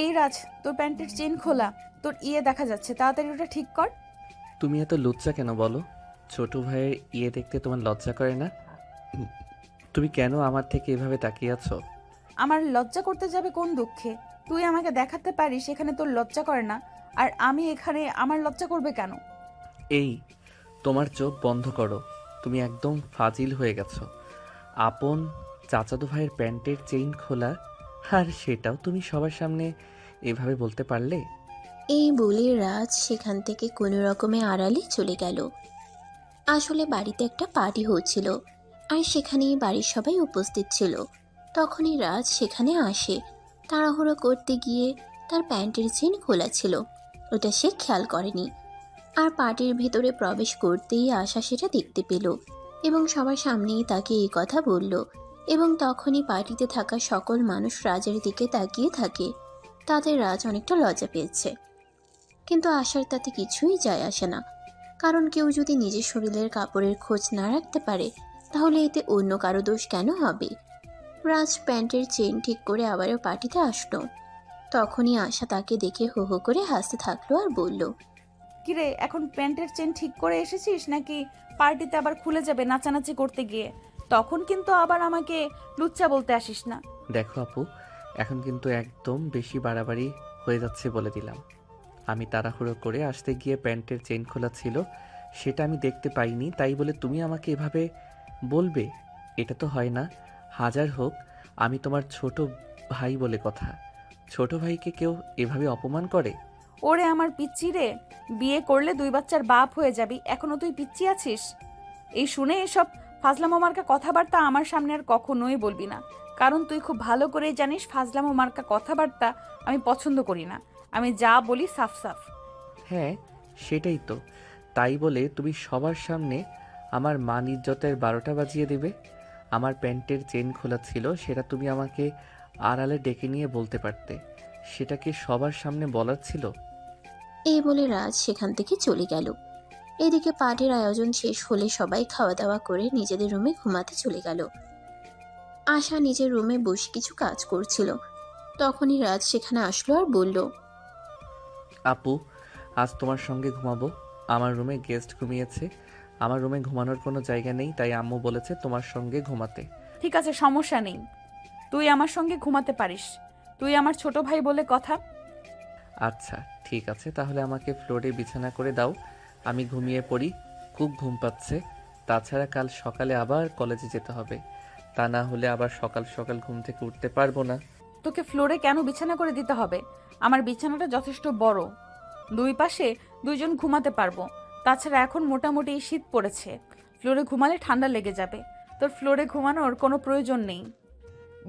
এই রাজ, তোর প্যান্টের চেন খোলা, তোর দেখা যাচ্ছে, তাড়াতাড়ি ওটা ঠিক কর। তুমি এত লজ্জা কেন বলো? ছোট ভাইয়ের দেখতে তোমার লজ্জা করে না? উম, তুমি কেন আমার থেকে এভাবে তাকিয়ে আছো? আমার লজ্জা করতে যাবে কোন দুঃখে? তুই আমাকে দেখাতে পারিস এখানে তোর লজ্জা করে না, আর আমি এখানে আমার লজ্জা করবে কেন? এই, তোমার চোখ বন্ধ করো। তুমি একদম ফাজিল হয়ে গেছো। আপন চাচাতো ভাইয়ের প্যান্টের চেইন খোলা, আর সেটাও তুমি সবার সামনে এভাবে বলতে পারলে? এই বলে রাজ সেখান থেকে কোনো রকমে আড়ালে চলে গেল। আসলে বাড়িতে একটা পার্টি হচ্ছিল, আর সেখানেই বাড়ির সবাই উপস্থিত ছিল। তখনই রাজ সেখানে আসে। তাড়াহুড়ো করতে গিয়ে তার প্যান্টের চেন খোলা ছিল, ওটা সে খেয়াল করেনি। আর পার্টির ভেতরে প্রবেশ করতেই আশা সেটা দেখতে পেল এবং সবার সামনেই তাকে এই কথা বলল। এবং তখনই পার্টিতে থাকা সকল মানুষ রাজের দিকে তাকিয়ে থাকে। তাতে রাজ অনেকটা লজ্জা পেয়েছে, কিন্তু আশার তাতে কিছুই যায় আসে না। কারণ কেউ যদি নিজের শরীরের কাপড়ের খোঁজ না রাখতে পারে, তাহলে এতে অন্য কারো দোষ কেন হবে? রাজ প্যান্টের চেন ঠিক করে আবারও পার্টিতে আসলো। তখনই আশা তাকে দেখে হো হো করে হাসতে থাকলো আর বলল, কিরে, এখন প্যান্টের চেন ঠিক করে এসেছিস নাকি পার্টিতে আবার খুলে যাবে নাচানাচি করতে গিয়ে? তখন কিন্তু আবার আমাকে লুচ্চা বলতে আসিস না। দেখো আপু, এখন কিন্তু একদম বেশি বাড়াবাড়ি হয়ে যাচ্ছে বলে দিলাম। আমি তাড়াহুড়ো করে আসতে গিয়ে প্যান্টের চেইন খোলা ছিল, সেটা আমি দেখতে পাইনি, তাই বলে তুমি আমাকে এভাবে বলবে? এটা তো হয় না। হাজার হোক আমি তোমার ছোট ভাই বলে কথা। ছোট ভাইকে কেউ এভাবে অপমান করে? ওরে আমার পিচ্চি রে, বিয়ে করলে 2 বাচ্চার বাপ হয়ে যাবি, এখনো তুই পিচ্চি আছিস? এই শুনে এসব ফাজলামো মার্কা কথাবার্তা আমার সামনে আর কখনোই বলবি না। কারণ তুই খুব ভালো করেই জানিস ফাজলামো মার্কা কথাবার্তা আমি পছন্দ করি না। আমি যা বলি সাফ সাফ। হ্যাঁ, সেটাই তো। তাই বলে তুমি সবার সামনে আমার মান ইজ্জতের 12টা বাজিয়ে দেবে? আমার প্যান্টের চেন খোলা ছিল, সেটা তুমি আমাকে আড়ালে ডেকে নিয়ে বলতে পারতে। সেটা কি সবার সামনে বলার ছিল? এই বলে রাজ সেখান থেকে চলে গেল। এদিকে পার্টির আয়োজন শেষ হলে সবাই খাওয়া দাওয়া করে নিজেদের রুমে ঘুমাতে চলে গেল। আশা নিজের রুমে বসে কিছু কাজ করছিল। তখনই রাজ সেখানে আসলো আর বলল, আপু, আজ তোমার সঙ্গে ঘুমাবো। আমার রুমে গেস্ট ঘুমিয়েছে। আমার রুমে ঘুমানোর কোনো জায়গা নেই, তাই আম্মু বলেছে তোমার সঙ্গে ঘুমাতে। ঠিক আছে, সমস্যা নেই, তুই আমার সঙ্গে ঘুমাতে পারিস। তুই আমার ছোট ভাই বলে কথা। আচ্ছা, ঠিক আছে, তাহলে আমাকে ফ্লোরে বিছানা করে দাও, আমি ঘুমিয়ে পড়ি। খুব ঘুম পাচ্ছে। তাছাড়া কাল সকালে আবার কলেজে যেতে হবে। তা না হলে আবার সকাল সকাল ঘুম থেকে উঠতে পারবো না। তোকে ফ্লোরে কেন বিছানা করে দিতে হবে? আমার বিছানাটা যথেষ্ট বড়, 2 পাশে 2 জন ঘুমাতে পারবো। তাছাড়া এখন মোটামুটি শীত পড়েছে, ফ্লোরে ঘুমালে ঠান্ডা লেগে যাবে। তোর ফ্লোরে ঘুমানোর কোনো প্রয়োজন নেই,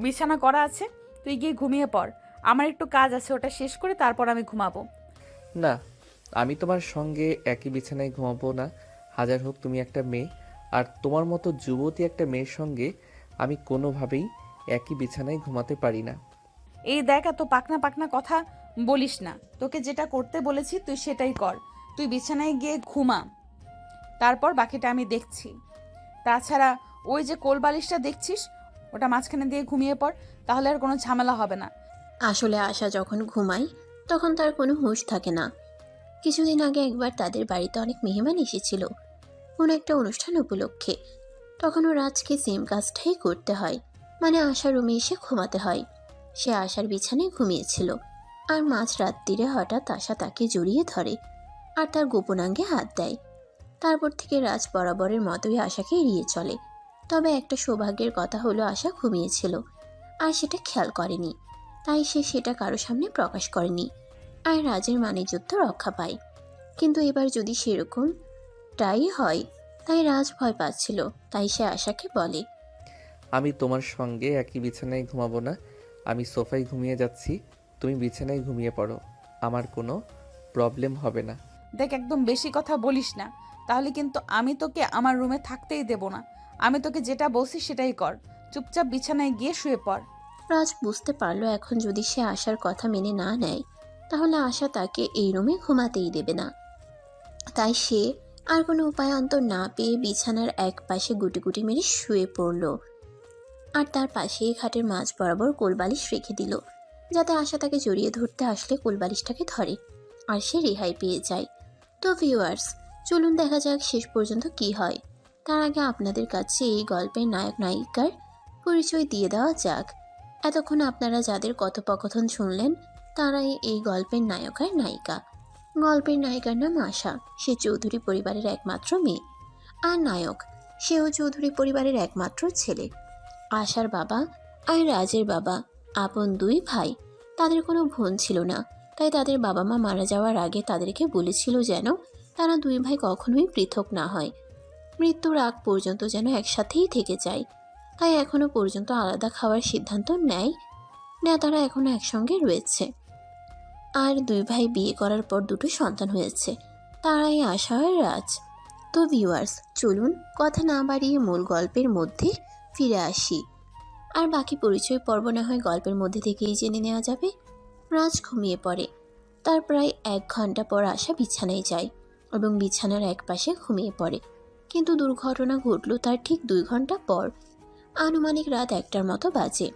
বিছানা করা আছে, তুই গিয়ে ঘুমিয়ে পড়। আমার একটু কাজ আছে, ওটা শেষ করে তারপর আমি ঘুমাবো। না, আমি তোমার সঙ্গে একই বিছানায় ঘুমাবো না। হাজার হোক তুমি একটা মেয়ে, আর তোমার মতো যুবতী একটা মেয়ের সঙ্গে আমি কোনোভাবেই একই বিছানায় ঘুমাতে পারি না। এই দেখ, এত পাকনা পাকনা কথা বলিস না। তোকে যেটা করতে বলেছি তুই সেটাই কর। তুই বিছানায় গিয়ে ঘুমা, তারপর বাকিটা আমি দেখছি। তাছাড়া ওই যে কোল বালিশটা দেখছিস, ওটা মাঝখানে দিয়ে ঘুমিয়ে পড়, তাহলে আর কোনো ঝামেলা হবে না। আসলে আশা যখন ঘুমায় তখন তার কোনো হুঁশ থাকে না। কিছুদিন আগে একবার তাদের বাড়িতে অনেক মেহমান এসেছিল, কোনো একটা অনুষ্ঠান উপলক্ষে। তখনও রাজকে সেম কাজটাই করতে হয়, মানে আশার রুমে এসে ঘুমাতে হয়। সে আশার বিছানায় ঘুমিয়েছিল, আর মাঝ রাত্রিরে হঠাৎ আশা তাকে জড়িয়ে ধরে আর তার গোপনাঙ্গে হাত দেয়। তারপর থেকে রাজ বরাবরের মতোই আশাকে এড়িয়ে চলে। তবে একটা সৌভাগ্যের কথা হলো, আশা ঘুমিয়েছিল আর সেটা খেয়াল করেনি, তাই সে সেটা কারো সামনে প্রকাশ করেনি, আর রাজের মানিজ্যত্ব রক্ষা পায়। কিন্তু এবার যদি সেরকমটাই হয়, তাই রাজ ভয় পাচ্ছিল। তাই সে আশাকে বলে, আমি তোমার সঙ্গে একই বিছানায় ঘুমাবো না। আমি সোফায় ঘুমিয়ে যাচ্ছি, তুমি বিছানায় ঘুমিয়ে পড়ো। আমার কোনো প্রবলেম হবে না। দেখ, একদম বেশি কথা বলিস না, তাহলে কিন্তু আমি তোকে আমার রুমে থাকতেই দেব না। আমি তোকে যেটা বলছি সেটাই কর, চুপচাপ বিছানায় গিয়ে শুয়ে পড়। রাজ বুঝতে পারলো এখন যদি সে আশার কথা মেনে না নেয়, তাহলে আশা তাকে এই রুমে ঘুমাতেই দেবে না। তাই সে আর কোনো উপায়ান্তর না পেয়ে বিছানার এক পাশে গুটি গুটি মেরে শুয়ে পড়ল, আর তার পাশেই খাটের মাঝ বরাবর কোলবালিশ রেখে দিল। যাতে আশা তাকে জড়িয়ে ধরতে আসলে কোলবালিশটাকে ধরে আর সে রেহাই পেয়ে যায়। তো ভিউয়ার্স, চলুন দেখা যাক শেষ পর্যন্ত কি হয়। তার আগে আপনাদের কাছে এই গল্পের নায়ক নায়িকার পরিচয় দিয়ে দেওয়া যাক। এতক্ষণ আপনারা যাদের কথোপকথন শুনলেন তারাই এই গল্পের নায়ক আর নায়িকা। গল্পের নায়িকার নাম আশা, সে চৌধুরী পরিবারের একমাত্র মেয়ে। আর নায়ক, সেও চৌধুরী পরিবারের একমাত্র ছেলে। আশার বাবা আর রাজের বাবা আপন দুই ভাই। তাদের কোনো বোন ছিল না, তাই তাদের বাবা মা মারা যাওয়ার আগে তাদেরকে বলেছিল যেন তারা দুই ভাই কখনোই পৃথক না হয়, মৃত্যুর আগ পর্যন্ত যেন একসাথেই থেকে যায়। তাই এখনো পর্যন্ত আলাদা খাওয়ার সিদ্ধান্ত নেয় না, তারা এখনো একসঙ্গে রয়েছে। আর দুই ভাই বিয়ে করার পর দুটো সন্তান হয়েছে, তারাই আশা আর রাজ। তো ভিউয়ার্স, চলুন কথা না বাড়িয়ে মূল গল্পের মধ্যে ফিরে আসি। আর বাকি পরিচয় পর্ব না হয় গল্পের মধ্যে থেকেই জেনে নেওয়া যাবে। রাজ ঘুমিয়ে পড়ে। তার প্রায় 1 ঘন্টা পর আশা বিছানায় যায় এবং বিছানার এক পাশে ঘুমিয়ে পড়ে। কিন্তু দুর্ঘটনা ঘটল তার ঠিক 2 ঘন্টা পর। আনুমানিক রাত 1টার মতো বাজে।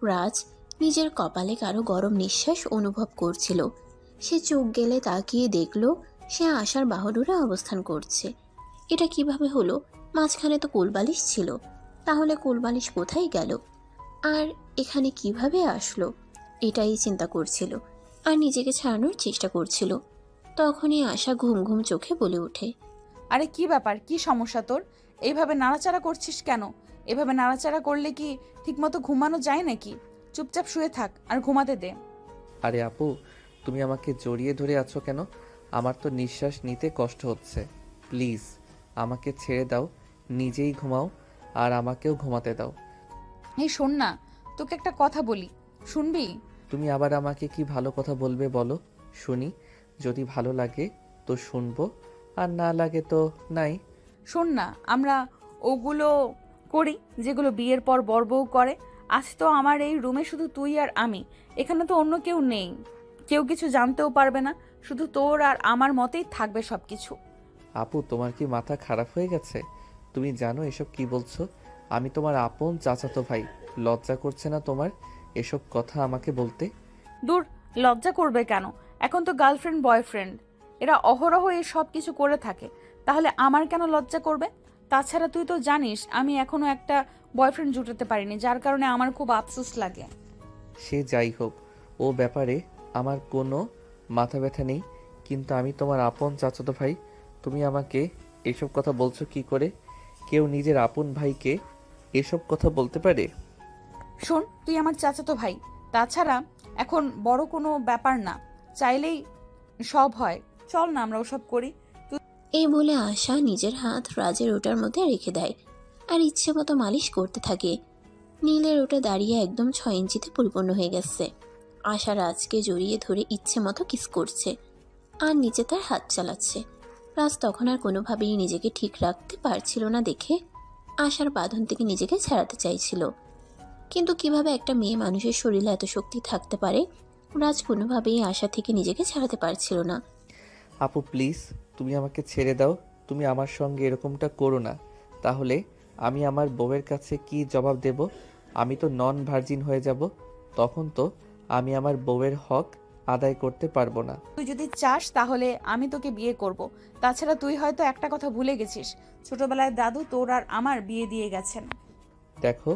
রাজ নিজের কপালে কারো গরম নিঃশ্বাস অনুভব করছিল। সে চোখ গেলে তাকিয়ে দেখল সে আশার বাহুডোরে অবস্থান করছে। এটা কিভাবে হলো? মাঝখানে তো কোলবালিশ ছিল, তাহলে কোলবালিশ কোথায় গেল আর এখানে কিভাবে আসলো? এটাই চিন্তা করছিল আর নিজেকে ছাড়ানোর চেষ্টা করছিল। তখনই আশা ঘুম ঘুম চোখে বলে ওঠে, আরে কি ব্যাপার, কি সমস্যা তোর? এইভাবে নাড়াচাড়া করছিস কেন? এভাবে নাড়াচাড়া করলে কি ঠিকমতো ঘুমানো যায় নাকি? চুপচাপ শুয়ে থাক আর ঘুমাতে দে। আরে আপু, তুমি আমাকে জড়িয়ে ধরে আছো কেন? আমার তো নিঃশ্বাস নিতে কষ্ট হচ্ছে। প্লিজ আমাকে ছেড়ে দাও, নিজেই ঘুমাও আর আমাকেও ঘুমাতে দাও। এই শোন না, তোকে একটা কথা বলি, শুনবি? তুমি আবার আমাকে কি ভালো কথা বলবে বলো, শুনি। যদি ভালো লাগে তো শুনবো, আর না লাগে তো নাই। শোন না, আমরা ওগুলো করি যেগুলো বিয়ের পর বর বউ করে। আজ তো আমার এই রুমে শুধু তুই আর আমি, এখানে তো অন্য কেউ নেই। কেউ কিছু জানতেও পারবে না, শুধু তোর আর আমার মতেই থাকবে সব কিছু। আপু, তোমার কি মাথা খারাপ হয়ে গেছে? তুমি জানো এসব কি বলছো? আমি তোমার আপন চাচাতো ভাই। লজ্জা করছে না তোমার এসব কথা আমাকে বলতে? দূর, লজ্জা করবে কেন? এখন তো গার্লফ্রেন্ড বয়ফ্রেন্ড, এরা অহরহ এই সব কিছু করে থাকে, তাহলে আমার কেন লজ্জা করবে? তাছাড়া তুই তো জানিস আমি এখনো একটা বয়ফ্রেন্ড জুটাতে পারিনি, যার কারণে আমার খুব আফসোস লাগে। সে যাই হোক, ও ব্যাপারে আমার কোনো মাথা ব্যথা নেই, কিন্তু আমি তোমার আপন চাচাতো ভাই। তুমি আমাকে এসব কথা বলছো কি করে? কেউ নিজের আপন ভাইকে এসব কথা বলতে পারে? শোন, তুই আমার চাচাতো ভাই, তাছাড়া এখন বড় কোনো ব্যাপার না, চাইলেই সব হয়। চল না আমরা ওসব করি। এই বলে আশা নিজের হাত রাজের ওটার মধ্যে রেখে দেয় আর ইচ্ছে মতো মালিশ করতে থাকে। নীলের ওটা দাঁড়িয়ে একদম 6 ইঞ্চিতে পরিপূর্ণ হয়ে গেছে। আশা রাজকে জড়িয়ে ধরে ইচ্ছে মতো কিস করছে আর নিচে তার হাত চালাচ্ছে। রাজ তখন আর কোনোভাবেই নিজেকে ঠিক রাখতে পারছিল না দেখে আশার বাঁধন থেকে নিজেকে ছাড়াতে চাইছিল। কিন্তু কিভাবে একটা মেয়ে মানুষের শরীরে এত শক্তি থাকতে পারে, রাজ কোনোভাবেই আশা থেকে নিজেকে ছাড়াতে পারছিল না। আপু প্লিজ, তুমি আমাকে ছেড়ে দাও। তুমি আমার সঙ্গে এরকমটা করো না, তাহলে আমি আমার বউয়ের কাছে কি জবাব দেব? আমি তো নন ভার্জিন হয়ে যাব, তখন তো আমি আমার বউয়ের হক আদায় করতে পারবো না। তুই যদি চাস তাহলে আমি তোকে বিয়ে করব। তাছাড়া তুই হয়তো একটা কথা ভুলে গেছিস, ছোটবেলায় দাদু তোর আর আমার বিয়ে দিয়ে গেছেন। দেখো,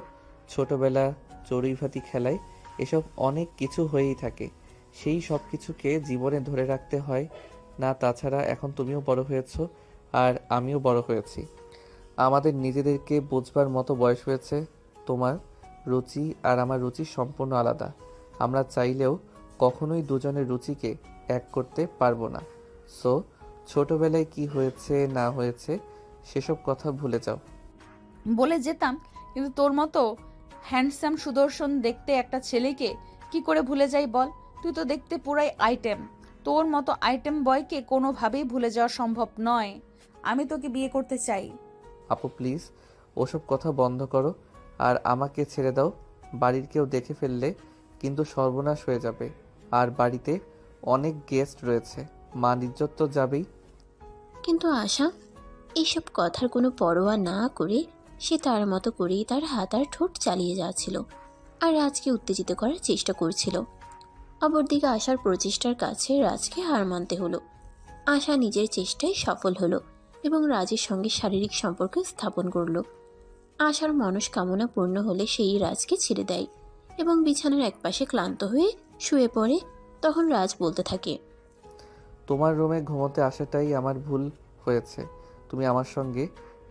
ছোটবেলা চড়ুইভাতি খেলায় এসব অনেক কিছু হয়েই থাকে, সেই সব কিছুকে জীবনে ধরে রাখতে হয় না। তাছাড়া এখন তুমিও বড় হয়েছো আর আমিও বড় হয়েছি, আমাদের নিজেদেরকে বুঝবার মতো বয়স হয়েছে। তোমার রুচি আর আমার রুচি সম্পূর্ণ আলাদা। আমরা চাইলেও কখনোই দুজনের রুচিকে এক করতে পারবো না। সো ছোটবেলায় কি হয়েছে না হয়েছে সেসব কথা ভুলে যাও। বলে যেতাম, কিন্তু তোর মতো হ্যান্ডসাম সুদর্শন দেখতে একটা ছেলেকে কি করে ভুলে যাই বল? তুই তো দেখতে পুরাই আইটেম, তোর মতো আইটেম বয়কে কোনোভাবেই ভুলে যাওয়া সম্ভব নয়। আমি তোকে বিয়ে করতে চাই। আপু প্লিজ ওসব কথা বন্ধ করো আর আমাকে ছেড়ে দাও। বাড়ির কেউ দেখে ফেললে কিন্তু সর্বনাশ হয়ে যাবে, আর বাড়িতে অনেক গেস্ট রয়েছে, মান ইজ্জত তো যাবেই। কিন্তু আশা এইসব কথার কোনো পরোয়া না করে সে তার মতো করেই তার হাত আর ঠোঁট চালিয়ে যাচ্ছিল আর রাজকে উত্তেজিত করার চেষ্টা করছিল। অপরদিকে আশার প্রচেষ্টার কাছে রাজকে হার মানতে হলো। আশা নিজের চেষ্টায় সফল হলো এবং রাজের সঙ্গে শারীরিক সম্পর্ক স্থাপন করলো। আশার মনস্কামনা পূর্ণ হলে সেই রাজকে ছেড়ে দেয় এবং বিছানার একপাশে ক্লান্ত হয়ে শুয়ে পড়ে। তখন রাজ বলতে থাকে, তোমার রুমে ঘুমোতে আসাটাই আমার ভুল হয়েছে। তুমি আমার সঙ্গে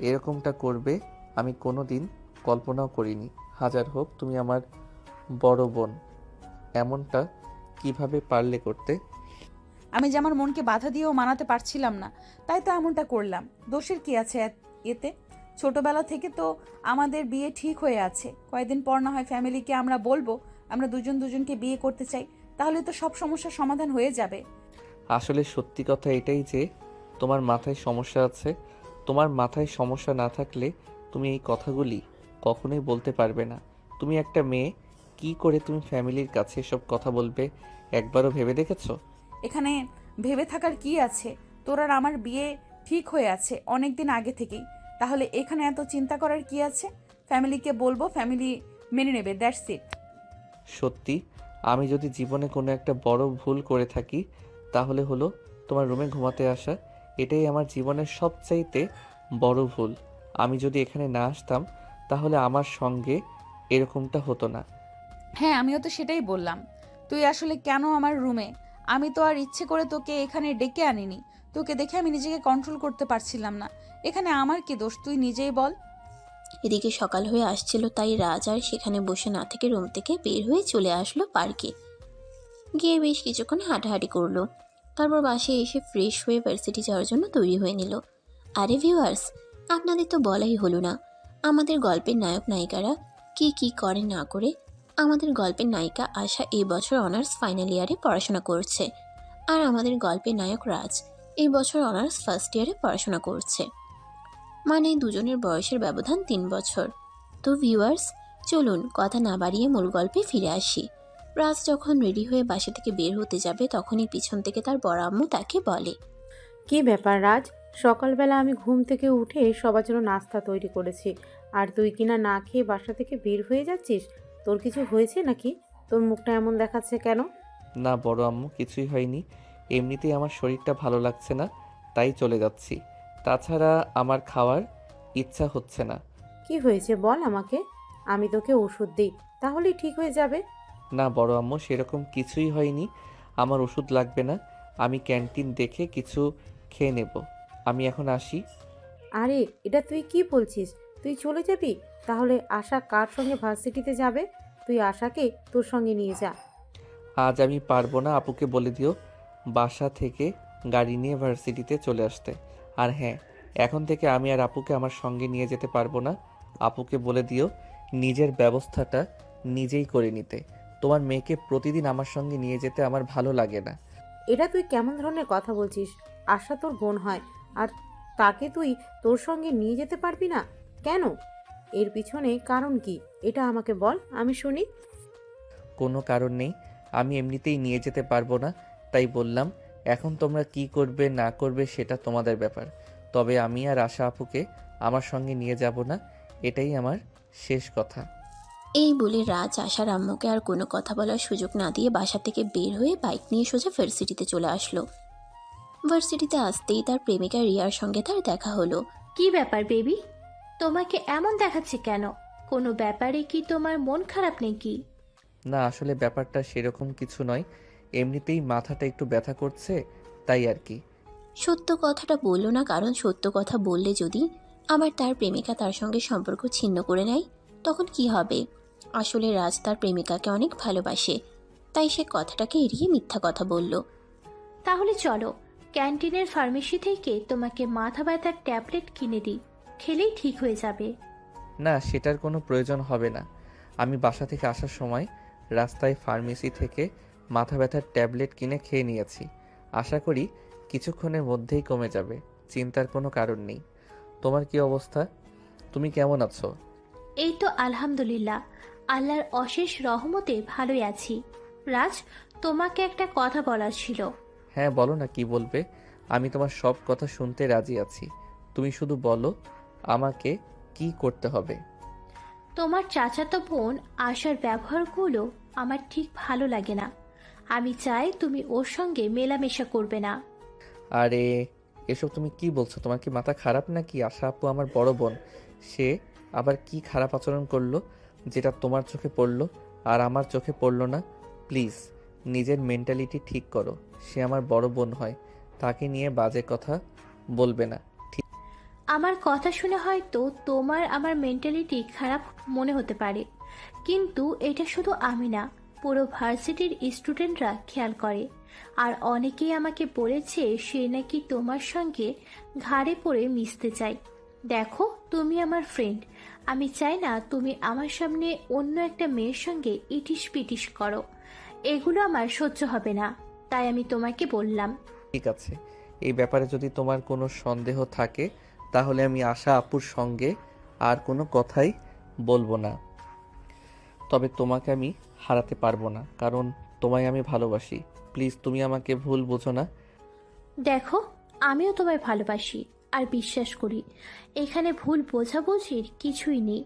এরকমটা করবে আমি কোনো দিন কল্পনাও করিনি। হাজার হোক তুমি আমার বড় বোন, এমনটা কিভাবে পারলে করতে? আমি যে আমার মনকে বাধা দিয়েও মানাতে পারছিলাম না, তাই তো এমনটা করলাম। দোষের কি আছে এতে? ছোটবেলা থেকে তো আমাদের বিয়ে ঠিক হয়ে আছে। কয়েকদিন পর না হয় ফ্যামিলিকে আমরা বলবো আমরা দুজন দুজনকে বিয়ে করতে চাই, তাহলে তো সব সমস্যার সমাধান হয়ে যাবে। আসলে সত্যি কথা এটাই যে তোমার মাথায় সমস্যা আছে। তোমার মাথায় সমস্যা না থাকলে তুমি এই কথাগুলি কখনোই বলতে পারবে না। তুমি একটা মেয়ে, কি করে তুমি ফ্যামিলির কাছে এসব কথা বলবে একবারও ভেবে দেখেছো? এখানে ভেবে থাকার কি আছে? তোর আর আমার বিয়ে ঠিক হয়ে আছে অনেক দিন আগে থেকেই, তাহলে এখানে এত চিন্তা করার কি আছে? ফ্যামিলিকে বলবো, ফ্যামিলি মেনে নেবে, দ্যাটস ইট। সত্যি আমি যদি জীবনে কোনো একটা বড় ভুল করে থাকি তাহলে হলো তোমার রুমে ঘুমাতে আসা। এটাই আমার জীবনের সবচাইতে বড় ভুল। আমি যদি এখানে না আসতাম তাহলে আমার সঙ্গে এরকমটা হতো না। হ্যাঁ, আমিও তো সেটাই বললাম। তুই আসলে কেন আমার রুমে? আমি তো আর ইচ্ছে করে তোকে এখানে ডেকে আনিনি। তোকে দেখে আমি নিজেকে কন্ট্রোল করতে পারছিলাম না। এখানে আমার কি দোষ, তুই নিজেই বল। এদিকে সকাল হয়ে আসছিল, তাই রাজ আর সেখানে বসে না থেকে রুম থেকে বের হয়ে চলে আসলো পার্কে। গিয়ে বেশ কিছুক্ষণ হাঁটাহাঁটি করলো। তারপর বাসায় এসে ফ্রেশ হয়ে ভার্সিটি যাওয়ার জন্য তৈরি হয়ে নিল। আরে ভিউয়ার্স, আপনাদের তো বলাই হলো না আমাদের গল্পের নায়ক নায়িকারা কি কি করে না করে। আমাদের গল্পের নায়িকা আশা এই বছর অনার্স ফাইনাল ইয়ারে পড়াশোনা করছে, আর আমাদের গল্পের নায়ক রাজ এই বছর অনার্স ফার্স্ট ইয়ারে পড়াশোনা করছে। মানে দুজনের বয়সের ব্যবধান 3 বছর। তো ভিউয়ার্স, চলুন কথা না বাড়িয়ে মূল গল্পে ফিরে আসি। রাজ যখন রেডি হয়ে বাসা থেকে বের হতে যাবে তখনই পিছন থেকে তার বড় আম্মু তাকে বলে, কি ব্যাপার রাজ, সকালবেলা আমি ঘুম থেকে উঠে সবার জন্য নাস্তা তৈরি করেছি, আর তুই কিনা না খেয়ে বাসা থেকে বের হয়ে যাচ্ছিস? তোর কিছু হয়েছে নাকি? তোর মুখটা এমন দেখাচ্ছে কেন? না বড় আম্মু, কিছুই হয়নি। এমনিতেই আমার শরীরটা ভালো লাগছে না, তাই চলে যাচ্ছি। তাছাড়া আমার খাওয়ার ইচ্ছা হচ্ছে না। কি হয়েছে বল আমাকে, আমি তোকে ওষুধ দিই, তাহলেই ঠিক হয়ে যাবে। না বড় আম্মু, সেরকম কিছুই হয়নি। আমার ওষুধ লাগবে না, আমি ক্যান্টিন দেখে কিছু খেয়ে নেব। আমি এখন আসি। আরে এটা তুই কি বলছিস? তুই চলে যাবি? তাহলে আশা কার সঙ্গে ভার্সিটিতে যাবে? তুই আশাকে তোর সঙ্গে নিয়ে যা। আজ আমি পারবো না, আপুকে বলে দিও বাসা থেকে গাড়ি নিয়ে ভার্সিটিতে চলে আসতে। আর হ্যাঁ, এখন থেকে আমি আর আপুকে আমার সঙ্গে নিয়ে যেতে পারবো না। আপুকে বলে দিও নিজের ব্যবস্থাটা নিজেই করে নিতে। তোমার মেয়েকে প্রতিদিন আমার সঙ্গে নিয়ে যেতে আমার ভালো লাগে না। এটা তুই কেমন ধরনের কথা বলছিস? আশা তোর বোন হয়, আর তাকে তুই তোর সঙ্গে নিয়ে যেতে পারবি না কেন? এর পিছনে কারণ কি এটা আমাকে বল, আমি শুনি। কোনো কারণ নেই, আমি এমনিতেই নিয়ে যেতে পারবো না, তাই বললাম। এখন তোমরা কি করবে না করবে সেটা তোমাদের ব্যাপার, তবে আমি আর আশা আপুকে আমার সঙ্গে নিয়ে যাব না, এটাই আমার শেষ কথা। এই বলে রাজ আশার আম্মুকে আর কোনো কথা বলার সুযোগ না দিয়ে বাসা থেকে বের হয়ে বাইক নিয়ে সোজা ভার্সিটিতে চলে আসলো। ভার্সিটিতে আসতেই তার প্রেমিকা রিয়ার সঙ্গে তার দেখা হলো। কি ব্যাপার বেবি, তোমাকে এমন দেখাচ্ছে কেন? কোনো ব্যাপারে কি তোমার মন খারাপ নাকি? না আসলে ব্যাপারটা সেরকম কিছু নয়, এমনিতেই মাথাটা একটু ব্যথা করছে, তাই আর কি। সত্য কথাটা বলল না, কারণ সত্য কথা বললে যদি আবার তার প্রেমিকা তার সঙ্গে সম্পর্ক ছিন্ন করে নেয় তখন কি হবে? আসলে রাজ তার প্রেমিকাকে অনেক ভালোবাসে, তাই সে কথাটাকে এড়িয়ে মিথ্যা কথা বলল। তাহলে চলো ক্যান্টিনের ফার্মেসি থেকে তোমাকে মাথা ব্যথার ট্যাবলেট কিনে দিই, খেলেই ঠিক হয়ে যাবে। না, সেটার কোনো প্রয়োজন হবে না। আমি বাসা থেকে আসার সময় রাস্তায় ফার্মেসি থেকে মাথা ব্যথার ট্যাবলেট কিনে খেয়ে নিয়েছি। আশা করি কিছুক্ষণের মধ্যেই কমে যাবে, চিন্তার কোনো কারণ নেই। তোমার কি অবস্থা? তুমি কেমন আছো? এই তো আলহামদুলিল্লাহ, আল্লাহর অশেষ রহমতে ভালোই আছি। রাজ, তোমাকে একটা কথা বলার ছিল। হ্যাঁ বলো না, কি বলবে? আমি তোমার সব কথা শুনতে রাজি আছি, তুমি শুধু বলো আমাকে কি করতে হবে। তোমার চাচাতো বোন আশার ব্যবহারগুলো আমার ঠিক ভালো লাগে না। আমি চাই তুমি ওর সঙ্গে মেলামেশা করবে না। আরে এসব তুমি কি বলছো? তোমার কি মাথা খারাপ নাকি? আশা আপু আমার বড় বোন, সে আবার কি খারাপ আচরণ করলো যেটা তোমার চোখে পড়লো আর আমার চোখে পড়লো না? প্লিজ নিজের মেন্টালিটি ঠিক করো। সে আমার বড় বোন হয়, তাকে নিয়ে বাজে কথা বলবে না। আমার কথা শুনে হয়তো তোমার আমার মেন্টালিটি খারাপ মনে হতে পারে, কিন্তু এটা শুধু আমি না, পুরো ভার্সিটির স্টুডেন্টরা খেয়াল করে। আর অনেকেই আমাকে বলেছে সে নাকি তোমার সঙ্গে ঘাড়ে পড়ে মিশতে চায়। দেখো, তুমি আমার ফ্রেন্ড, আমি চাই না তুমি আমার সামনে অন্য একটা মেয়ের সঙ্গে ইটিস পিটিস করো। এগুলো আমার সহ্য হবে না, তাই আমি তোমাকে বললাম। ঠিক আছে, এই ব্যাপারে যদি তোমার কোনো সন্দেহ থাকে তাহলে আমি আশা আপুর সঙ্গে আর কোনো কথাই বলবো না। তবে তোমাকে আমি হারাতে পারবো না, কারণ তোমায় আমি ভালোবাসি। প্লিজ তুমি আমাকে ভুল বোঝো না। দেখো, আমিও তোমায় ভালোবাসি আর বিশ্বাস করি। এখানে ভুল বোঝাবুঝির কিছুই নেই।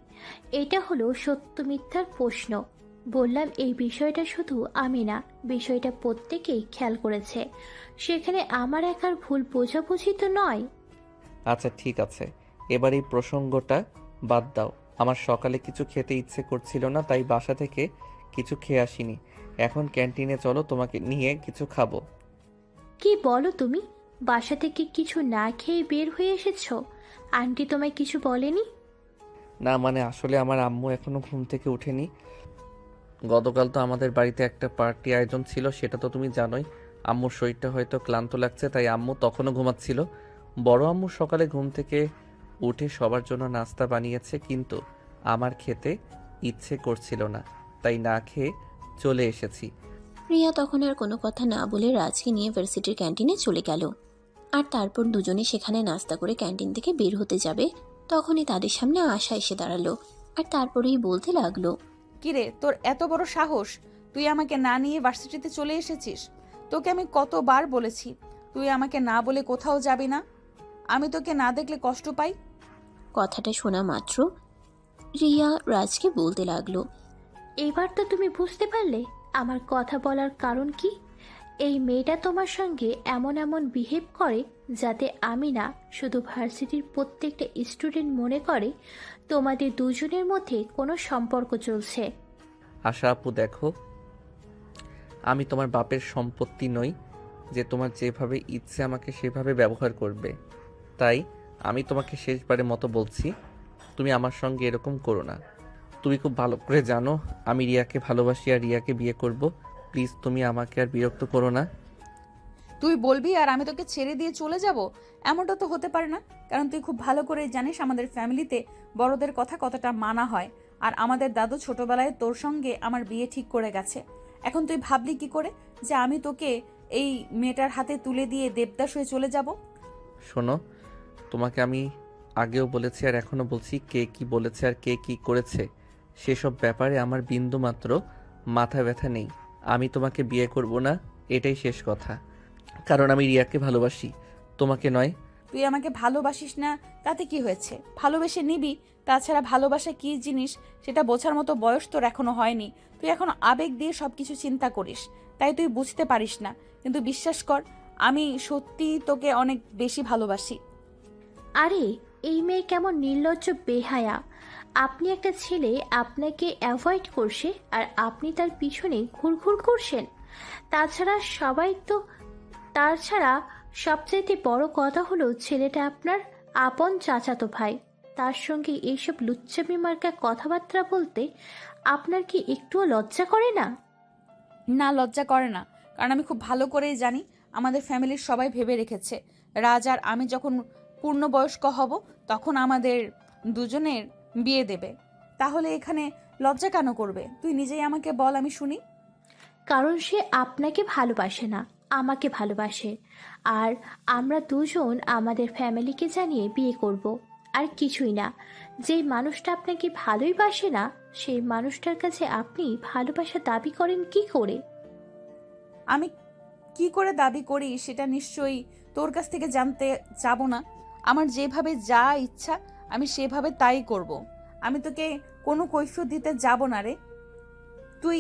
এটা হলো সত্য মিথ্যার প্রশ্ন। বললাম এই বিষয়টা শুধু আমি না, বিষয়টা প্রত্যেকেই খেয়াল করেছে। সেখানে আমার একার ভুল বোঝাবুঝি তো নয়। আচ্ছা ঠিক আছে, এবার এই প্রসঙ্গটা বাদ দাও। আমার সকালে কিছু খেতে ইচ্ছে করছিল না, তাই বাসা থেকে কিছু খেয়ে আসিনি। এখন ক্যান্টিনে চলো, তোমাকে নিয়ে কিছু খাবো। কি বলো তুমি? বাসা থেকে কিছু না খেয়ে বের হয়ে এসেছো? আন্টি তোমায় কিছু বলেনি? না মানে আসলে আমার আম্মু এখনো ঘুম থেকে ওঠেনি। গতকাল তো আমাদের বাড়িতে একটা পার্টি আয়োজন ছিল, সেটা তো তুমি জানোই। আম্মুর শরীরটা হয়তো ক্লান্ত লাগছে, তাই আম্মু তখনও ঘুমাচ্ছিল। বড় আম্মু সকালে ঘুম থেকে উঠে সবার জন্য নাস্তা বানিয়েছে, কিন্তু আমার খেতে ইচ্ছে করছিল না, তাই না খেয়ে চলে এসেছি। রিয়া তখন আর কোনো কথা না বলে রাজকে নিয়ে ভার্সিটির ক্যান্টিনে চলে গেল। আর তারপর দুজনে সেখানে নাস্তা করে ক্যান্টিন থেকে বের হতে যাবে, তখনই তাদের সামনে আশা এসে দাঁড়ালো। আর তারপরেই বলতে লাগলো, কিরে, তোর এত বড় সাহস? তুই আমাকে না নিয়ে ভার্সিটিতে চলে এসেছিস। তোকে আমি কতবার বলেছি তুই আমাকে না বলে কোথাও যাবি না। আমি তোকে না দেখলে কষ্ট পাই। কথাটা শোনা মাত্র রিয়া রাজকে বলতে লাগলো, এবার তো তুমি বুঝতে পারলে আমার কথা বলার কারণ কি। এই মেয়েটা তোমার সঙ্গে এমন এমন বিহেভ করে যাতে আমি না, শুধু ভার্সিটির প্রত্যেকটা স্টুডেন্ট মনে করে তোমাদের দুজনের মধ্যে কোনো সম্পর্ক চলছে। আশা আপু দেখো, আমি তোমার বাপের সম্পত্তি নই যে তোমার যেভাবে ইচ্ছে আমাকে সেভাবে ব্যবহার করবে। তাই আমি তোমাকে শেষবারের মতো বলছি, তুমি আমার সঙ্গে এরকম করো না। তুমি খুব ভালো করে জানো আমি রিয়াকে ভালোবাসি আর রিয়াকে বিয়ে করব। প্লিজ তুমি আমাকে আর বিরক্ত করো না। তুই বলবি আর আমি তোকে ছেড়ে দিয়ে চলে যাব? এমনটা তো হতে পারে না, কারণ তুই খুব ভালো করে জানিস আমাদের ফ্যামিলিতে বড়দের কথা কতটা মানা হয়। আর আমাদের দাদু ছোটবেলায় তোর সঙ্গে আমার বিয়ে ঠিক করে গেছে। এখন তুই ভাবলি কি করে যে আমি তোকে এই মেয়েটার হাতে তুলে দিয়ে দেবদাস হয়ে চলে যাব? শোনো, তোমাকে আমি আগেও বলেছি আর এখনও বলছি, কে কি বলেছে আর কে কি করেছে সেসব ব্যাপারে আমার বিন্দু মাত্র মাথা ব্যথা নেই। আমি তোমাকে বিয়ে করব না, এটাই শেষ কথা। কারণ আমি রিয়াকে ভালোবাসি, তোমাকে নয়। তুই আমাকে ভালোবাসিস না তাতে কি হয়েছে? ভালোবেসে নিবি। তাছাড়া ভালোবাসা কি জিনিস সেটা বোঝার মতো বয়স তোর এখনো হয়নি। তুই এখন আবেগ দিয়ে সবকিছু চিন্তা করিস, তাই তুই বুঝতে পারিস না। কিন্তু বিশ্বাস কর, আমি সত্যি তোকে অনেক বেশি ভালোবাসি। আরে, এই মেয়ে কেমন নির্লজ্জ বেহায়া। আপনি একটা ছেলে আপনাকে অ্যাভয়েড করছে আর আপনি তার পিছনে ঘুরঘুর করছেন। তাছাড়া সবাই তো তাছাড়া সবচাইতে বড় কথা হলো ছেলেটা আপনার আপন চাচাতো ভাই। তার সঙ্গে এইসব লুচ্চামি মার্কা কথাবার্তা বলতে আপনার কি একটুও লজ্জা করে না? না, লজ্জা করে না, কারণ আমি খুব ভালো করেই জানি আমাদের ফ্যামিলির সবাই ভেবে রেখেছে রাজ আর আমি যখন পূর্ণবয়স্ক হব তখন আমাদের দুজনের বিয়ে দেবে। তাহলে এখানে লজ্জা কেন করবে? তুই নিজেই আমাকে বল, আমি শুনি। কারণ সে আপনাকে ভালোবাসে না, আমাকে ভালোবাসে। আর আমরা দুজন আমাদের ফ্যামিলিকে জানিয়ে বিয়ে করব। আর কিছুই না। যেই মানুষটা আপনাকে ভালোই বাসে না, সেই মানুষটার কাছে আপনি ভালোবাসা দাবি করেন কি করে? আমি কি করে দাবি করি সেটা নিশ্চয়ই তোর কাছ থেকে জানতে যাব না। আমার যেভাবে যা ইচ্ছা আমি সেভাবে তাই করব। আমি তোকে কোনো কৈফিয়ত দিতে যাব না রে। তুই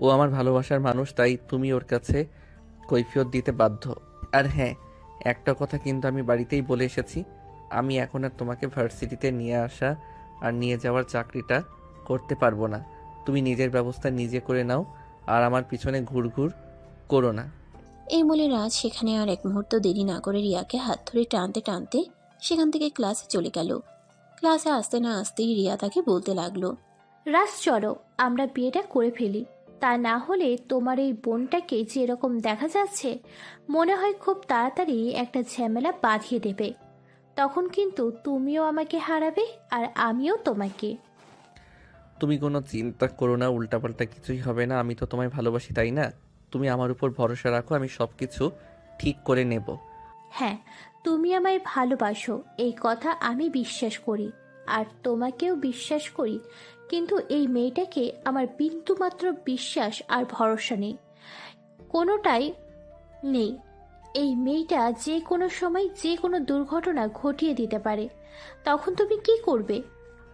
ও আমার ভালোবাসার মানুষ, তাই তুমি ওর কাছে কৈফিয়ত দিতে বাধ্য। আর হ্যাঁ, একটা কথা কিন্তু আমি বাড়িতেই বলে এসেছি, আমি এখন আর তোমাকে ভার্সিটিতে নিয়ে আসা আর নিয়ে যাওয়ার চাকরিটা করতে পারবো না। তুমি নিজের ব্যবস্থা নিজে করে নাও, আর আমার পিছনে ঘুরঘুর করো না। এই বলে রাজ সেখানে আর এক মুহূর্ত দেরি না করে রিয়াকে হাত ধরে টানতে টানতে সেখান থেকে ক্লাসে চলে গেল। ক্লাসে আসতে না আসতেই রিয়া তাকে বলতে লাগলো, রাজ চলো আমরা বিয়েটা করে ফেলি, তা না হলে তোমার এই বোনটাকে যেরকম দেখা যাচ্ছে মনে হয় খুব তাড়াতাড়ি একটা ঝামেলা বাঁধিয়ে দেবে। তখন কিন্তু তুমিও আমাকে হারাবে আর আমিও তোমাকে। তুমি কোনো চিন্তা করো না, উল্টাপাল্টা কিছুই হবে না। আমি তো তোমায় ভালোবাসি, তাই না? তুমি আমার উপর ভরসা রাখো, আমি সব কিছু ঠিক করে নেব। হ্যাঁ, তুমি আমায় ভালোবাসো এই কথা আমি বিশ্বাস করি, আর তোমাকেও বিশ্বাস করি, কিন্তু এই মেয়েটাকে আমার বিন্দুমাত্র বিশ্বাস আর ভরসা নেই, কোনোটাই নেই। এই মেয়েটা যে কোনো সময় যে কোনো দুর্ঘটনা ঘটিয়ে দিতে পারে, তখন তুমি কি করবে?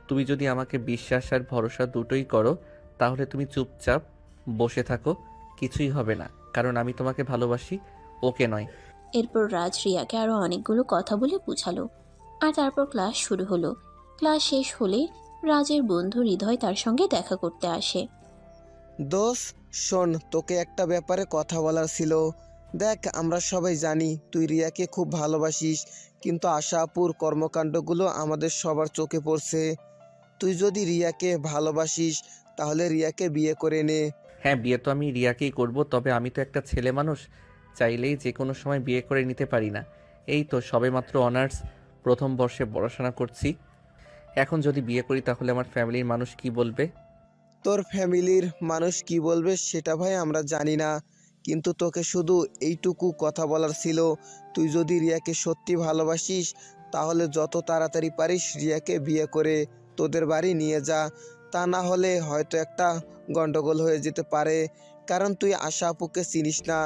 তুমি যদি আমাকে বিশ্বাস আর ভরসা দুটোই করো, তাহলে তুমি চুপচাপ বসে থাকো, কিছুই হবে না, কারণ আমি তোমাকে ভালোবাসি, ওকে নয়। এরপর রাজ রিয়াকে আরো অনেকগুলো কথা বলে বুঝালো। আর তারপর ক্লাস শুরু হলো। ক্লাস শেষ হলে রাজের বন্ধু হৃদয় তার সঙ্গে দেখা করতে আসে। দোষ, শোন, তোকে একটা ব্যাপারে কথা বলার ছিল। দেখ, আমরা সবাই জানি তুই রিয়াকে খুব ভালোবাসিস, কিন্তু আশা আপুর কর্মকাণ্ডগুলো আমাদের সবার চোখে পড়ছে। তুই যদি রিয়াকে ভালোবাসিস তাহলে রিয়াকে বিয়ে করে নে। হ্যাঁ, বিয়ে তো আমি রিয়াকেই করব, তবে আমি তো একটা ছেলে মানুষ, চাইলেই যে কোনো সময় বিয়ে করে নিতে পারি না। এই তো সবেমাত্র অনার্স প্রথম বর্ষে পড়াশোনা করছি। এখন যদি বিয়ে করি তাহলে আমার ফ্যামিলির মানুষ কি বলবে? তোর ফ্যামিলির মানুষ কি বলবে সেটা ভাই আমরা জানি না, কিন্তু তোকে শুধু এইটুকু কথা বলার ছিল, তুই যদি রিয়াকে সত্যি ভালোবাসিস তাহলে যত তাড়াতাড়ি পারিস রিয়াকে বিয়ে করে তোদের বাড়ি নিয়ে যা। তা না হলে হয়তো একটা গন্ডগোল হয়ে যেতে পারে, কারণ তুই আশা আপুকে চিনিস না।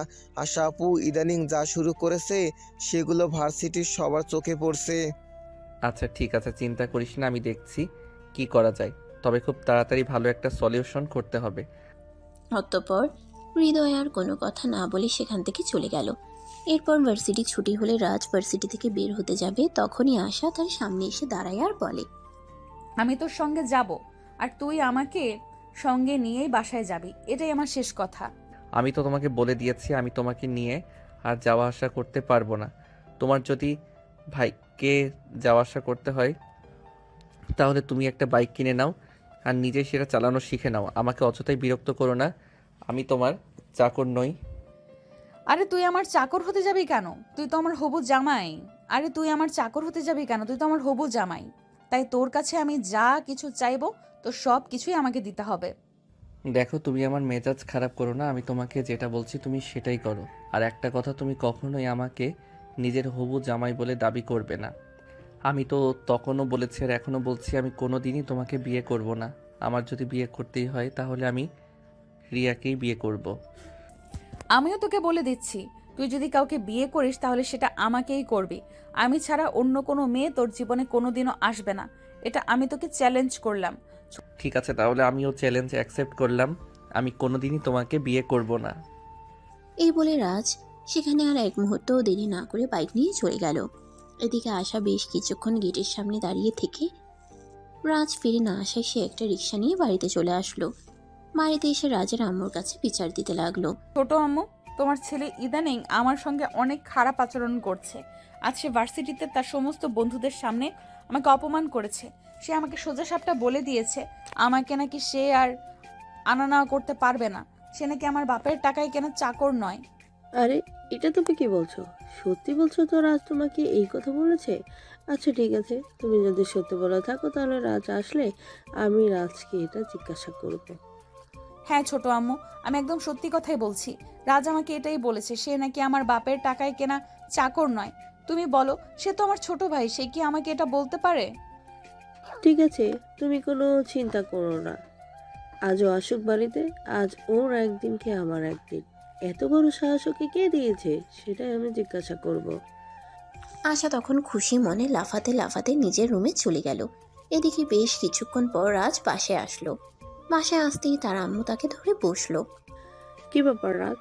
আশা আপু ইদানিং যা শুরু করেছে সেগুলো ভার্সিটির সবার চোখে পড়ছে। আচ্ছা ঠিক আছে, চিন্তা করিস না, আমি দেখছি কি করা যায়, তবে খুব তাড়াতাড়ি ভালো একটা সলিউশন করতে হবে। অতঃপর হৃদয় আর কোনো কথা না বলে সেখান থেকে চলে গেল। এরপর ভার্সিটি ছুটি হলে রাজ ভার্সিটি থেকে বের হতে যাবে, তখনই আশা তার সামনে এসে দাঁড়ায় আর বলে, আমি তোর সঙ্গে যাব, আর তুই আমাকে সঙ্গে নিয়েই বাসায় যাবি, এটাই আমার শেষ কথা। আমি তো তোমাকে বলে দিয়েছি আমি তোমাকে নিয়ে আর যাওয়া আসা করতে পারবো না। তোমার যদি ভাইকে যাওয়া আসা করতে হয় তাহলে তুমি একটা বাইক কিনে নাও আর নিজে সেটা চালানো শিখে নাও। আমাকে অযথাই বিরক্ত করো না, আমি তোমার চাকর নই। আরে তুই আমার চাকর হতে যাবি কেন? তুই তো আমার হবু জামাই। আরে তুই আমার চাকর হতে যাবি কেন? তুই তো আমার হবু জামাই। তাই তোর কাছে আমি যা কিছু চাইবো তো সব কিছুই আমাকে দিতে হবে। দেখো, তুমি আমার মেজাজ খারাপ করো না, আমি তোমাকে যেটা বলছি তুমি সেটাই করো। আর একটা কথা, তুমি কখনোই আমাকে নিজের হবু জামাই বলে দাবি করবে না। আমি তো তখনও বলেছি আর এখনও বলছি, আমি কোনো দিনই তোমাকে বিয়ে করব না। আমার যদি বিয়ে করতেই হয় তাহলে আমি রিয়াকেই বিয়ে করব। আমিও তোকে বলে দিচ্ছি, তুই যদি কাউকে বিয়ে করিস তাহলে সেটা আমাকেই করবি। আমি ছাড়া অন্য কোনো মেয়ে তোর জীবনে কোনোদিনও আসবে না। এটা আমি তোকে চ্যালেঞ্জ করলাম। ঠিক আছে, তাহলে আমিও চ্যালেঞ্জ অ্যাকসেপ্ট করলাম, আমি কোনোদিনই তোমাকে বিয়ে করব না। এই বলে রাজ সেখানে আর এক মুহূর্তও দেরি না করে বাইক নিয়ে চলে গেল। এদিকে আশা বেশ কিছুক্ষণ গেটের সামনে দাঁড়িয়ে থেকে রাজ ফিরে না আসায় সে একটা রিক্সা নিয়ে বাড়িতে চলে আসলো। বাড়িতে এসে রাজের আম্মুর কাছে বিচার দিতে লাগলো। ছোট আম্মু, তোমার ছেলে ইদানিং আমার সঙ্গে অনেক খারাপ আচরণ করছে। আজ সে ভার্সিটিতে তার সমস্ত বন্ধুদের সামনে আমাকে অপমান করেছে। সে আমাকে সোজাসাপটা বলে দিয়েছে আমাকে নাকি সে আর আনা নেওয়া করতে পারবে না। সে নাকি আমার বাপের টাকায় কেনা চাকর নয়। আরে, এটা তুমি কি বলছো? সত্যি বলছো তো রাজ তোমাকে এই কথা বলেছে? আচ্ছা ঠিক আছে, তুমি যদি সত্যি বলে থাকো তাহলে রাজ আসলে আমি রাজকে এটা জিজ্ঞাসা করব। হ্যাঁ ছোট আম্মু, আমি একদম সত্যি কথাই বলছি। রাজ আমাকে এটাই বলেছে সে নাকি আমার বাপের টাকায় কেনা চাকর নয়। তুমি বলো, সে তো আমার ছোট ভাই, সে কি আমাকে এটা বলতে পারে? ঠিক আছে, তুমি কোনো চিন্তা করো না। আজও আসুক বাড়িতে, আজ ওর একদিন কি আমার একদিন। এত বড় সাহস ওকে কে দিয়েছে সেটাই আমি জিজ্ঞাসা করব। আশা তখন খুশি মনে লাফাতে লাফাতে নিজের রুমে চলে গেল। এদিকে বেশ কিছুক্ষণ পর রাজ পাশে আসলো। বাসায় আসতেই তার আম্মু তাকে ধরে বসলো। কি ব্যাপার রাজ,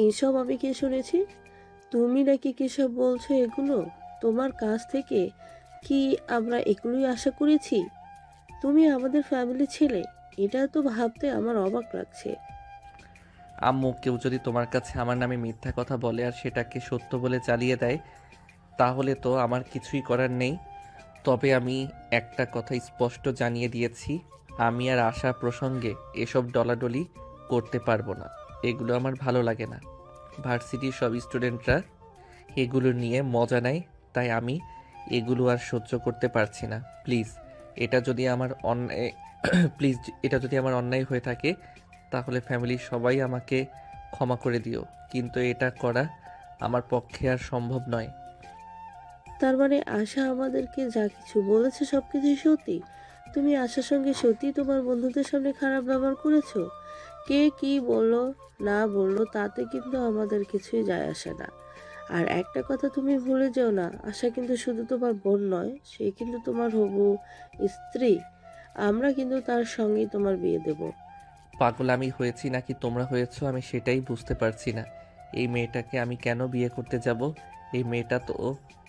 এইসব আমি কি শুনেছি? তুমি নাকি কিসব বলছো এগুলো? তোমার কাছ থেকে কি আমরা এগুলোই আশা করেছি? তুমি আমাদের ফ্যামিলি ছেলে, এটা তো ভাবতে আমার অবাক লাগছে। আম্মু, কেউ যদি তোমার কাছে আমার নামে মিথ্যা কথা বলে আর সেটাকে সত্য বলে চালিয়ে দেয়, তাহলে তো আমার কিছুই করার নেই। তবে আমি একটা কথা স্পষ্ট জানিয়ে দিয়েছি, আমি আর আশা প্রসঙ্গে এসব ডলাডলি করতে পারবো না। এগুলো আমার ভালো লাগে না। ভার্সিটির সব স্টুডেন্টরা এগুলো নিয়ে মজা নেয়, তাই আমি এগুলো আর সহ্য করতে পারছি না। প্লিজ, এটা যদি আমার অন্যায় প্লিজ, এটা যদি আমার অন্যায় হয়ে থাকে, তাহলে ফ্যামিলির সবাই আমাকে ক্ষমা করে দিও, কিন্তু এটা করা আমার পক্ষে আর সম্ভব নয়। তার মানে আশা আমাদেরকে যা কিছু বলেছে সবকিছু সত্যি? তুমি আশার সঙ্গে সত্যি তোমার বন্ধুদের সামনে খারাপ ব্যবহার করেছো? কে কি বললো না বললো তাতে কিন্তু আমাদের কিছুই যায় আসে না। আর একটা কথা তুমি ভুলে যেও না, আশা কিন্তু শুধু তোমার বোন নয়, সে কিন্তু তোমার হবু স্ত্রী। আমরা কিন্তু তার সঙ্গেই তোমার বিয়ে দেব। পাগল আমি হয়েছি নাকি তোমরা হয়েছো, আমি সেটাই বুঝতে পারছি না। এই মেয়েটাকে আমি কেন বিয়ে করতে যাব? এই মেয়েটা তো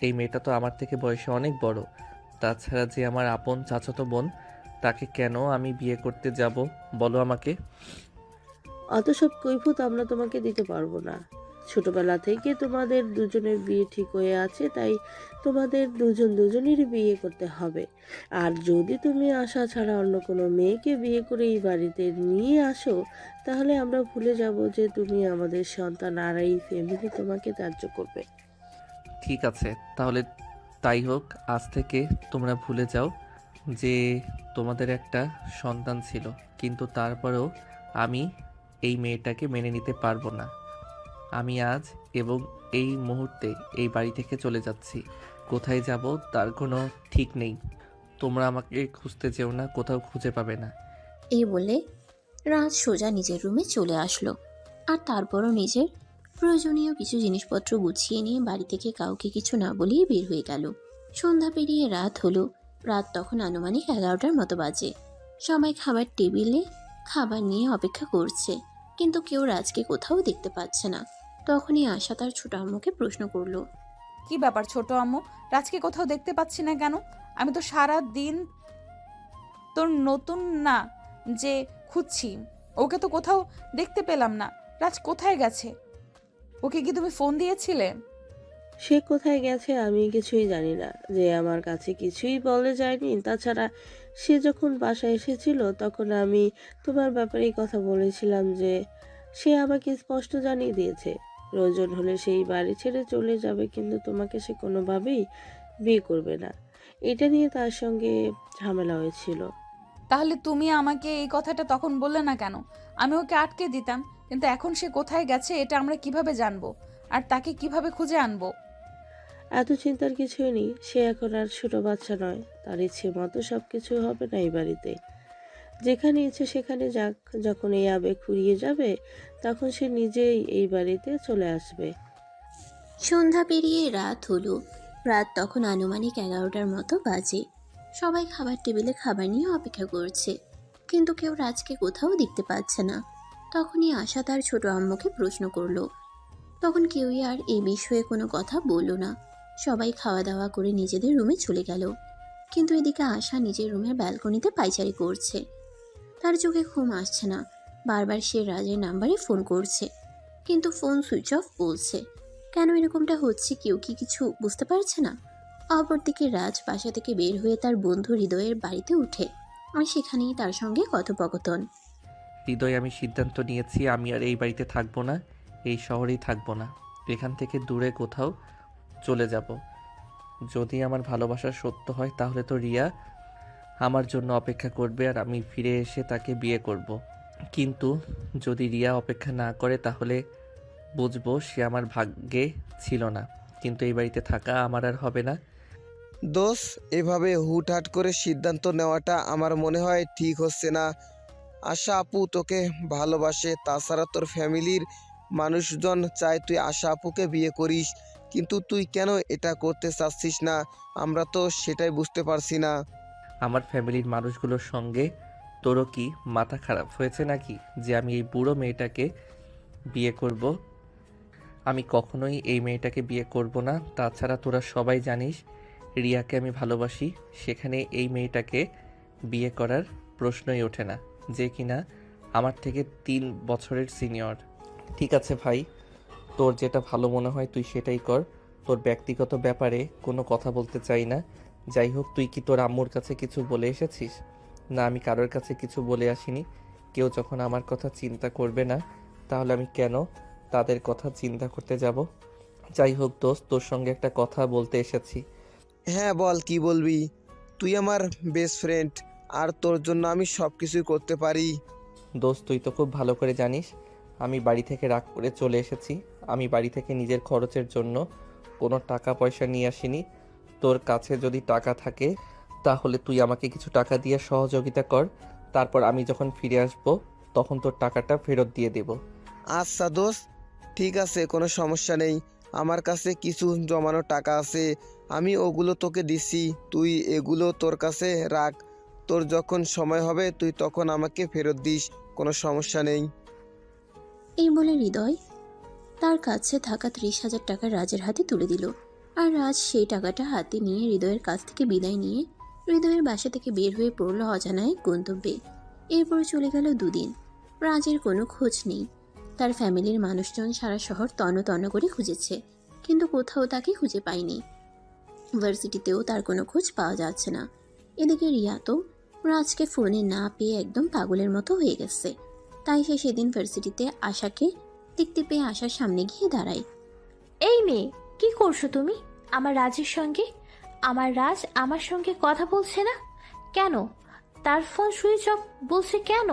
এই মেয়েটা তো আমার থেকে বয়সে অনেক বড়। তাছাড়া যে আমার আপন চাচাতো বোন, তাকে কেন আমি বিয়ে করতে যাব বলো আমাকে? অত সব কৈফিয়ত আমরা তোমাকে দিতে পারবো না। ছোটবেলা থেকে তোমাদের দুজনের বিয়ে ঠিক হয়ে আছে, তাই তোমাদের দুজনেরই বিয়ে করতে হবে। আর যদি তুমি আশা ছাড়া অন্য কোনো মেয়েকে বিয়ে করে এই বাড়িতে নিয়ে আসো, তাহলে আমরা ভুলে যাব যে তুমি আমাদের সন্তান, আর এই ফ্যামিলি তোমাকে ত্যায্য করবে। ঠিক আছে, তাহলে তাই হোক। আজ থেকে তোমরা ভুলে যাও যে তোমাদের একটা সন্তান ছিল, কিন্তু তারপরেও আমি এই মেয়েটাকে মেনে নিতে পারবো না। আমি আজ এবং এই মুহূর্তে এই বাড়ি থেকে চলে যাচ্ছি। কোথায় যাব তার কোনো ঠিক নেই। তোমরা আমাকে খুঁজতে যেও না, কোথাও খুঁজে পাবে না। এই বলে রাজ সোজা নিজের রুমে চলে আসলো। আর তারপরও নিজের প্রয়োজনীয় কিছু জিনিসপত্র গুছিয়ে নিয়ে বাড়ি থেকে কাউকে কিছু না বলেই বের হয়ে গেল। সন্ধ্যা পেরিয়ে রাত হলো। রাত তখন আনুমানিক 11টার মতো বাজে। সবাই খাবার টেবিলে খাবার নিয়ে অপেক্ষা করছে, কিন্তু কেউ রাজকে কোথাও দেখতে পাচ্ছে না। তখনই আশা তার ছোট আম্মুকে প্রশ্ন করলো। কি ব্যাপার ছোট আম্মু, রাজকে কোথাও দেখতে পাচ্ছি না কেন? আমি তো সারা দিন তোর নতুন না যে খুঁজছি, ওকে তো কোথাও দেখতে পেলাম না। রাজ কোথায় গেছে? ওকে কি তুমি ফোন দিয়েছিলে? সে কোথায় গেছে আমি কিছুই জানি না, যে আমার কাছে কিছুই বলে যায়নি। তাছাড়া সে যখন বাসায় এসেছিল তখন আমি তোমার ব্যাপারে এই কথা বলেছিলাম, যে সে আমাকে স্পষ্ট জানিয়ে দিয়েছে প্রয়োজন হলে সেই বাড়ি ছেড়ে চলে যাবে, কিন্তু তোমাকে সে কোনোভাবেই বিয়ে করবে না। এটা নিয়ে তার সঙ্গে ঝামেলা হয়েছিল। তাহলে তুমি আমাকে এই কথাটা তখন বললে না কেন? আমি ওকে আটকে দিতাম। কিন্তু এখন সে কোথায় গেছে এটা আমরা কিভাবে জানবো? আর তাকে কিভাবে খুঁজে আনবো? এত চিন্তার কিছুই নেই, সে এখন আর ছোট বাচ্চা নয়। তার ইচ্ছে মতো সবকিছু হবে না এই বাড়িতে। যেখানে ইচ্ছে সেখানে যাক, যখন এই আবেগ ফুরিয়ে যাবে তখন সে নিজেই এই বাড়িতে চলে আসবে। সন্ধ্যা পেরিয়ে রাত হলো। রাত তখন আনুমানিক 11টার মতো বাজে। সবাই খাবার টেবিলে খাবার নিয়ে অপেক্ষা করছে, কিন্তু কেউ রাজকে কোথাও দেখতে পাচ্ছে না। তখনই আশা তার ছোট আম্মুকে প্রশ্ন করলো। তখন কেউই আর এই বিষয়ে কোনো কথা বলল না। সবাই খাওয়া দাওয়া করে নিজেদের রুমে চলে গেল। কিন্তু এদিকে আশা নিজের রুমের ব্যালকনিতে পায়চারি করছে। তার চোখে ঘুম আসছে না। বারবার সে রাজের নাম্বারে ফোন করছে, কিন্তু ফোন সুইচ অফ বলছে। কেন এরকমটা হচ্ছে কেউ কি কিছু বুঝতে পারছে না। অপরদিকে রাজ বাসা থেকে বের হয়ে তার বন্ধু হৃদয়ের বাড়িতে উঠে, আর সেখানেই তার সঙ্গে কথোপকথন। হৃদয়, আমি সিদ্ধান্ত নিয়েছি আমি আর এই বাড়িতে থাকবো না, এই শহরেই থাকবো না। এখান থেকে দূরে কোথাও চলে যাব। যদি আমার ভালোবাসা সত্য হয় তাহলে তো রিয়া আমার জন্য অপেক্ষা করবে আর আমি ফিরে এসে তাকে বিয়ে করব। কিন্তু যদি রিয়া অপেক্ষা না করে তাহলে বুঝবো সে আমার ভাগ্যে ছিল না। কিন্তু এই বাড়িতে থাকা আমার আর হবে না। দোষ, এভাবে হুটহাট করে সিদ্ধান্ত নেওয়াটা আমার মনে হয় ঠিক হচ্ছে না। আশা আপু তোকে ভালোবাসে, তাছাড়া তোর ফ্যামিলির মানুষজন চায় তুই আশা আপুকে বিয়ে করিস, কিন্তু তুই কেন এটা করতে চাচ্ছিস না? আমরা তো সেটাই বুঝতে পারছি না। আমার ফ্যামিলির মানুষগুলোর সঙ্গে তোরও কি মাথা খারাপ হয়েছে নাকি যে আমি এই বুড়ো মেয়েটাকে বিয়ে করব? আমি কখনোই এই মেয়েটাকে বিয়ে করব না। তাছাড়া তোরা সবাই জানিস রিয়াকে আমি ভালোবাসি। সেখানে এই মেয়েটাকে বিয়ে করার প্রশ্নই ওঠে না, যে কিনা আমার থেকে 3 বছরের সিনিয়র। ঠিক আছে ভাই, তোর যেটা ভালো মনে হয় তুই সেটাই কর। তোর ব্যক্তিগত ব্যাপারে কোনো কথা বলতে চাই না। যাই হোক, তুই কি তোর আম্মুর কাছে কিছু বলে এসেছিস? না, আমি কারোর কাছে কিছু বলে আসিনি। কেউ যখন আমার কথা চিন্তা করবে না, তাহলে আমি কেন তাদের কথা চিন্তা করতে যাব? যাই হোক দোস্ত, তোর সঙ্গে একটা কথা বলতে এসেছি। হ্যাঁ বল, কি বলবি? তুই আমার বেস্ট ফ্রেন্ড, আর তোর জন্য আমি সব কিছুই করতে পারি। দোস্ত, তুই তো খুব ভালো করে জানিস আমি বাড়ি থেকে রাগ করে চলে এসেছি। আমি বাড়ি থেকে নিজের খরচের জন্য কোনো টাকা পয়সা নিয়ে আসিনি। তোর কাছে যদি টাকা থাকে তাহলে তুই আমাকে কিছু টাকা দিয়ে সহযোগিতা কর। তারপর আমি যখন ফিরে আসব তখন তোর টাকাটা ফেরত দিয়ে দেব। আচ্ছা দোস্ত, ঠিক আছে, কোনো সমস্যা নেই। আমার কাছে কিছু জমানো টাকা আছে, আমি ওগুলো তোকে দিছি। তুই এগুলো তোর কাছে রাখ। তোর যখন সময় হবে তুই তখন আমাকে ফেরত দিস, কোনো সমস্যা নেই। এই বলে হৃদয় তার কাছে থাকা 30,000 টাকা রাজের হাতে তুলে দিল। আর রাজ সেই টাকাটা হাতে নিয়ে হৃদয়ের কাছ থেকে বিদায় নিয়ে হৃদয়ের বাসা থেকে বের হয়ে পড়ল অজানা এক গন্তব্যে। এরপর চলে গেল 2 দিন। রাজের কোনো খোঁজ নেই। তার ফ্যামিলির মানুষজন সারা শহর তন্ন তন্ন করে খুঁজেছে, কিন্তু কোথাও তাকে খুঁজে পায়নি। ভার্সিটিতেও তার কোনো খোঁজ পাওয়া যাচ্ছে না। এদিকে রিয়া তো রাজকে ফোনে না পেয়ে একদম পাগলের মতো হয়ে গেছে। তাই সে সেদিন ভার্সিটিতে আশাকে দেখতে পেয়ে আশার সামনে গিয়ে দাঁড়ায়। এই মেয়ে, কি করছো তুমি আমার রাজের সঙ্গে? আমার রাজ আমার সঙ্গে কথা বলছে না কেন? তার ফোন সুইচ অফ বলছে কেন?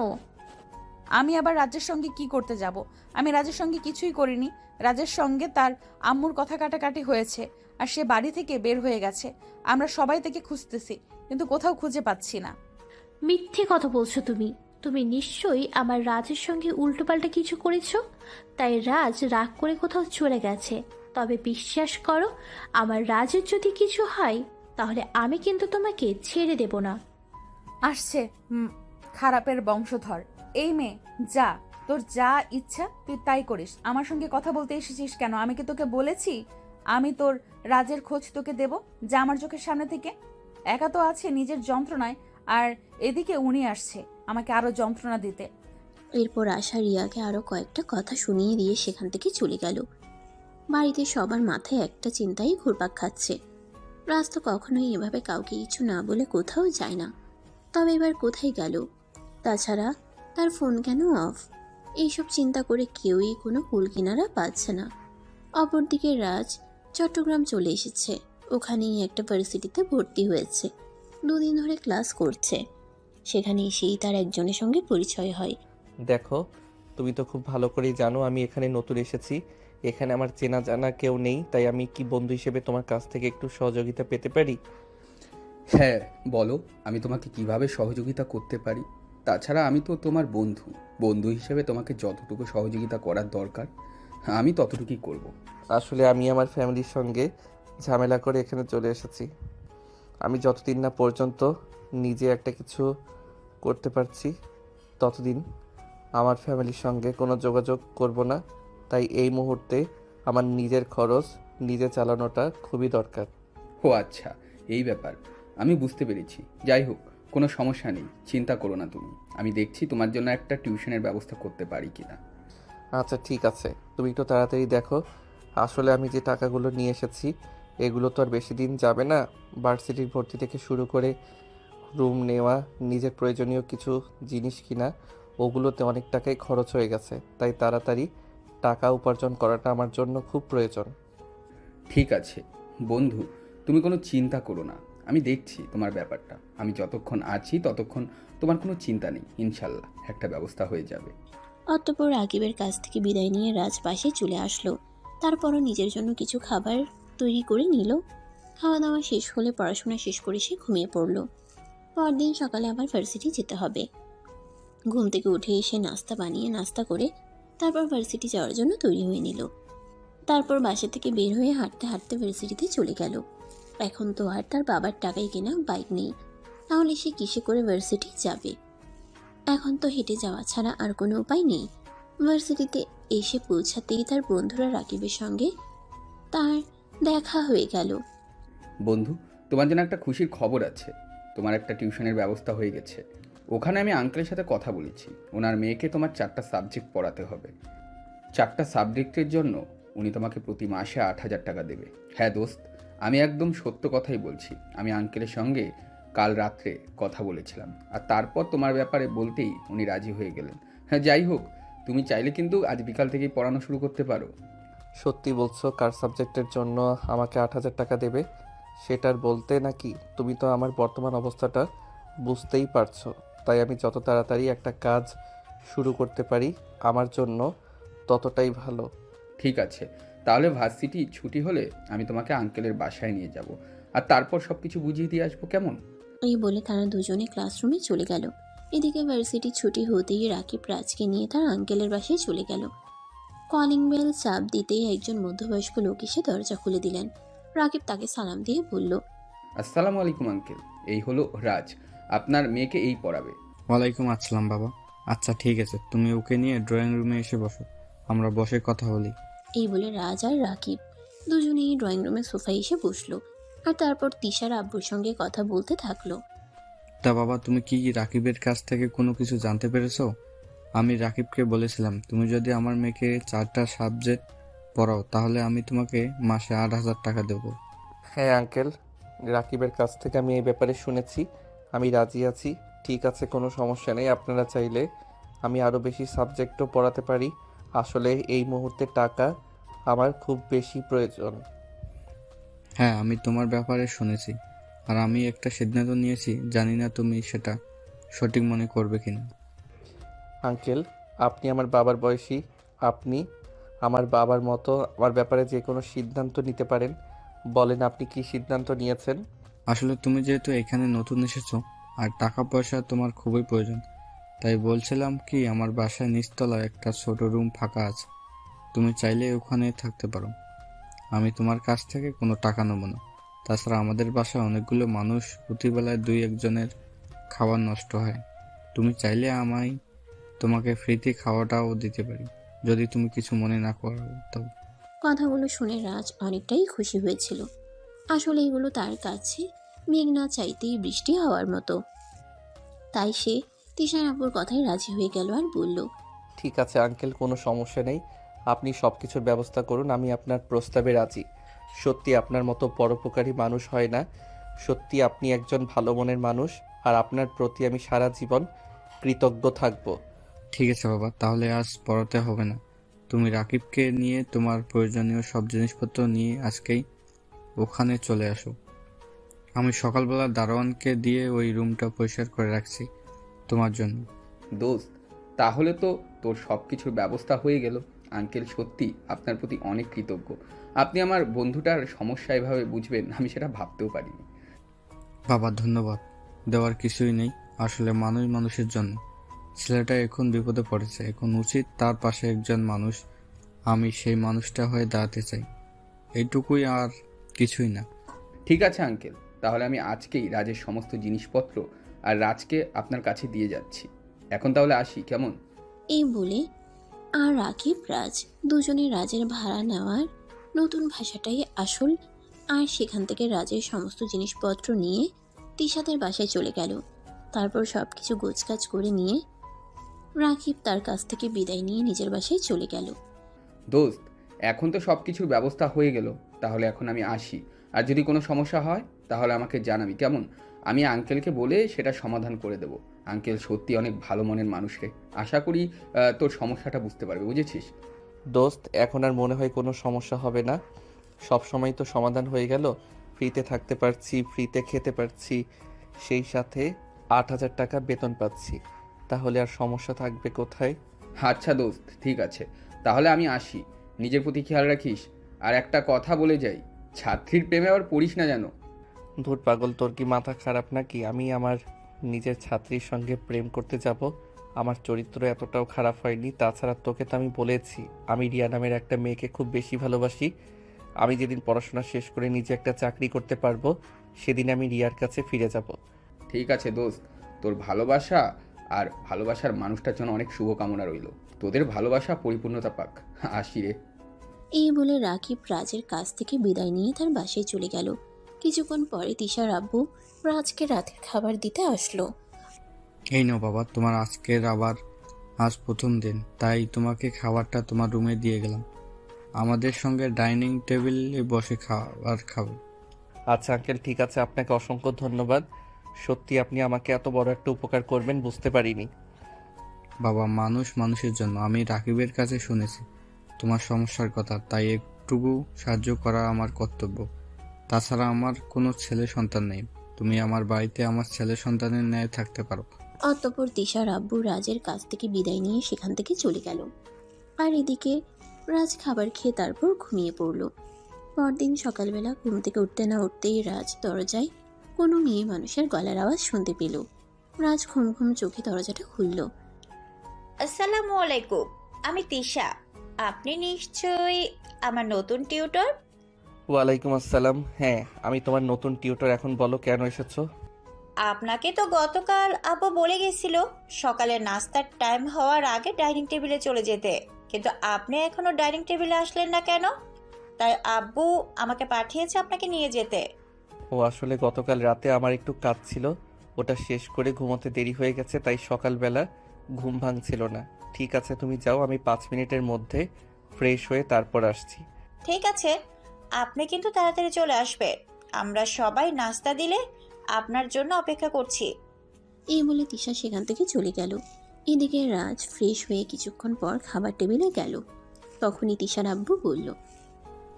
আমি আবার রাজের সঙ্গে কি করতে যাব? আমি রাজের সঙ্গে কিছুই করিনি। রাজের সঙ্গে তার আম্মুর কথা কাটাকাটি হয়েছে, আর সে বাড়ি থেকে বের হয়ে গেছে। আমরা সবাই তাকে খুঁজতেছি, কিন্তু কোথাও খুঁজে পাচ্ছি না। মিথ্যে কথা বলছো তুমি। তুমি নিশ্চয়ই আমার রাজের সঙ্গে উল্টোপাল্টা কিছু করেছো, তাই রাজ রাগ করে কোথাও চলে গেছে। তবে বিশ্বাস করো, আমার রাজের যদি কিছু হয় তাহলে আমি কিন্তু তোমাকে ছেড়ে দেব না। আসছে খারাপের বংশধর। এই মেয়ে, যা, তোর যা ইচ্ছা তুই তাই করিস। আমার সঙ্গে কথা বলতে এসেছিস কেন? আমি কি তোকে বলেছি আমি তোর রাজের খোঁজ তোকে দেব? যা আমার চোখের সামনে থেকে। একা তো আছে নিজের যন্ত্রণায়, আর এদিকে উনি আসছে আমাকে আরো যন্ত্রণা দিতে। এরপর আশা রিয়াকে আরো কয়েকটা কথা শুনিয়ে দিয়ে সেখান থেকে চলে গেল। বাড়িতে সবার মাথায় একটা চিন্তাই ঘুরপাক খাচ্ছে। রাজ তো কখনোই এভাবে কাউকে কিছু না বলে কোথাও যায় না, তবে এবার কোথায় গেল? তাছাড়া তার ফোন কেন অফ? এইসব চিন্তা করে কেউই কোনো কুল কিনারা পাচ্ছে না। অপরদিকে রাজ চট্টগ্রাম চলে এসেছে। ওখানেই একটা ভার্সিটিতে ভর্তি হয়েছে। 2 দিন ধরে ক্লাস করছে। সেখানে এসেই তার একজনের সঙ্গে পরিচয় হয়। দেখো, তুমি তো খুব ভালো করেই জানো আমি এখানে নতুন এসেছি। এখানে আমার চেনা জানা কেউ নেই, তাই আমি কি বন্ধু হিসেবে তোমার কাছ থেকে একটু সহযোগিতা পেতে পারি? হ্যাঁ বলো, আমি তোমাকে কিভাবে সহযোগিতা করতে পারি? তাছাড়া আমি তো তোমার বন্ধু। বন্ধু হিসেবে তোমাকে যতটুকু সহযোগিতা করার দরকার আমি ততটুকুই করব। আসলে আমি আমার ফ্যামিলির সঙ্গে ঝামেলা করে এখানে চলে এসেছি। আমি যতদিন না পর্যন্ত নিজে একটা কিছু করতে পারছি ততদিন আমার ফ্যামিলির সঙ্গে কোনো যোগাযোগ করব না। তাই এই মুহূর্তে আমার নিজের খরচ নিজে চালানোটা খুবই দরকার। ও আচ্ছা, এই ব্যাপার, আমি বুঝতে পেরেছি। যাই হোক, কোনো সমস্যা নেই, চিন্তা করো না তুমি। আমি দেখছি তোমার জন্য একটা টিউশনের ব্যবস্থা করতে পারি কিনা। আচ্ছা ঠিক আছে, তুমি একটু তাড়াতাড়ি দেখো। আসলে আমি যে টাকাগুলো নিয়ে এসেছি এগুলো তো আর বেশি দিন যাবে না। ভার্সিটির ভর্তি থেকে শুরু করে রুম নেওয়া, নিজের প্রয়োজনীয় কিছু জিনিস কিনা, ওগুলোতে অনেক টাকাই খরচ হয়ে গেছে। তাই তাড়াতাড়ি টাকা উপার্জন করাটা আমার জন্য খুব প্রয়োজন। ঠিক আছে বন্ধু, তুমি কোনো চিন্তা করো না, আমি দেখছি তোমার ব্যাপারটা। আমি যতক্ষণ আছি ততক্ষণ তোমার কোনো চিন্তা নেই, ইনশাল্লাহ একটা ব্যবস্থা হয়ে যাবে। অতঃপর রাকিবের কাছ থেকে বিদায় নিয়ে রাজ পাশে চলে আসলো। তারপরও নিজের জন্য কিছু খাবার তৈরি করে নিল। খাওয়া দাওয়া শেষ হলে পড়াশোনা শেষ করে সে ঘুমিয়ে পড়ল। পরদিন সকালে আবার ভার্সিটি যেতে হবে। ঘুম থেকে উঠে এসে নাস্তা বানিয়ে নাস্তা করে তারপর ভার্সিটি যাওয়ার জন্য তৈরি হয়ে নিল। তারপর বাসা থেকে বের হয়ে হাঁটতে হাঁটতে ভার্সিটিতে চলে গেল। এখন তো আর তার বাবার টাকায় কেনা বাইক নেই, তাহলে সে কিসে করে ভার্সিটি যাবে? এখন তো হেঁটে যাওয়া ছাড়া আর কোনো উপায় নেই। ভার্সিটিতে এসে পৌঁছাতেই তার বন্ধুরা রাকিবের সঙ্গে তার দেখা হয়ে গেল। বন্ধু, তোমার জন্য একটা খুশির খবর আছে। তোমার একটা টিউশনের ব্যবস্থা হয়ে গেছে। ওখানে আমি আঙ্কেলের সাথে কথা বলেছি। ওনার মেয়েকে তোমার 4টা সাবজেক্ট পড়াতে হবে। 4টা সাবজেক্টের জন্য উনি তোমাকে প্রতি মাসে 8,000 টাকা দেবে। হ্যাঁ দোস্ত, আমি একদম সত্য কথাই বলছি। আমি আঙ্কেলের সঙ্গে কাল রাত্রে কথা বলেছিলাম, আর তারপর তোমার ব্যাপারে বলতেই উনি রাজি হয়ে গেলেন। হ্যাঁ, যাই হোক, তুমি চাইলে কিন্তু আজ বিকাল থেকেই পড়ানো শুরু করতে পারো। সত্যি বলছো? কার সাবজেক্টের জন্য আমাকে 8,000 টাকা দেবে সেটার বলতে নাকি? তুমি তো আমার বর্তমান অবস্থাটা বুঝতেই পারছো, তাই আমি যত তাড়াতাড়ি একটা কাজ শুরু করতে পারি আমার জন্য ততটাই ভালো। ঠিক আছে, তাহলে ভার্সিটি ছুটি হলে আমি তোমাকে আঙ্কেলের বাসায় নিয়ে যাব, আর তারপর সব কিছু বুঝিয়ে দিয়ে আসবো, কেমন? এই বলে তারা দুজনে ক্লাসরুমে চলে গেল। এদিকে ভার্সিটি ছুটি হতেই রাকিব রাজকে নিয়ে তার আঙ্কেলের বাসায় চলে গেল। কলিং বেল চাপ দিতেই একজন মধ্যবয়স্ক লোক এসে দরজা খুলে দিলেন। রাকিব তাকে সালাম দিয়ে বলল, আসসালামু আলাইকুম আঙ্কেল, এই হলো রাজ, আপনার মেয়েকে এই পড়াবে। ওয়ালাইকুম আসসালাম বাবা। আচ্ছা ঠিক আছে, তুমি ওকে নিয়ে ড্রয়িং রুমে এসে বসো, আমরা বসে কথা বলি। এই বলে রাজ আর রাকিব দুজনেই ড্রয়িং রুমের সোফায় এসে বসলো, আর তারপর তিশার আব্বুর সঙ্গে কথা বলতে থাকলো। তা বাবা, তুমি কি রাকিবের কাছ থেকে কোনো কিছু জানতে পেরেছো? আমি রাকিবকে বলেছিলাম তুমি যদি আমার মেয়েকে 4টা সাবজেক্ট পড়াও তাহলে আমি তোমাকে মাসে 8,000 টাকা দেবো। হ্যাঁ আঙ্কেল, রাকিবের কাছ থেকে আমি এই ব্যাপারে শুনেছি। আমি রাজি আছি। ঠিক আছে, কোনো সমস্যা নেই। আপনারা চাইলে আমি আরও বেশি সাবজেক্টও পড়াতে পারি। আসলে এই মুহূর্তে টাকা আমার খুব বেশি প্রয়োজন। হ্যাঁ, আমি তোমার ব্যাপারে শুনেছি, আর আমি একটা সিদ্ধান্ত নিয়েছি, জানি না তুমি সেটা সঠিক মনে করবে কিনা। আঙ্কেল, আপনি আমার বাবার বয়সী। আপনি আমার বাবার মতো আমার ব্যাপারে যে কোনো সিদ্ধান্ত নিতে পারেন। বলেন আপনি কি সিদ্ধান্ত নিয়েছেন? আসলে তুমি যেহেতু এখানে নতুন এসেছো আর টাকা পয়সা তোমার খুবই প্রয়োজন, তাই বলছিলাম কি আমার বাসায় নিচতলায় একটা ছোট রুম ফাঁকা আছে, তুমি চাইলে ওখানে থাকতে পারো। আমি তোমার কাছ থেকে কোনো টাকা নেব না। তাছাড়া আমাদের বাসায় অনেকগুলো মানুষ, প্রতিবেলায় 2-1 জনের খাবার নষ্ট হয়। তুমি চাইলে আমায় তোমাকে ফ্রিতে খাওয়াটাও দিতে পারি, যদি তুমি কিছু মনে না করো তবে। কথাগুলো শুনে রাজ অনেকটাই খুশি হয়েছিল। আসলে এগুলো তার কাছে মেঘ না চাইতেই বৃষ্টি হওয়ার মতো। তাই সে তিশার আব্বুর কথায় রাজি হয়ে গেল আর বলল, ঠিক আছে আঙ্কেল, কোনো সমস্যা নেই। আপনি সব কিছুর ব্যবস্থা করুন, আমি আপনার প্রস্তাবে রাজি। সত্যি আপনার মতো পরোপকারী মানুষ হয় না। সত্যি আপনি একজন ভালো মনের মানুষ, আর আপনার প্রতি আমি সারা জীবন কৃতজ্ঞ থাকব। ঠিক আছে বাবা, তাহলে আজ পড়াতে হবে না। তুমি রাকিবকে নিয়ে তোমার প্রয়োজনীয় সব জিনিসপত্র নিয়ে আজকেই ওখানে চলে আসো। আমি সকালবেলা দারোয়ানকে দিয়ে ওই রুমটা পরিষ্কার করে রাখছি তোমার জন্য। দোস্ত, তাহলে তো তোর সব কিছুর ব্যবস্থা হয়ে গেল। আঙ্কেল সত্যি আপনার প্রতি অনেক কৃতজ্ঞ। আপনি আমার বন্ধুটার সমস্যা এভাবে বুঝবেন আমি সেটা ভাবতেও পারিনি। বাবা ধন্যবাদ দেওয়ার কিছুই নেই, আসলে মানুষ মানুষের জন্য। ছেলেটা এখন বিপদে পড়েছে, এখন উচিত তার পাশে একজন মানুষ, আমি সেই মানুষটা হয়ে দাঁড়াতে চাই, এইটুকুই, আর কিছুই না। ঠিক আছে আঙ্কেল, তাহলে আমি আজকেই রাজের সমস্ত জিনিসপত্র আর রাজকে আপনার কাছে দিয়ে যাচ্ছি। এখন তাহলে আসি, কেমন? এই বলে আর রাকিব রাজ দুজনে রাজের ভাড়া নেওয়ার নতুন ভাষাটাই আসল, আর সেখান থেকে রাজের সমস্ত জিনিসপত্র নিয়ে তিশাদের বাসায় চলে গেল। তারপর সব কিছু গোছগাছ করে নিয়ে রাকিব তার কাছ থেকে বিদায় নিয়ে নিজের বাসায় চলে গেল। দোস্ত, এখন তো সব কিছুর ব্যবস্থা হয়ে গেল, তাহলে এখন আমি আসি। আর যদি কোনো সমস্যা হয় তাহলে আমাকে জানাবি, কেমন? আমি আঙ্কেলকে বলে সেটা সমাধান করে দেব। আঙ্কেল সত্যি অনেক ভালো মনের মানুষ রে। আশা করি তোর সমস্যাটা বুঝতে পারবে, বুঝেছিস? দোস্ত, এখন আর মনে হয় কোনো সমস্যা হবে না। সব সময় তো সমাধান হয়ে গেল। ফ্রিতে থাকতে পারছি, ফ্রিতে খেতে পারছি, সেই সাথে 8,000 টাকা বেতন পাচ্ছি। তাহলে আর সমস্যা থাকবে কোথায়? আচ্ছা দোস্ত, ঠিক আছে, তাহলে আমি আসি। নিজের প্রতি খেয়াল রাখিস। আর একটা কথা বলে যাই, ছাত্রীর প্রেমে আবার পড়িস না যেন। ধুর পাগল, তোর কি মাথা খারাপ নাকি? আমি আমার নিজের ছাত্রীর সঙ্গে প্রেম করতে যাব? আমার চরিত্র এতটাও খারাপ হয়নি। তাছাড়া তোকে তো আমি বলেছি আমি রিয়া নামের একটা মেয়েকে খুব বেশি ভালোবাসি। আমি যেদিন পড়াশোনা শেষ করে নিজে একটা চাকরি করতে পারবো সেদিন আমি রিয়ার কাছে ফিরে যাব। ঠিক আছে দোস্ত, তোর ভালোবাসা আর ভালোবাসার মানুষটার জন্য অনেক শুভকামনা রইল। তোদের ভালোবাসা পরিপূর্ণতা পাক। আসি রে। এই বলে রাকিব রাজের কাছ থেকে বিদায় নিয়ে তার বাসায় চলে গেল। কিছুক্ষণ পরে তিশার আব্বু রাজকে রাতের খাবার দিতে আসলো। এই নাও বাবা, তোমার আজকের আবার আজ প্রথম দিন, তাই তোমাকে খাবারটা তোমার রুমে দিয়ে গেলাম। আমাদের সঙ্গে ডাইনিং টেবিলে বসে খাবার খাবে। আচ্ছা আঙ্কেল, ঠিক আছে, আপনাকে অসংখ্য ধন্যবাদ। সত্যি আপনি আমাকে এত বড় একটা উপকার করবেন বুঝতে পারিনি। বাবা, মানুষ মানুষের জন্য। আমি রাকিবের কাছে শুনেছি তোমার সমস্যার কথা, তাই একটুকু সাহায্য করা আমার কর্তব্য। তাছাড়া আমার কোনো ছেলে সন্তান নেই। তুমি আমার বাড়িতে আমার ছেলে সন্তানের ন্যায় থাকতে পারো। অতঃপর তিশার আব্বু রাজের কাছ থেকে বিদায় নিয়ে সেখান থেকে চলে গেল। আর এদিকে রাজ খাবার খেয়ে তারপর ঘুমিয়ে পড়ল। পরদিন সকালবেলা ঘুম থেকে উঠতে না উঠতেই রাজ দরজায় কোনো মেয়ে মানুষের গলার আওয়াজ শুনতে পেল। রাজ ঘুম ঘুম চোখে দরজাটা খুলল। আসসালামু আলাইকুম, আমি তিশা। আপনি নিশ্চয়ই আমার নতুন টিউটর? ওয়ালাইকুম আসসালাম। হ্যাঁ, আমি তোমার নতুন টিউটর। এখন বলো কেন এসেছো? আপনাকে তো গতকাল আব্বু বলে গেছিল সকালে নাস্তার টাইম হওয়ার আগে ডাইনিং টেবিলে চলে যেতে, কিন্তু আপনি এখনো ডাইনিং টেবিলে আসলেন না কেন? তাই আব্বু আমাকে পাঠিয়েছে আপনাকে নিয়ে যেতে। ও আসলে গতকাল রাতে আমার একটু কাজ ছিল, ওটা শেষ করে ঘুমোতে দেরি হয়ে গেছে, তাই সকালবেলা ঘুম ভাঙছিল না। ঠিক আছে, তুমি যাও, আমি 5 মিনিটের মধ্যে ফ্রেশ হয়ে তারপর আসছি। ঠিক আছে, আপনি কিন্তু তাড়াতাড়ি চলে আসবেন। আমরা সবাই নাস্তা দিলে আপনার জন্য অপেক্ষা করছি। এই বলে তিশা সেখান থেকে চলে গেল। এদিকে রাজ ফ্রেশ হয়ে কিছুক্ষণ পর খাবার টেবিলে গেল। তখনই তিশার আব্বু বলল,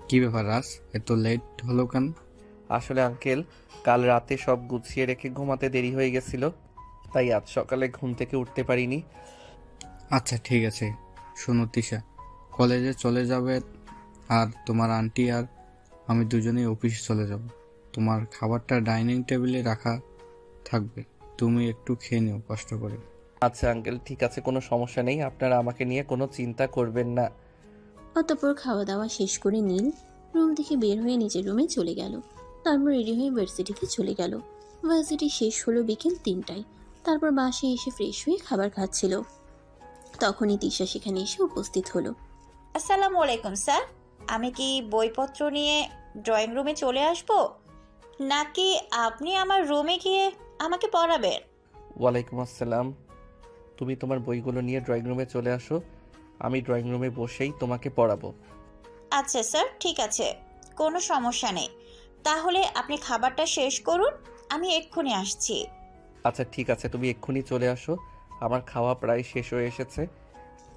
কি ব্যাপার রাজ, এত লেট হলো কেন? আসলে আঙ্কেল, কাল রাতে সব গুছিয়ে রেখে ঘুমাতে দেরি হয়ে গেছিল, তাই আজ সকালে ঘুম থেকে উঠতে পারিনি। আচ্ছা ঠিক আছে, শোনো তিশা, কলেজে চলে যাবে আর তোমার আন্টি আর আমি দুজনেই অফিসে চলে যাব। তোমার খাবারটা ডাইনিং টেবিলে রাখা থাকবে, তুমি একটু খেয়ে নিও কষ্ট করে। আচ্ছা আঙ্কেল, ঠিক আছে, কোনো সমস্যা নেই, আপনারা আমাকে নিয়ে কোনো চিন্তা করবেন না। অতঃপর খাওয়া দাওয়া শেষ করে নীল রুম থেকে বের হয়ে নিজের রুমে চলে গেল। তারপর রেডি হয়ে ভার্সিটিতে চলে গেল। ভার্সিটি শেষ হলো বিকেল 3টায়। তারপর বাসায় এসে ফ্রেশ হয়ে খাবার খাচ্ছিল। তখনই তিশা সেখানে এসে উপস্থিত হলো। আসসালামু আলাইকুম স্যার, আমি কি বইপত্র নিয়ে ড্রয়িং রুমে চলে আসব, নাকি আপনি আমার রুমে গিয়ে আমাকে পড়াবেন? ওয়ালাইকুম আসসালাম। তুমি তোমার বইগুলো নিয়ে ড্রয়িং রুমে চলে আসো, আমি ড্রয়িং রুমে বসেই তোমাকে পড়াবো। আচ্ছা স্যার, ঠিক আছে, কোনো সমস্যা নেই। তাহলে আপনি খাবারটা শেষ করুন, আমি এক্ষুনি আসছি। আচ্ছা ঠিক আছে, তুমি এক্ষুনি চলে আসো, আমার খাওয়া প্রায় শেষ হয়ে এসেছে।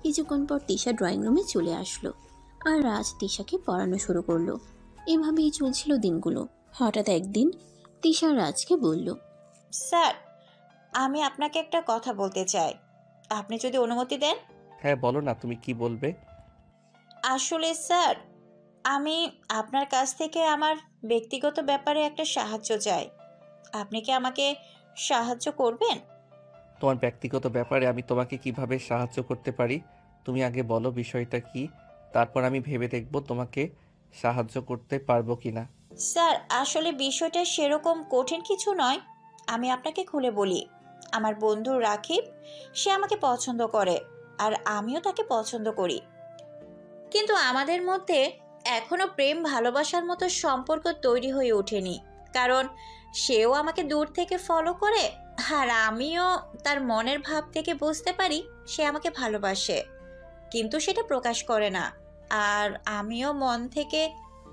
কিছুক্ষণ পর তিশা ড্রয়িং রুমে চলে আসলো আর রাজ তিশাকে পড়ানো শুরু করলো। এভাবেই চলছিল দিনগুলো। হঠাৎ একদিন তিশা রাজকে বলল, স্যার, আমি আপনাকে একটা কথা বলতে চাই, আপনি যদি অনুমতি দেন। হ্যাঁ বলো না, তুমি কি বলবে? আসলে স্যার, আমি আপনার কাছ থেকে আমার ব্যক্তিগত ব্যাপারে একটা সাহায্য চাই। আপনি কি আমাকে সাহায্য করবেন? তোমার ব্যক্তিগত ব্যাপারে আমি তোমাকে কিভাবে সাহায্য করতে পারি? তুমি আগে বলো বিষয়টা কি, তারপর আমি ভেবে দেখব তোমাকে সাহায্য করতে পারবো কিনা। স্যার, আসলে বিষয়টা সেরকম কঠিন কিছু নয়। আমি আপনাকে খুলে বলি, আমার বন্ধু রাকিব, সে আমাকে পছন্দ করে আর আমিও তাকে পছন্দ করি, কিন্তু আমাদের মধ্যে এখনো প্রেম ভালোবাসার মতো সম্পর্ক তৈরি হয়ে ওঠেনি। কারণ সেও আমাকে দূর থেকে ফলো করে, আর আমিও তার মনের ভাব থেকে বুঝতে পারি সে আমাকে ভালোবাসে, কিন্তু সেটা প্রকাশ করে না। আর আমিও মন থেকে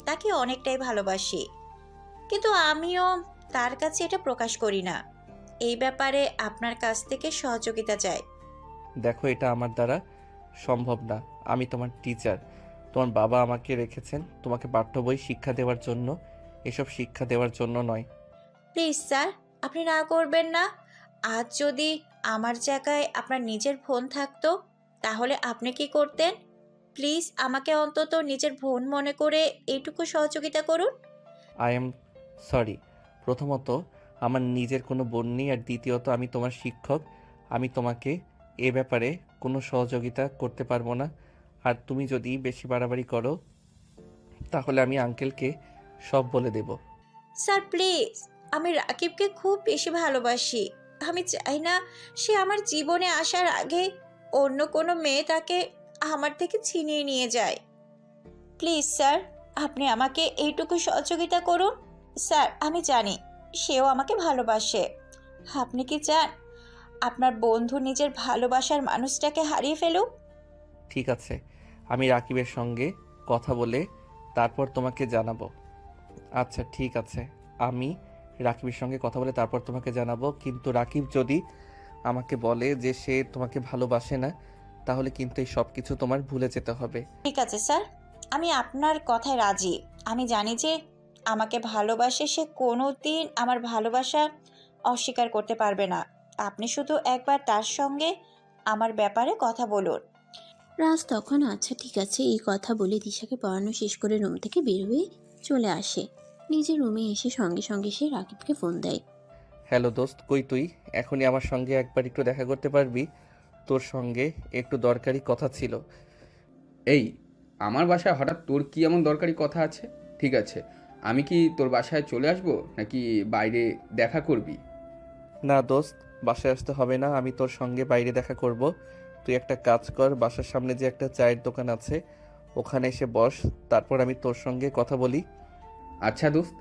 তাকে অনেকটাই ভালোবাসি, কিন্তু আমিও তার কাছে এটা প্রকাশ করি না। এই ব্যাপারে আপনার কাছ থেকে সহযোগিতা চাই। দেখো, এটা আমার দ্বারা সম্ভব না। আমি তোমার টিচার, তোমার বাবা আমাকে রেখেছেন তোমাকে পাঠ্য বই শিক্ষা দেওয়ার জন্য, এসব শিক্ষা দেওয়ার জন্য নয়। প্লিজ স্যার, আপনি না করবেন না। আজ যদি আমার জায়গায় আপনার নিজের বোন থাকতো, তাহলে আপনি কি করতেন? প্লিজ আমাকে অন্তত নিজের বোন মনে করে এইটুকু সহযোগিতা করুন। I am sorry. প্রথমত, আমার নিজের কোনো বোন নেই, আর দ্বিতীয়ত আমি তোমার শিক্ষক, আমি তোমাকে এ ব্যাপারে কোনো সহযোগিতা করতে পারবো না। আর তুমি যদি বেশি বাড়াবাড়ি করো তাহলে আমি আঙ্কেলকে সব বলে দেব। স্যার প্লিজ, আমি রাকিবকে খুব বেশি ভালোবাসি। আমি চাই না সে আমার জীবনে আসার আগে অন্য কোনো মেয়ে তাকে আমার থেকে ছিনিয়ে নিয়ে যায়। প্লিজ স্যার, আপনি আমাকে এইটুকু সহযোগিতা করুন। স্যার, আমি জানি সেও আমাকে ভালোবাসে। আপনি কি চান আপনার বন্ধু নিজের ভালোবাসার মানুষটাকে হারিয়ে ফেলুক? ঠিক আছে, আমি রাকিবের সঙ্গে কথা বলে তারপর তোমাকে জানাবো। আচ্ছা ঠিক আছে, আমি রাকিবের সঙ্গে কথা বলে তারপর তোমাকে জানাবো। কিন্তু রাকিব যদি আমাকে বলে যে সে তোমাকে ভালোবাসে না, তাহলে কিন্তু এই সব কিছু তোমার ভুলে যেতে হবে। ঠিক আছে স্যার, আমি আপনার কথায় রাজি। আমি জানি যে আমাকে ভালোবাসে, সে কোনো দিন আমার ভালোবাসা অস্বীকার করতে পারবে না। আপনি শুধু একবার তার সঙ্গে আমার ব্যাপারে কথা বলুন। রাজ তখন আচ্ছা ঠিক আছে এই কথা বলে দিশাকে পড়ানো শেষ করে রুম থেকে বের হয়ে চলে আসে। নিজের রুমে এসে সঙ্গে সঙ্গে সে রাকিবকে ফোন দেয়। হ্যালো দোস্ত, কই তুই? এখনই আমার সঙ্গে একবার একটু দেখা করতে পারবি? তোর সঙ্গে একটু দরকারি কথা ছিল। এই, আমার বাসায় হঠাৎ তোর কি এমন দরকারি কথা আছে? ঠিক আছে, আমি কি তোর বাসায় চলে আসবো নাকি বাইরে দেখা করবি? না দোস্ত, বাসায় আসতে হবে না, আমি তোর সঙ্গে বাইরে দেখা করব। তুই একটা কাজ কর, বাসার সামনে যে একটা চায়ের দোকান আছে ওখানে এসে বস, তারপর আমি তোর সঙ্গে কথা বলি। আচ্ছা দোস্ত,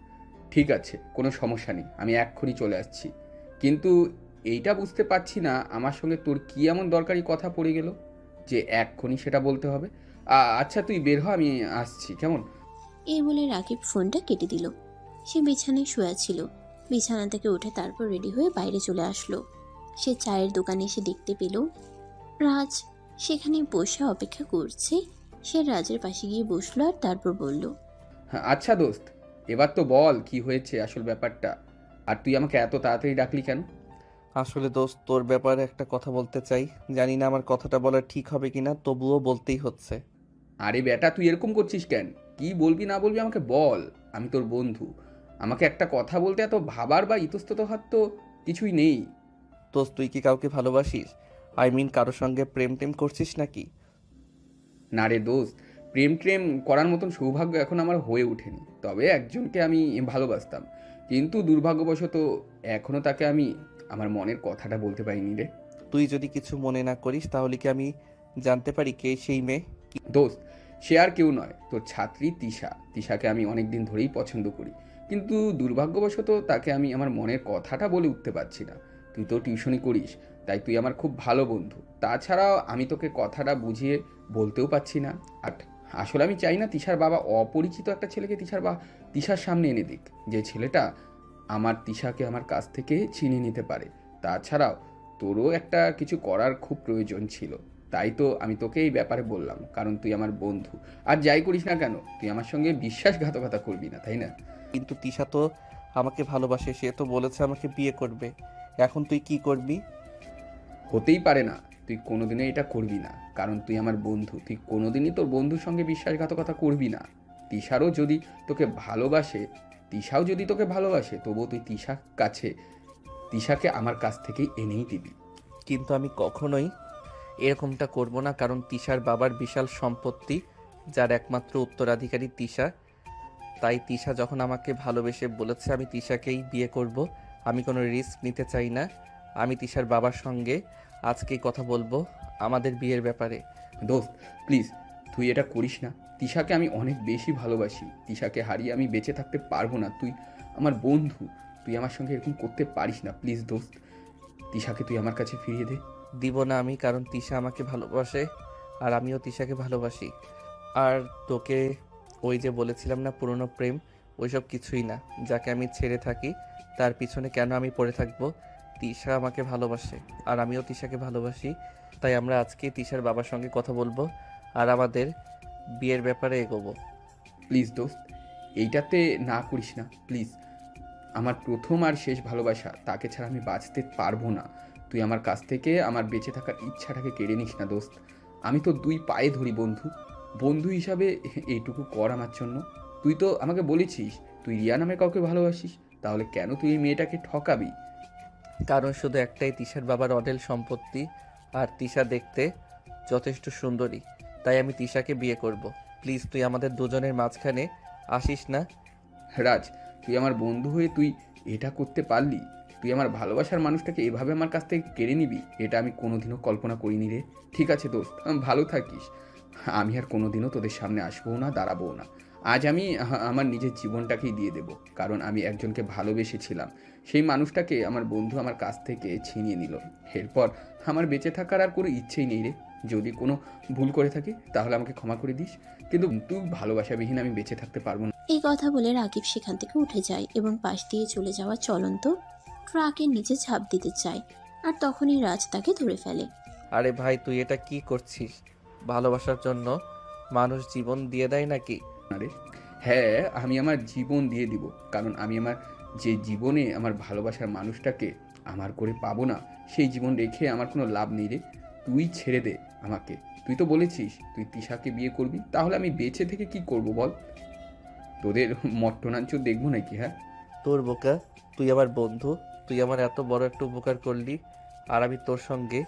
ঠিক আছে, কোনো সমস্যা নেই, আমি এক্ষুনি চলে আসছি। কিন্তু এইটা বুঝতে পারছি না আমার সঙ্গে তোর কি এমন দরকারি কথা পড়ে গেল যে এক্ষুনি সেটা বলতে হবে। আচ্ছা তুই বের হ, আমি আসছি, কেমন? এই বলে রাকিব ফোনটা কেটে দিল। সে বিছানায় শুয়ে ছিল। বিছানা থেকে উঠে তারপর রেডি হয়ে বাইরে চলে আসলো। সে চায়ের দোকানে এসে দেখতে পেল রাজ সেখানে বসে অপেক্ষা করছে। সে রাজের পাশে গিয়ে বসলো আর তারপর বলল, হ্যাঁ, আচ্ছা দোস্ত, এবার তো বল কি হয়েছে আসল ব্যাপারটা। আর তুই আমাকে এত তাড়াতাড়ি ডাকলি কেন? আসলে দোস্ত, তোর ব্যাপারে একটা কথা বলতে চাই। জানি না আমার কথাটা বলা ঠিক হবে কিনা, তবুও বলতেই হচ্ছে। আরে বেটা, তুই এরকম করছিস কেন? কি বলবি না বলবি আমাকে বল, আমি তোর বন্ধু। আমাকে একটা কথা বলতে এত ভাবার বা ইতস্তত হওয়ার তো কিছুই নেই। দোস্ত, তুই কি কাউকে ভালোবাসিস? আই মিন, কারোর সঙ্গে প্রেম টেম করছিস নাকি? না রে দোস্ত, প্রেম ট্রেম করার মতন সৌভাগ্য এখন আমার হয়ে ওঠেনি। তবে একজনকে আমি ভালোবাসতাম, কিন্তু দুর্ভাগ্যবশত এখনও তাকে আমি আমার মনের কথাটা বলতে পারিনি রে। তুই যদি কিছু মনে না করিস তাহলে কি আমি জানতে পারি কে সেই মেয়ে? দোস্ত, সে আর কেউ নয়, তোর ছাত্রী তিশা। তিশাকে আমি অনেক দিন ধরেই পছন্দ করি, কিন্তু দুর্ভাগ্যবশত তাকে আমি আমার মনের কথাটা বলে উঠতে পারছি না। তুই তো টিউশনি করিস, তাই তুই আমার খুব ভালো বন্ধু। তাছাড়াও আমি তোকে কথাটা বুঝিয়ে বলতেও পারছি না। আর আসলে আমি চাই না তিশার বাবা অপরিচিত একটা ছেলেকে তিশার সামনে এনে দিক, যে ছেলেটা আমার তিশাকে আমার কাছ থেকে ছিনিয়ে নিতে পারে। তাছাড়াও তোরও একটা কিছু করার খুব প্রয়োজন ছিল, তাই তো আমি তোকে এই ব্যাপারে বললাম, কারণ তুই আমার বন্ধু। আর যাই করিস না কেন, তুই আমার সঙ্গে বিশ্বাসঘাতকতা করবি না, তাই না? কিন্তু তিশা তো আমাকে ভালোবাসে, সে তো বলেছে আমাকে বিয়ে করবে। এখন তুই কি করবি? হতেই পারে না, তুই কোনোদিনও এটা করবি না, কারণ তুই আমার বন্ধু। তুই কোনোদিনই তোর বন্ধুর সঙ্গে বিশ্বাসঘাতকতা করবি না। তিশারও যদি তোকে ভালোবাসে, তিশাও যদি তোকে ভালোবাসে, তবুও তুই তিশাকে আমার কাছ থেকেই এনেই দিবি। কিন্তু আমি কখনোই এরকমটা করব না, কারণ তিশার বাবার বিশাল সম্পত্তি, যার একমাত্র উত্তরাধিকারী তিশা। তাই তিশা যখন আমাকে ভালোবেসে বলেছে আমি তিশাকেই বিয়ে করব, আমি কোনো রিস্ক নিতে চাই না। আমি তিশার বাবার সঙ্গে আজকেই কথা বলবো আমাদের বিয়ের ব্যাপারে। দোস্ত প্লিজ, তুই এটা করিস না। তিশাকে আমি অনেক বেশি ভালোবাসি, তিশাকে হারিয়ে আমি বেঁচে থাকতে পারবো না। তুই আমার বন্ধু, তুই আমার সঙ্গে এরকম করতে পারিস না। প্লিজ দোস্ত, তিশাকে তুই আমার কাছে ফিরিয়ে দে। দিব না আমি, কারণ তিশা আমাকে ভালোবাসে আর আমিও তিশাকে ভালোবাসি। আর তোকে ওই যে বলেছিলাম না পুরনো প্রেম, ওইসব কিছুই না। যাকে আমি ছেড়ে থাকি তার পিছনে কেন আমি পড়ে থাকবো? তিশা আমাকে ভালোবাসে আর আমিও তিশাকে ভালোবাসি। তাই আমরা আজকে তিশার বাবার সঙ্গে কথা বলবো আর আমাদের বিয়ের ব্যাপারে এগোবো। প্লিজ দোস্ত, এইটাতে না করিস না প্লিজ। আমার প্রথম আর শেষ ভালোবাসা, তাকে ছাড়া আমি বাঁচতে পারবো না। তুই আমার কাছ থেকে আমার বেঁচে থাকার ইচ্ছাটাকে কেড়ে নিস না দোস্ত। আমি তো দুই পায়ে ধরি বন্ধু, বন্ধু হিসাবে এইটুকু কর আমার জন্য। তুই তো আমাকে বলেছিস তুই রিয়া নামে কাউকে ভালোবাসিস, তাহলে কেন তুই এই মেয়েটাকে ঠকাবি? কারণ শুধু একটাই, তিশার বাবার অঢেল সম্পত্তি আর তিশা দেখতে যথেষ্ট সুন্দরী, তাই আমি তিশাকে বিয়ে করব। প্লিজ তুই আমাদের দুজনের মাঝখানে আসিস না। রাজ, তুই আমার বন্ধু হয়ে তুই এটা করতে পারলি? তুই আমার ভালোবাসার মানুষটাকে এভাবে আমার কাছ থেকে কেড়ে নিবি, এটা আমি কোনোদিনও কল্পনা করিনি রে। ঠিক আছে দোস্ত, ভালো থাকিস। আমি আর কোনোদিনও তোদের সামনে আসবো না, দাঁড়াবো না। আজ আমি আমার নিজের জীবনটাকেই দিয়ে দেব, কারণ আমি একজনকে ভালোবেসেছিলাম। সেই মানুষটাকে আমার বন্ধু আমার কাছ থেকে ছিনিয়ে নিল। এরপর আমার বেঁচে থাকার আর কোনো ইচ্ছেই নেই রে। যদি কোনো ভুল করে থাকি তাহলে আমাকে ক্ষমা করে দিস, কিন্তু তুই ভালোবাসাবিহীন আমি বেঁচে থাকতে পারবো না। এই কথা বলে রাকিব সেখান থেকে উঠে যায় এবং পাশ দিয়ে চলে যাওয়া চলন্ত ট্রাকের নিচে ঝাঁপ দিতে চায়, আর তখনই রাজ তাকে ধরে ফেলে। আরে ভাই, তুই এটা কি করছিস? ভালোবাসার জন্য মানুষ জীবন দিয়ে দেয় নাকি? আরে হ্যাঁ, আমি আমার জীবন দিয়ে দিব, কারণ আমি আমার যে জীবনে আমার ভালোবাসার মানুষটাকে আমার করে পাবো না, সেই জীবন রেখে আমার কোনো লাভ নেই রে। তুই ছেড়ে দে আমাকে। তুই তো বলেছিস তুই তিশাকে বিয়ে করবি, তাহলে আমি বেঁচে থেকে কি করব বল? তোদের মট্টনাঞ্চ দেখবো নাকি? হ্যাঁ, তোর বোকা, তুই আমার বন্ধু, তুই আমার এত বড় একটা উপকার করলি, আর আমি তোর সঙ্গে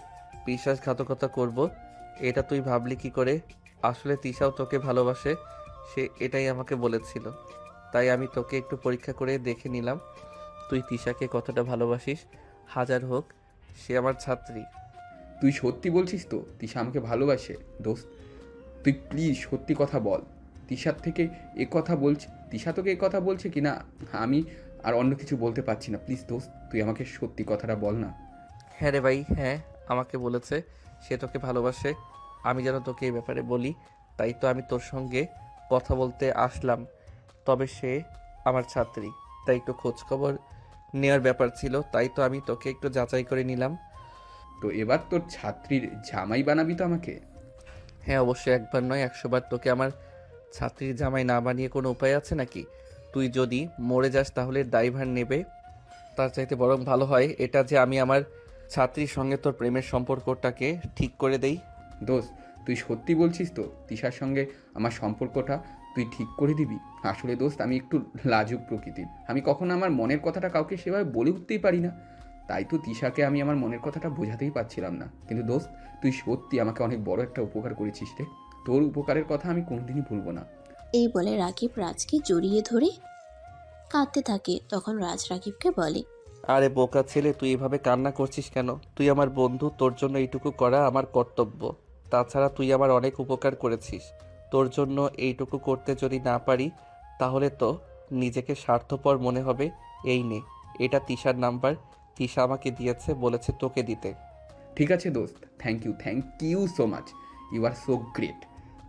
বিশ্বাসঘাতকতা করব, এটা তুই ভাবলি কি করে? আসলে তিশাও তোকে ভালোবাসে, সে এটাই আমাকে বলেছিল। তাই আমি তোকে একটু পরীক্ষা করে দেখে নিলাম তুই তিশাকে কতটা ভালোবাসিস। হাজার হোক, সে আমার ছাত্রী। তুই সত্যি বলছিস তো তিশা আমাকে ভালোবাসে? দোস্ত, তুই প্লিজ সত্যি কথা বল। তিশার থেকে এ কথা বলছে, তিশা তোকে এ কথা বলছে কি না? আমি আর অন্য কিছু বলতে পারছি না। প্লিজ দোস্ত, তুই আমাকে সত্যি কথাটা বল না। হ্যাঁ রে ভাই, হ্যাঁ, আমাকে বলেছে সে তোকে ভালোবাসে। আমি যেন তোকে এই ব্যাপারে বলি, তাই তো আমি তোর সঙ্গে কথা বলতে আসলাম। তবে সে আমার ছাত্রী, তাই একটু খোঁজখবর নেওয়ার ব্যাপার ছিল, তাই তো আমি তোকে একটু যাচাই করে নিলাম। তো এবার তোর ছাত্রীর জামাই বানাবি তো আমাকে? হ্যাঁ অবশ্যই, একবার নয় 100 বার। তোকে আমার ছাত্রীর জামাই না বানিয়ে কোনো উপায় আছে নাকি? তুই যদি মরে যাস তাহলে ড্রাইভার নেবে। তার চাইতে বরং ভালো হয় এটা যে আমি আমার ছাত্রীর সঙ্গে তোর প্রেমের সম্পর্কটাকে ঠিক করে দেই। দোস্ত, তুই সত্যি বলছিস তো তিশার সঙ্গে আমার সম্পর্কটা তুই ঠিক করে দিবি? আসলে দোস্ত, আমি একটু লাজুক প্রকৃতির, আমি কখনো আমার মনের কথাটা কাউকে সেভাবে বলে উঠতেই পারি না। তাই তো তিশাকে আমি আমার মনের কথাটা বোঝাতেই পারছিলাম না। কিন্তু দোস্ত, তুই সত্যি আমাকে অনেক বড় একটা উপকার করেছিস রে। তোর উপকারের কথা আমি কোনোদিনই ভুলবো না। এই বলে রাকিব রাজকে জড়িয়ে ধরে কাঁদতে থাকে। তখন রাজ রাকিবকে বলে, আরে বোকা ছেলে, তুই এভাবে কান্না করছিস কেন? তুই আমার বন্ধু, তোর জন্য এইটুকু করা আমার কর্তব্য। তাছাড়া তুই আমার অনেক উপকার করেছিস, তোর জন্য এইটুকু করতে যদি না পারি তাহলে তো নিজেকে স্বার্থপর মনে হবে। এই নে, এটা তিশার নাম্বার, তিশা আমাকে দিয়েছে, বলেছে তোকে দিতে। ঠিক আছে দোস্ত, thank you so much. You are so great.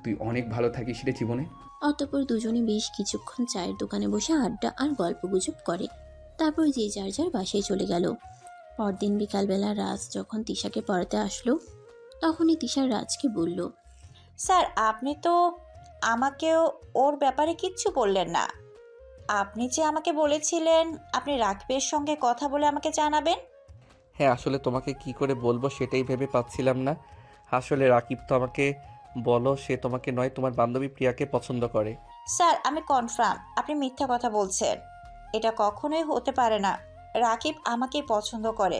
তুই অনেক ভালো থাকিস রে জীবনে। অতঃপর দুজনে বেশ কিছুক্ষণ চায়ের দোকানে বসে আড্ডা আর গল্পগুজব করে। তারপর যে যার যার বাসায় চলে গেল। পরদিন বিকালবেলা রাজ যখন তিশাকে পড়াতে আসলো, তখনই তিশা রাজকে বলল, স্যার, আপনি তো আমাকেও ওর ব্যাপারে কিচ্ছু বললেন না। আপনি যে আমাকে বলেছিলেন আপনি রাকিবের সঙ্গে কথা বলে আমাকে জানাবেন। হ্যাঁ, আসলে তোমাকে কি করে বলবো সেটাই ভেবে পাচ্ছিলাম না। আসলে রাকিব তো আমাকে বলো, সে তোমাকে নয় তোমার বান্ধবী প্রিয়াকে পছন্দ করে। স্যার, আমি কনফার্ম আপনি মিথ্যা কথা বলছেন। এটা কখনোই হতে পারে না। রাকিব আমাকেই পছন্দ করে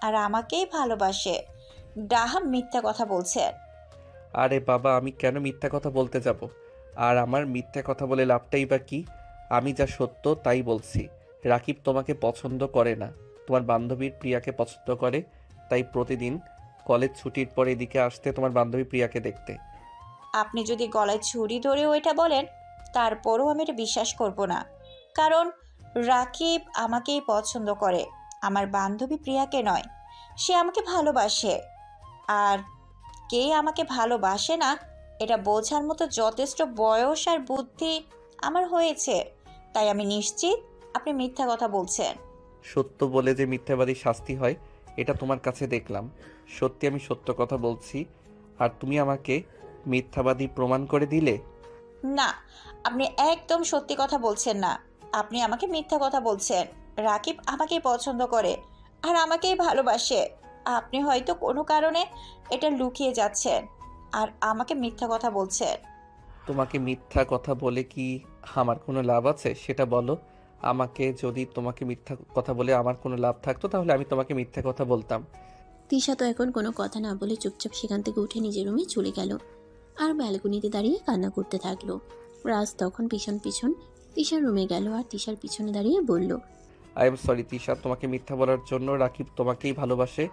আর আমাকেই ভালোবাসে। ডাহা মিথ্যা কথা বলছেন। আরে বাবা, আমি কেন মিথ্যা কথা বলতে যাব? আর আমার মিথ্যা কথা বলে লাভটাই বা কি? আমি যা সত্য তাই বলছি। রাকিব তোমাকে পছন্দ করে না, তোমার বান্ধবীর প্রিয়াকে পছন্দ করে। তাই প্রতিদিন কলেজ ছুটির পর এদিকে আসতে তোমার বান্ধবী প্রিয়াকে দেখতে। আপনি যদি গলায় ছুরি ধরে ওইটা বলেন, তারপরও আমি এটা বিশ্বাস করব না। কারণ রাকিব আমাকেই পছন্দ করে, আমার বান্ধবী প্রিয়াকে নয়। সে আমাকে ভালোবাসে। আর কে আমাকে ভালোবাসে না এটা বোঝার মতো যথেষ্ট বয়স আর বুদ্ধি আমার হয়েছে। তাই আমি নিশ্চিত আপনি মিথ্যা কথা বলছেন। সত্য বলে যে মিথ্যাবাদী শাস্তি হয়, এটা তোমার কাছে দেখলাম। সত্যি আমি সত্য কথা বলছি, আর তুমি আমাকে মিথ্যাবাদী প্রমাণ করে দিলে। না, আপনি একদম সত্যি কথা বলছেন না। আপনি আমাকে মিথ্যা কথা বলছেন। রাকিব আমাকেই পছন্দ করে আর আমাকেই ভালোবাসে। আপনি হয়তো কোনো কারণে এটা লুকিয়ে যাচ্ছেন আর আমাকে মিথ্যা কথা বলছেন। তোমাকে মিথ্যা কথা বলে কি আমার কোনো লাভ আছে সেটা বলো আমাকে। যদি তোমাকে মিথ্যা কথা বলে আমার কোনো লাভ থাকতো তাহলে আমি তোমাকে মিথ্যা কথা বলতাম। তিশা তো এখন কোনো কথা না বলে চুপচাপ সেখান থেকে উঠে নিজের রুমে চলে গেল আর ব্যালকনিতে দাঁড়িয়ে কান্না করতে থাকলো। রাজ তখন পিছন পিছন তিশার রুমে গেল আর তিশার পিছনে দাঁড়িয়ে বলল, আই এম সরি তিশা, তোমাকে মিথ্যা বলার জন্য। রাকিব তোমাকেই ভালোবাসে।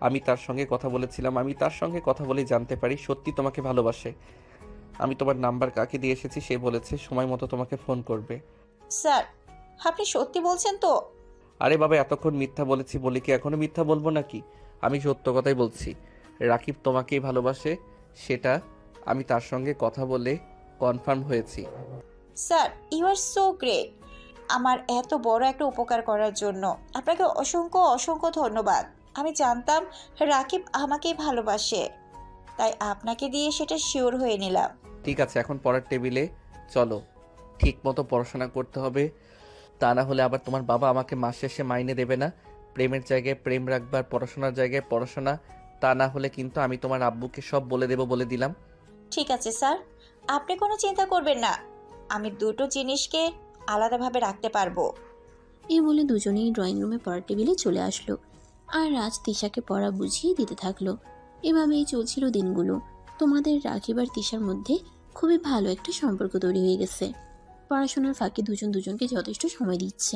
আমি তার সঙ্গে কথা বলেছিলাম, আমি তার সঙ্গে কথা বলে জানতে পারি সত্যি তোমাকে ভালোবাসে। আমি তোমার নাম্বার কাকে দিয়ে এসেছি সে বলেছে সময় মতো তোমাকে ফোন করবে। স্যার, আপনি সত্যি বলছেন তো? আরে বাবা, এতক্ষণ মিথ্যা বলেছি বলে কি এখনো মিথ্যা বলবো নাকি? আমি সত্য কথাই বলছি। রাকিব তোমাকেই ভালোবাসে, সেটা আমি তার সঙ্গে কথা বলে কনফার্ম হয়েছি। Sir, you are so great. আমার এত বড় একটা উপকার করার জন্য আপনাকে অসংখ্য অসংখ্য ধন্যবাদ। আমি জানতাম রাকিব আমাকেই ভালোবাসে, তাই আপনাকে দিয়ে সেটা শিওর হয়ে নিলাম। ঠিক আছে, এখন পড়ার টেবিলে চলো। ঠিক মতো পড়াশোনা করতে হবে, তা না হলে আবার তোমার বাবা আমাকে মাস শেষে মাইনে দেবে না। প্রেমের জায়গায় প্রেম রাখবার, পড়াশোনার জায়গায় পড়াশোনা, তা না হলে কিন্তু আমি তোমার আব্বুকে সব বলে দেবো বলে দিলাম। ঠিক আছে স্যার, আপনি কোনো চিন্তা করবেন না, আমি দুটো জিনিসকে আলাদাভাবে রাখতে পারবো। এই বলে দুজনেই ড্রয়িং রুমে পড়ার টেবিলে চলে আসলো আর রাজ তিশাকে পড়া বুঝিয়ে দিতে থাকলো। এভাবেই চলছিল দিনগুলো। তোমাদের রাকিব আর তিশার মধ্যে খুবই ভালো একটা সম্পর্ক তৈরি হয়ে গেছে। পড়াশোনার ফাঁকে দুজন দুজনকে যথেষ্ট সময় দিচ্ছে।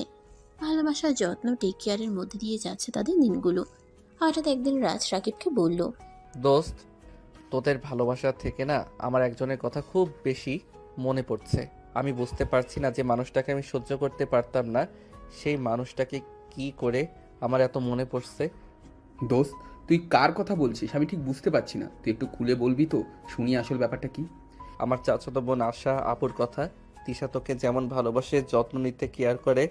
ভালোবাসার যত্ন, টেক কেয়ারের মধ্যে দিয়ে যাচ্ছে তাদের দিনগুলো। হঠাৎ একদিন রাজ রাকিবকে বলল, দোস্ত, তোদের ভালোবাসা থেকে না আমার একজনের কথা খুব বেশি মনে পড়ছে। আমি বুঝতে পারছি না যে মানুষটাকে আমি সহ্য করতে পারতাম না, সেই মানুষটাকে কি করে আমার এত মনে পড়ছে। দোস্ত, তুই কার কথা বলছিস আমি ঠিক বুঝতে পারছি না। তুই একটু খুলে বলবি তো, শুনি আসল ব্যাপারটা কি। আমার চাচাতো বোন আশা আপুর কথা। তিশা তোকে যেমন ভালোবাসে, যত্ন নিতে, কেয়ার করে,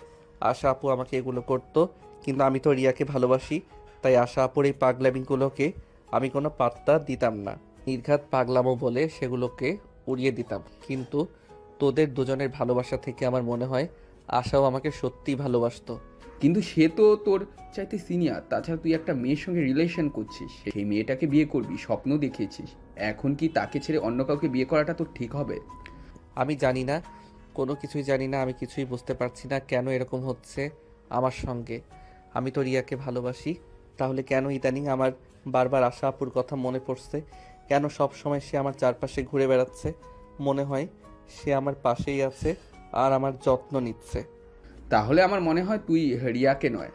আশা আপু আমাকে এগুলো করতো। কিন্তু আমি তো রিয়াকে ভালোবাসি, তাই আশা আপুর এই পাগলামিগুলোকে আমি কোনো পাত্তা দিতাম না। নির্ঘাত পাগলামো বলে সেগুলোকে উড়িয়ে দিতাম। কিন্তু তোদের দুজনের ভালোবাসা থেকে আমার মনে হয় আশাও আমাকে সত্যিই ভালোবাসতো। কিন্তু সে তো তোর চাইতে সিনিয়র। তাছাড়া তুই একটা মেয়ের সঙ্গে রিলেশন করছিস, সেই মেয়েটাকে বিয়ে করবি, স্বপ্ন দেখিয়েছিস। এখন কি তাকে ছেড়ে অন্য কাউকে বিয়ে করাটা তোর ঠিক হবে? আমি জানি না, কোনো কিছুই জানি না। আমি কিছুই বুঝতে পারছি না কেন এরকম হচ্ছে আমার সঙ্গে। আমি তো রিয়াকে ভালোবাসি, তাহলে কেন ইদানিং আমার বারবার আশা আপুর কথা মনে পড়ছে? কেন সব সময় সে আমার চারপাশে ঘুরে বেড়াচ্ছে? মনে হয় সে আমার পাশেই আছে আর আমার যত্ন নিচ্ছে। তাহলে আমার মনে হয় তুই রিয়াকে নয়,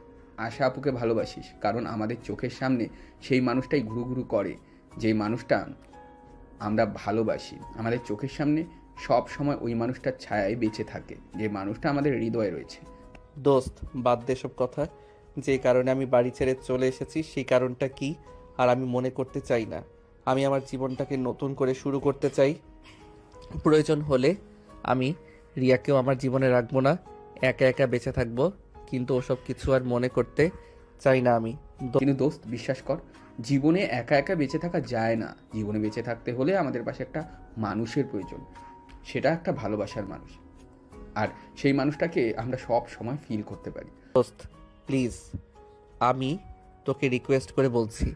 আশা আপুকে ভালোবাসিস। কারণ আমাদের চোখের সামনে সেই মানুষটাই ঘুরু ঘুরু করে, যেই মানুষটা আমরা ভালোবাসি। আমাদের চোখের সামনে সব সময় ওই মানুষটার ছায়ায় বেঁচে থাকে, যে মানুষটা আমাদের হৃদয়ে রয়েছে। দোস্ত, বাদ দে সব কথা। যে কারণে আমি বাড়ি ছেড়ে চলে এসেছি সেই কারণটা কি আর আমি মনে করতে চাই না। আমি আমার জীবনটাকে নতুন করে শুরু করতে চাই। প্রয়োজন হলে আমি রিয়াকেও আমার জীবনে রাখবো না, একা একা বেঁচে থাকবো। কিন্তু ওসব কিছু আর মনে করতে চাই না আমি। কিন্তু দোস্ত, বিশ্বাস কর, জীবনে একা একা বেঁচে থাকা যায় না। জীবনে বেঁচে থাকতে হলে আমাদের পাশে একটা মানুষের প্রয়োজন, সেটা একটা ভালোবাসার মানুষ। আর সেই মানুষটাকে আমরা সব সময় ফিল করতে পারি। দোস্ত প্লিজ, আমি তোকে রিকোয়েস্ট করে বলছি,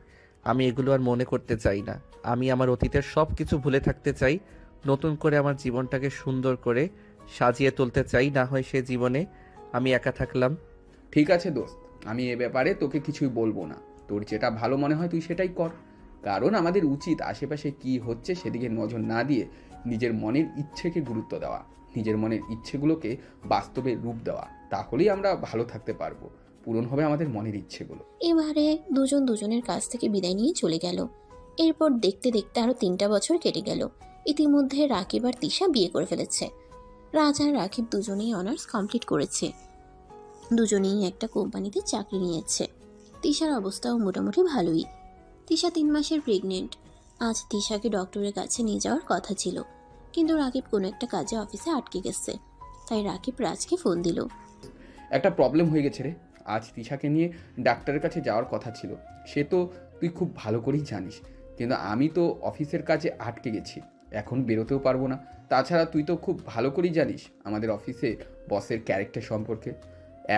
আমি এগুলো আর মনে করতে চাই না। আমি আমার অতীতের সব কিছু ভুলে থাকতে চাই, নতুন করে আমার জীবনটাকে সুন্দর করে সাজিয়ে তুলতে চাই। না হয় সে জীবনে আমি একা থাকলাম। ঠিক আছে দোস্ত, আমি এ ব্যাপারে তোকে কিছুই বলবো না। তোর যেটা ভালো মনে হয় তুই সেটাই কর। কারণ আমাদের উচিত আশেপাশে কি হচ্ছে সেদিকে নজর না দিয়ে নিজের মনের ইচ্ছেকে গুরুত্ব দেওয়া, নিজের মনের ইচ্ছেগুলোকে বাস্তবে রূপ দেওয়া। তাহলেই আমরা ভালো থাকতে পারবো, পূরণ হবে আমাদের মনের ইচ্ছেগুলো। এবারে দুজন দুজনের কাছ থেকে বিদায় নিয়ে চলে গেল। এরপর দেখতে দেখতে আরো 3টা বছর কেটে গেল। ইতিমধ্যে রাকিব আর তিশা বিয়ে করে ফেলেছে। রাজ আর রাকিব দুজনেই অনার্স কমপ্লিট করেছে। দুজনেই একটা কোম্পানিতে চাকরি নিয়েছে। তিশার অবস্থাও মোটামুটি ভালোই। তিশা 3 মাসের প্রেগনেন্ট। আজ তিশাকে ডক্টরের কাছে নিয়ে যাওয়ার কথা ছিল, কিন্তু রাকিব কোনো একটা কাজে অফিসে আটকে গেছে। তাই রাকিব রাজকে ফোন দিল। একটা প্রবলেম হয়ে গেছে রে। আজ তিশাকে নিয়ে ডাক্তারের কাছে যাওয়ার কথা ছিল, সে তো তুই খুব ভালো করেই জানিস। কিন্তু আমি তো অফিসের কাজে আটকে গেছি, এখন বেরোতেও পারবো না। তাছাড়া তুই তো খুব ভালো করেই জানিস আমাদের অফিসে বসের ক্যারেক্টার সম্পর্কে।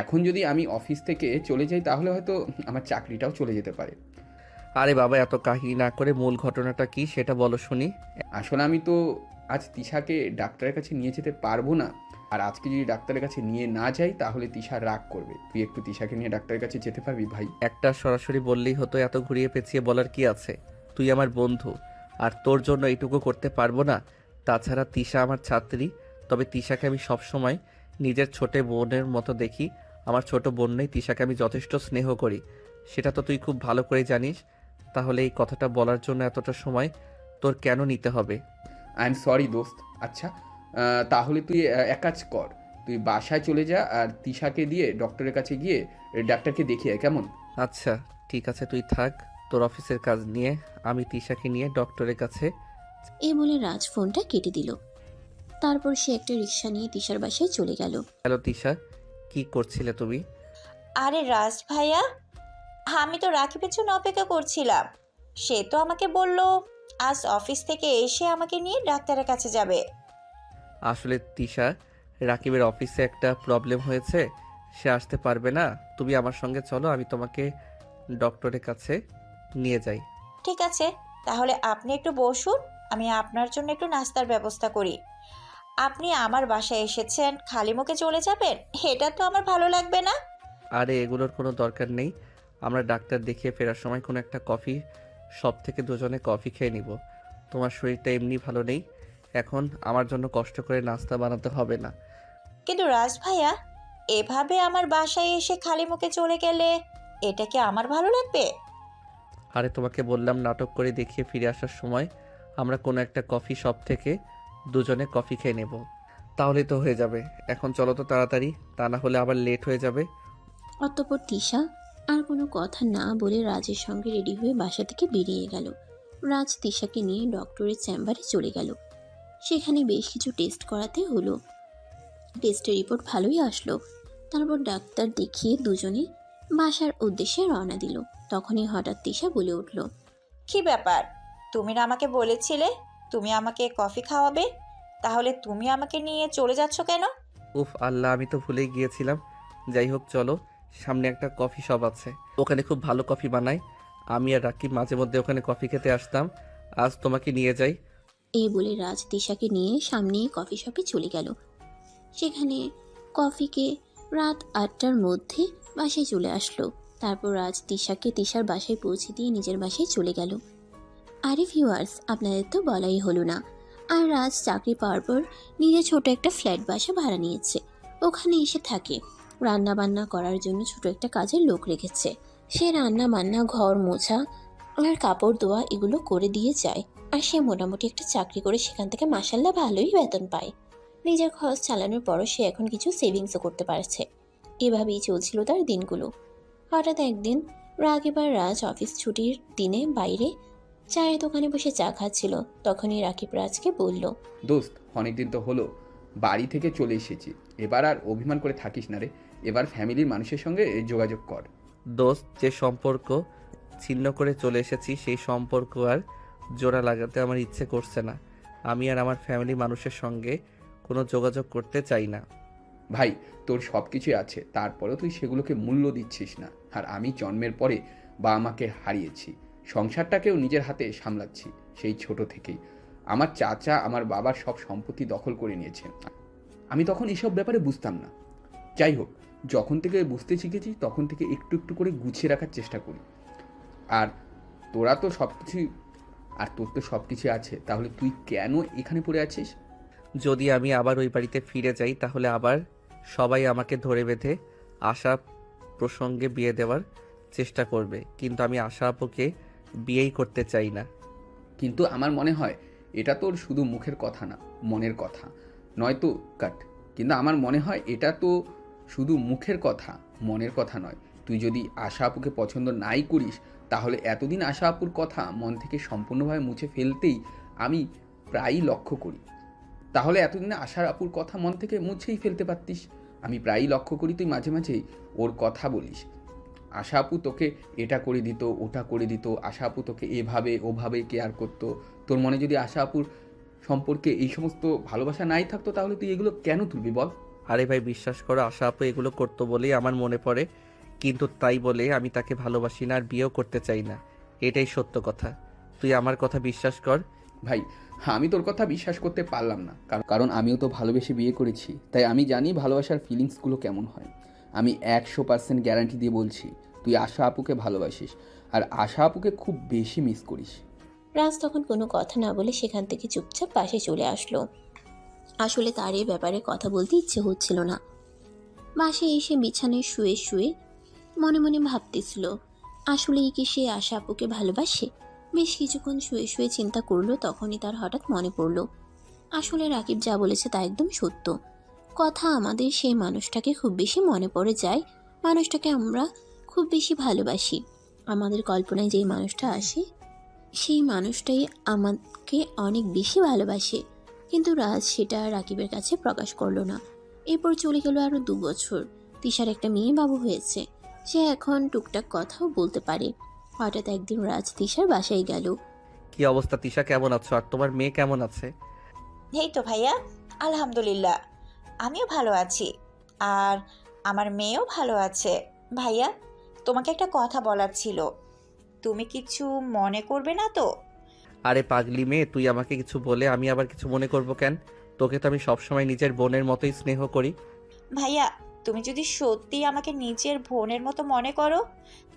এখন যদি আমি অফিস থেকে চলে যাই তাহলে হয়তো আমার চাকরিটাও চলে যেতে পারে। আরে বাবা, এত কাহিনী না করে মূল ঘটনাটা কি সেটা বলো শুনি। আসলে আমি তো আজ তিশাকে ডাক্তারের কাছে নিয়ে যেতে পারবো না। আর আজকে যদি ডাক্তারের কাছে নিয়ে না যাই তাহলে তিশা রাগ করবে। তুই একটু তিশাকে নিয়ে ডাক্তারের কাছে যেতে পারবি ভাই? একটা সরাসরি বললেই হতো, এত ঘুরিয়ে পেঁচিয়ে বলার কি আছে? তুই আমার বন্ধু, আর তোর জন্য এইটুকু করতে পারবো না? তাছাড়া তিশা আমার ছাত্রী, তবে তিশাকে আমি সবসময় নিজের ছোট বোনের মতো দেখি। আমার ছোট বোন নেই, তিশাকে আমি যথেষ্ট স্নেহ করি, সেটা তো তুই খুব ভালো করে জানিস। তাহলে এই কথাটা বলার জন্য এতটা সময় তোর কেন নিতে হবে? আই এম সরি দোস্ত। আচ্ছা, তাহলে তুই এক কাজ কর, তুই বাসায় চলে যা আর তিশাকে দিয়ে ডক্টরের কাছে গিয়ে ডাক্তারকে দেখিয়ে আয়, কেমন? আচ্ছা ঠিক আছে, তুই থাক তোর অফিসের কাজ নিয়ে, আমি তিশাকে নিয়ে ডক্টরের কাছে। এই বলে রাজ ফোনটা কেটে দিল। তারপর সে একটা রিক্সা নিয়ে তিশার বাসায় চলে গেল। হ্যালো তিশা, কি করছিলে তুমি? আরে রাজ ভাইয়া, আমি তো রাকিবের জন্য অপেক্ষা করছিলাম। সে তো আমাকে বলল আজ অফিস থেকে এসে আমাকে নিয়ে ডাক্তারের কাছে যাবে। আসলে তিশা, রাকিবের অফিসে একটা প্রবলেম হয়েছে, সে আসতে পারবে না। তুমি আমার সঙ্গে চলো, আমি তোমাকে ডক্টরের কাছে নিয়ে যাই। ঠিক আছে, তাহলে আপনি একটু বসুন, আমি আপনার জন্য একটু নাস্তার ব্যবস্থা করি। আপনি আমার বাসায় এসেছেন, খালি মুখে চলে যাবেন? এটা তো আমার ভালো লাগবে না। আরে এগুলোর কোনো দরকার নেই, আমরা ডাক্তার দেখিয়ে ফেরার সময় কোনো একটা কফি শপ থেকে দুজনে কফি খেয়ে নিব। তোমার শরীরটা এমনি ভালো নেই, এখন আমার জন্য কষ্ট করে নাস্তা বানাতে হবে না। কিন্তু রাজ ভাইয়া, এভাবে আমার বাসায় এসে খালি মুখে চলে গেলে এটা কি আমার ভালো লাগবে? আরে তোমাকে বললাম, নাটক করে দেখিয়ে ফিরে আসার সময় আমরা কোনো একটা কফি শপ থেকে দুজনে কফি খেয়ে নেব, তাহলেই তো হয়ে যাবে। এখন চলো তো তাড়াতাড়ি, তা না হলে আবার লেট হয়ে যাবে। অতঃপর তিশা আর কোনো কথা না বলে রাজের সঙ্গে রেডি হয়ে বাসা থেকে বেরিয়ে গেল। রাজ তিশাকে নিয়ে ডক্টরের চেম্বারে চলে গেল। সেখানে বেশ কিছু টেস্ট করাতে হলো। টেস্টের রিপোর্ট ভালোই আসলো। তারপর ডাক্তার দেখিয়ে দুজনে বাসার উদ্দেশ্যে রওনা দিল। তখনই হঠাৎ তিশা বলে উঠল, কি ব্যাপার? তুমি না আমাকে বলেছিলে তুমি আমাকে কফি খাওয়াবে, তাহলে তুমি আমাকে নিয়ে চলে যাচ্ছ কেন? উফ আল্লাহ, আমি তো ভুলেই গিয়েছিলাম। যাই হোক চলো, সামনে একটা কফি শপ আছে, ওখানে খুব ভালো কফি বানায়। আমি আর রাকিব মাঝে মধ্যে ওখানে কফি খেতে আসতাম, আজ তোমাকে নিয়ে যাই। এই বলে রাজ তিশাকে নিয়ে সামনেই কফি শপে চলে গেল। সেখানে কফিকে রাত 8টার মধ্যে বাসায় চলে আসলো। তারপর রাজ তিশাকে তিশার বাসায় পৌঁছে দিয়ে নিজের বাসায় চলে গেল। আরে ভিউয়ার্স, আপনাদের তো বলাই হলো না, আর রাজ চাকরি পাওয়ার পর নিজে ছোট একটা ফ্ল্যাট বাসা ভাড়া নিয়েছে। ওখানে এসে থাকে। রান্না বান্না করার জন্য ছোট একটা কাজের লোক রেখেছে। সে রান্না বান্না, ঘর মোছা আর কাপড় ধোয়া এগুলো করে দিয়ে যায়। আর সে মোটামুটি একটা চাকরি করে সেখান থেকে মাসাল্লাহ ভালোই বেতন পায়। নিজের খরচ চালানোর পরও সে এখন কিছু সেভিংসও করতে পারছে। এভাবেই চলছিল তার দিনগুলো। হঠাৎ একদিন রাকিব আর রাজ অফিস ছুটির দিনে বাইরে চায়ের দোকানে বসে চা খাচ্ছিল। তখনই রাকিব রাজকে বলল, দোস্ত, অনেকদিন তো হলো বাড়ি থেকে চলে এসেছি, এবার আর অভিমান করে থাকিস না রে, এবার ফ্যামিলির মানুষের সঙ্গে যোগাযোগ কর। দোস্ত, যে সম্পর্ক ছিন্ন করে চলে এসেছি সেই সম্পর্ক আর জোড়া লাগাতে আমার ইচ্ছে করছে না। আমি আর আমার ফ্যামিলি মানুষের সঙ্গে কোনো যোগাযোগ করতে চাই না। ভাই, তোর সব কিছুই আছে, তারপরেও তুই সেগুলোকে মূল্য দিচ্ছিস না। আর আমি জন্মের পরে বাবা মাকে হারিয়েছি, সংসারটাকেও নিজের হাতে সামলাচ্ছি সেই ছোট থেকেই। আমার চাচা আমার বাবার সব সম্পত্তি দখল করে নিয়েছে। আমি তখন এসব ব্যাপারে বুঝতাম না। যাই হোক, যখন থেকে বুঝতে শিখেছি তখন থেকে একটু একটু করে গুছিয়ে রাখার চেষ্টা করি। আর তোরা তো সব কিছুই, আর তোর তো সব কিছুই আছে, তাহলে তুই কেন এখানে পড়ে আছিস? যদি আমি আবার ওই বাড়িতে ফিরে যাই তাহলে আবার সবাই আমাকে ধরে বেঁধে আশা প্রসঙ্গে বিয়ে দেওয়ার চেষ্টা করবে, কিন্তু আমি আশা আপুকে বিয়েই করতে চাই না। কিন্তু আমার মনে হয় এটা তোর শুধু মুখের কথা না, মনের কথা। নয়তো কাট, কিন্তু আমার মনে হয় এটা তো শুধু মুখের কথা, মনের কথা নয়। তুই যদি আশা আপুকে পছন্দ নাই করিস, তাহলে এতদিন আশা আপুর কথা মন থেকে সম্পূর্ণভাবে মুছে ফেলতেই আমি প্রায়ই লক্ষ্য করি। তাহলে এতদিনে আশা আপুর কথা মন থেকে মুছেই ফেলতে পারতিস। আমি প্রায়ই লক্ষ্য করি তুই মাঝে মাঝেই ওর কথা বলিস। আশা আপু তোকে এটা করে দিত, ওটা করে দিত, আশা আপু তোকে এভাবে ওভাবে কেয়ার করতো। তোর মনে যদি আশা আপুর সম্পর্কে এই সমস্ত ভালোবাসা নাই থাকতো, তাহলে তুই এগুলো কেন তুলবি বল? আরে ভাই, বিশ্বাস করো, আশা আপু এগুলো করতো বলেই আমার মনে পড়ে, কিন্তু তাই বলে আমি তাকে ভালোবাসি না আর বিয়েও করতে চাই না। এটাই সত্য কথা, তুই আমার কথা বিশ্বাস কর। ভাই, আমি তোর কথা বিশ্বাস করতে পারলাম না, কারণ আমিও তো ভালোবেসে বিয়ে করেছি, তাই আমি জানি ভালোবাসার ফিলিংসগুলো কেমন হয়। আমি 100% গ্যারান্টি দিয়ে বলছি, তুই আশা আপুকে ভালোবাসিস আর আশা আপুকে খুব বেশি মিস করিস। রাজ তখন কোনো কথা না বলে সেখান থেকে চুপচাপ পাশে চলে আসলো। আসলে তার এই ব্যাপারে কথা বলতে ইচ্ছে হচ্ছিল না। বাসায় এসে বিছানায় শুয়ে শুয়ে মনে মনে ভাবতেছিল আসলেই কি সে আশা আপুকে ভালোবাসে। বেশ কিছুক্ষণ শুয়ে শুয়ে চিন্তা করলো, তখনই তার হঠাৎ মনে পড়লো আসলে রাকিব যা বলেছে তা একদম সত্য কথা। আমাদের সেই মানুষটাকে খুব বেশি মনে পড়ে যায়, মানুষটাকে আমরা খুব বেশি ভালোবাসি। আমাদের কল্পনায় যেই মানুষটা আসে সেই মানুষটাই আমাকে অনেক বেশি ভালোবাসে, কিন্তু রাজ সেটা রাকিবের কাছে প্রকাশ করলো না। এরপর চলে গেল আরো 2 বছর। তিশার একটা মেয়ে বাবু হয়েছে, সে এখন টুকটাক কথাও বলতে পারে। হঠাৎ একদিন রাজ তিশার বাসায় গেল। কি অবস্থা তিশা, কেমন আছো? আর তোমার মেয়ে কেমন আছে? এই তো ভাইয়া, আলহামদুলিল্লাহ, আমিও ভালো আছি। আর আমার মেয়েও ভালো আছে। ভাইয়া, তোমাকে একটা কথা বলার ছিল, তুমি কিছু মনে করবে না তো? আরে পাগলি মেয়ে, তুই আমাকে কিছু বলে আমি আবার কিছু মনে করব কেন? তোকে তো আমি সবসময় নিজের বোনের মতোই স্নেহ করি। ভাইয়া, তুমি যদি সত্যি আমাকে নিজের বোনের মতো মনে করো,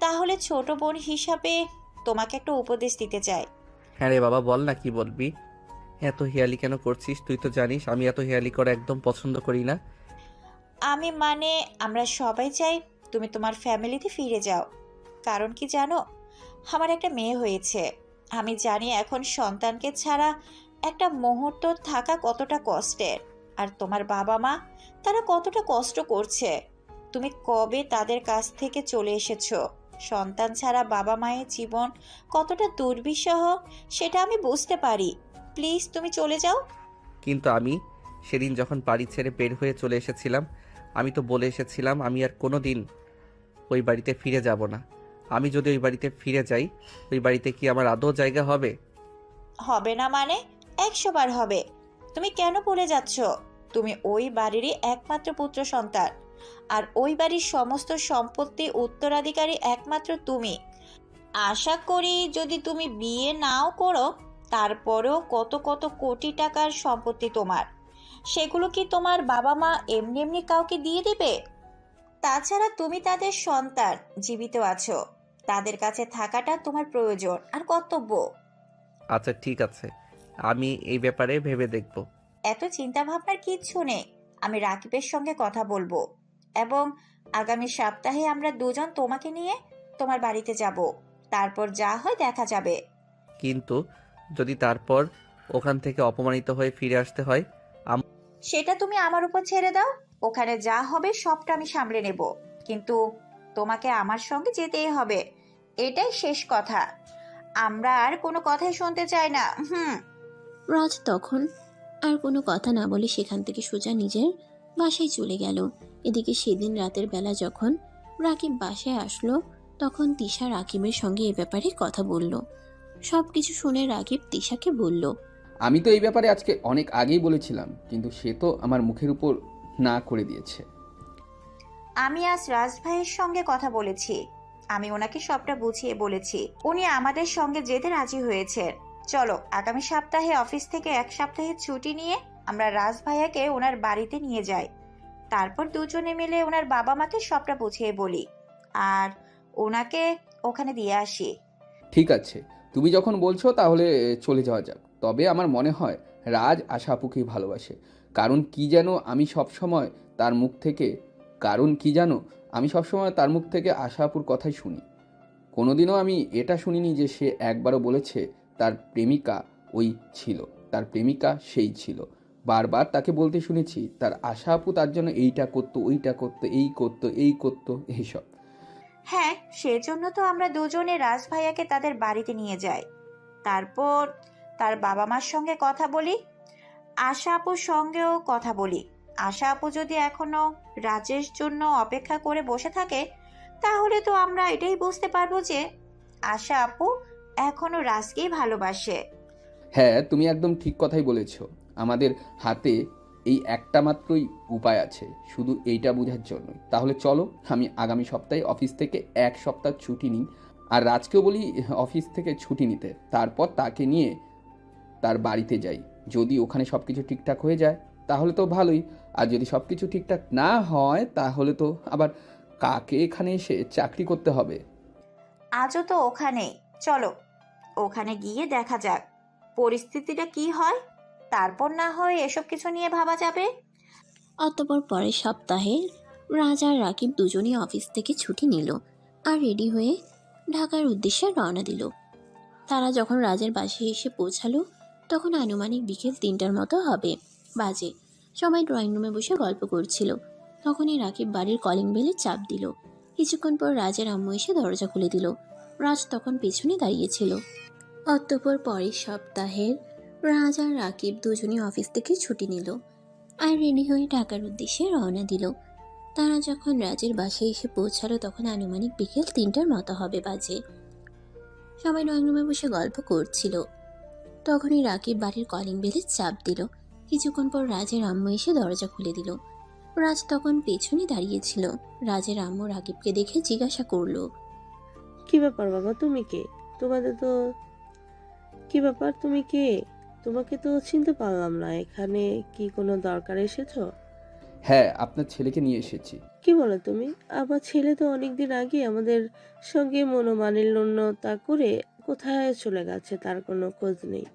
তাহলে ছোট বোন হিসাবে তোমাকে একটা উপদেশ দিতে চাই। হ্যাঁ রে বাবা, বল না কি বলবি। এত হেয়ালি কেন করছিস? তুই তো জানিস আমি এত হেয়ালি করা একদম পছন্দ করি না। আমি মানে আমরা সবাই চাই তুমি তোমার ফ্যামিলিতে ফিরে যাও। কারণ কি জানো, আমার একটা মেয়ে হয়েছে। আমি জানি এখন সন্তানকে ছাড়া একটা মুহূর্ত থাকা কতটা কষ্টের। আর তোমার বাবা মা, তারা কতটা কষ্ট করছে। তুমি কবে তাদের কাছ থেকে চলে এসেছো। সন্তান ছাড়া বাবা মায়ের জীবন কতটা দুর্বিষহ সেটা আমি বুঝতে পারি। প্লিজ তুমি চলে যাও। কিন্তু আমি সেদিন যখন বাড়ি ছেড়ে বের হয়ে চলে এসেছিলাম, আমি তো বলে এসেছিলাম আমি আর কোনো দিন ওই বাড়িতে ফিরে যাব না। আমি যদি ওই বাড়িতে ফিরে যাই, ওই বাড়িতে কি আমার আদৌ জায়গা হবে? হবে না মানে 100 বার হবে। তুমি কেন ভুলে যাচ্ছ? তুমি ওই বাড়িরই একমাত্র পুত্র সন্তান। আর ওই বাড়ির সমস্ত সম্পত্তি উত্তরাধিকারী একমাত্র তুমি। আশা করি যদি তুমি বিয়ে নাও করো, তারপরেও কত কত কোটি টাকার সম্পত্তি তোমার, সেগুলো কি তোমার বাবা মা এমনি এমনি কাউকে দিয়ে দিবে? তাছাড়া তুমি তাদের সন্তান, জীবিত আছো, তাদের কাছে থাকাটা তোমার প্রয়োজন আর কর্তব্য। আচ্ছা ঠিক আছে, আমি এই ব্যাপারে ভেবে দেখব। এত চিন্তা ভাবনার কিচ্ছু নেই। আমি রাকিবের সঙ্গে কথা বলবো এবং আগামী সপ্তাহে আমরা দুজন তোমাকে নিয়ে তোমার বাড়িতে যাব। তারপর যা হয় দেখা যাবে। কিন্তু যদি তারপর ওখান থেকে অপমানিত হয়ে ফিরে আসতে হয়? সেটা তুমি আমার উপর ছেড়ে দাও। ওখানে যা হবে সবটা আমি সামলে নেব। কিন্তু তোমাকে আমার সঙ্গে যেতেই হবে, এটাই শেষ কথা। আমরা আর কোনো কথাই শুনতে চাই না। রাজ তখন আর কোনো কথা না বলে সেখান থেকে সোজা নিজের বাসায় চলে গেল। এদিকে সেদিন রাতের বেলা যখন রাকিব বাসায় আসলো, তখন তিশা রাকিবের সঙ্গে এ ব্যাপারে কথা বলল। সব কিছু শুনে রাকিব তিশাকে বলল, আমি তো এই ব্যাপারে আজকে অনেক আগেই বলেছিলাম, কিন্তু সে তো আমার মুখের উপর না করে দিয়েছে। আমি আজ রাজ ভাইয়ের সঙ্গে কথা বলেছি। আমি ওনাকে সবটা বুঝিয়ে বলেছি। উনি আমাদের সঙ্গে যেতে রাজি হয়েছেন। চলো আগামী সপ্তাহে অফিস থেকে 1 সপ্তাহের ছুটি নিয়ে আমরা রাজ ভাইয়াকে ওনার বাড়িতে নিয়ে যাই। তারপর দুজনে মিলে ওনার বাবা মাকে সবটা বুঝিয়ে বলি আর ওনাকে ওখানে দিয়ে আসি। ঠিক আছে, তুমি যখন বলছো তাহলে চলে যাওয়া যাক। তবে আমার মনে হয় রাজ আশা আপুকেই ভালোবাসে। কারণ কি যেন আমি সবসময় তার মুখ থেকে তার মুখ থেকে আশা আপুর কথাই শুনি। কোনোদিনও আমি এটা শুনিনি যে সে একবারও বলেছে তার প্রেমিকা তার প্রেমিকা সেই ছিল। বারবার তাকে বলতে শুনেছি তার আশা আপু তার জন্য এইটা করতো, ওইটা করতো, এই করতো এইসব। হ্যাঁ, সেজন্য তো আমরা দুজনে রাজ ভাইয়াকে তাদের বাড়িতে নিয়ে যাই। তারপর তার বাবা মার সঙ্গে কথা বলি, আশা আপুর সঙ্গেও কথা বলি। আশা আপু যদি এখনো রাজের জন্য অপেক্ষা করে বসে থাকে, তাহলে তো আমরা এটাই বুঝতে পারবো যে আশা আপু এখনো রাজকেই ভালোবাসে। হ্যাঁ, তুমি একদম ঠিক কথাই বলেছ। আমাদের হাতে এই একটা মাত্রই উপায় আছে, শুধু এইটা বোঝার জন্যই। তাহলে চলো, আমি আগামী সপ্তাহে অফিস থেকে 1 সপ্তাহ ছুটি নিই, আর রাজকেও বলি অফিস থেকে ছুটি নিতে। তারপর তাকে নিয়ে তার বাড়িতে যাই। যদি ওখানে সব কিছু ঠিকঠাক হয়ে যায় তাহলে তো ভালোই, আর যদি সব কিছু ঠিকঠাক না হয় তাহলে তো আবার কাকে এখানে এসে চাকরি করতে হবে। আজও তো ওখানেই, চলো ওখানে গিয়ে দেখা যাক পরিস্থিতিটা কি হয়। তারপর না হয় এসব কিছু নিয়ে ভাবা যাবে। অতঃপর পরের সপ্তাহে রাজ আর রাকিব দুজনেই অফিস থেকে ছুটি নিল আর রেডি হয়ে ঢাকার উদ্দেশ্যে রওনা দিল। তারা যখন রাজের বাসায় এসে পৌঁছালো তখন আনুমানিক বিকেল 3টার মতো হবে বাজে। সবাই ড্রয়িং রুমে বসে গল্প করছিল। তখনই রাকিব বাড়ির কলিং বেলে চাপ দিল। কিছুক্ষণ পর রাজের আম্মু এসে দরজা খুলে দিল। রাজ তখন পেছনে দাঁড়িয়েছিল। অতঃপর পরের সপ্তাহের রাজ আর রাকিব দুজনেই অফিস থেকে ছুটি নিল আর রেডি হয়ে ঢাকার উদ্দেশ্যে রওনা দিল। তারা যখন রাজের বাসায় এসে পৌঁছালো তখন আনুমানিক বিকেল 3টার মতো হবে বাজে। সবাই ড্রয়িং রুমে বসে গল্প করছিল। তখনই রাকিব বাড়ির কলিং বেলে চাপ দিল। কিছুক্ষণ পর রাজের আম্মু এসে দরজা খুলে দিল। রাজ তখন পেছনে দাঁড়িয়েছিল। রাজের আম্মু রাকিবকে দেখে জিজ্ঞাসা করলো, কি ব্যাপার বাবা, তুমি কে? কি ব্যাপার, তুমি কে? তোমাকে তো চিনতে পারলাম না। এখানে কি কোনো দরকার এসেছো? হ্যাঁ, আপনার ছেলেকে নিয়ে এসেছি। কি বলো তুমি? আমার ছেলে তো অনেকদিন আগে আমাদের সঙ্গে মনোমালিন্যতা করে কোথায় চলে গেছে, তার কোনো খোঁজ নেই।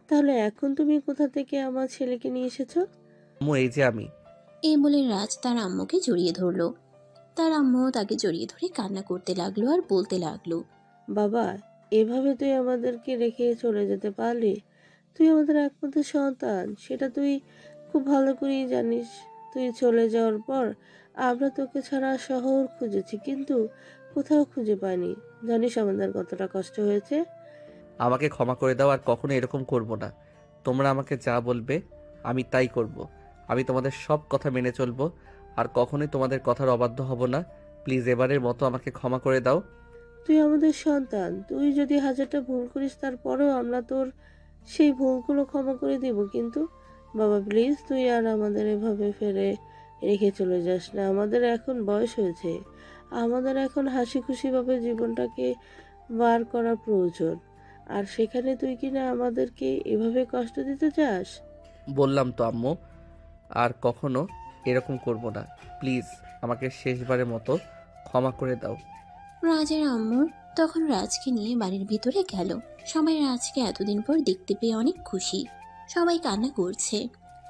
তাহলে এখন তুমি কোথা থেকে আমার ছেলেকে নিয়ে এসেছো? আম্মু, এই যে আমি। এই বলে রাজ তার আম্মুকে জড়িয়ে ধরলো। তার আম্মুও তাকে জড়িয়ে ধরে কান্না করতে লাগলো আর বলতে লাগলো, বাবা, এভাবে তুই আমাদেরকে রেখে চলে যেতে পারলি? তুই আমাদের একমাত্র সন্তান, সেটা তুই খুব ভালো করেই জানিস। তুই চলে যাওয়ার পর আমরা তোকে ছাড়া শহর খুঁজেছি, কিন্তু কোথাও খুঁজে পাইনি। জানিস আমাদের কতটা কষ্ট হয়েছে। আমাকে ক্ষমা করে দাও, আর কখনো এরকম করব না। তোমরা আমাকে যা বলবে আমি তাই করব। আমি তোমাদের সব কথা মেনে চলবো আর কখনোই তোমাদের কথার অবাধ্য হব না। প্লিজ এবারের মতো আমাকে ক্ষমা করে দাও। তুই আমাদের সন্তান, তুই যদি হাজারটা ভুল করিস তারপরেও আমরা তোর সেই ভুলগুলো ক্ষমা করে দিব। কিন্তু বাবা প্লিজ, তুই আর আমাদের এভাবে ফেলে রেখে চলে যাস না। আমাদের এখন বয়স হয়েছে, আমাদের এখন হাসি খুশিভাবে জীবনটাকে বার করা প্রয়োজন। আর সেখানে তুই কিনা আমাদেরকে এভাবে কষ্ট দিতে চাস? বললাম তো আম্মু, আর কখনো এরকম করব না। প্লিজ আমাকে শেষবারের মতো ক্ষমা করে দাও। রাজের আম্মু তখন রাজকে নিয়ে বাড়ির ভিতরে গেল। সবাই রাজকে এতদিন পর দেখতে পেয়ে অনেক খুশি। সবাই কান্না করছে,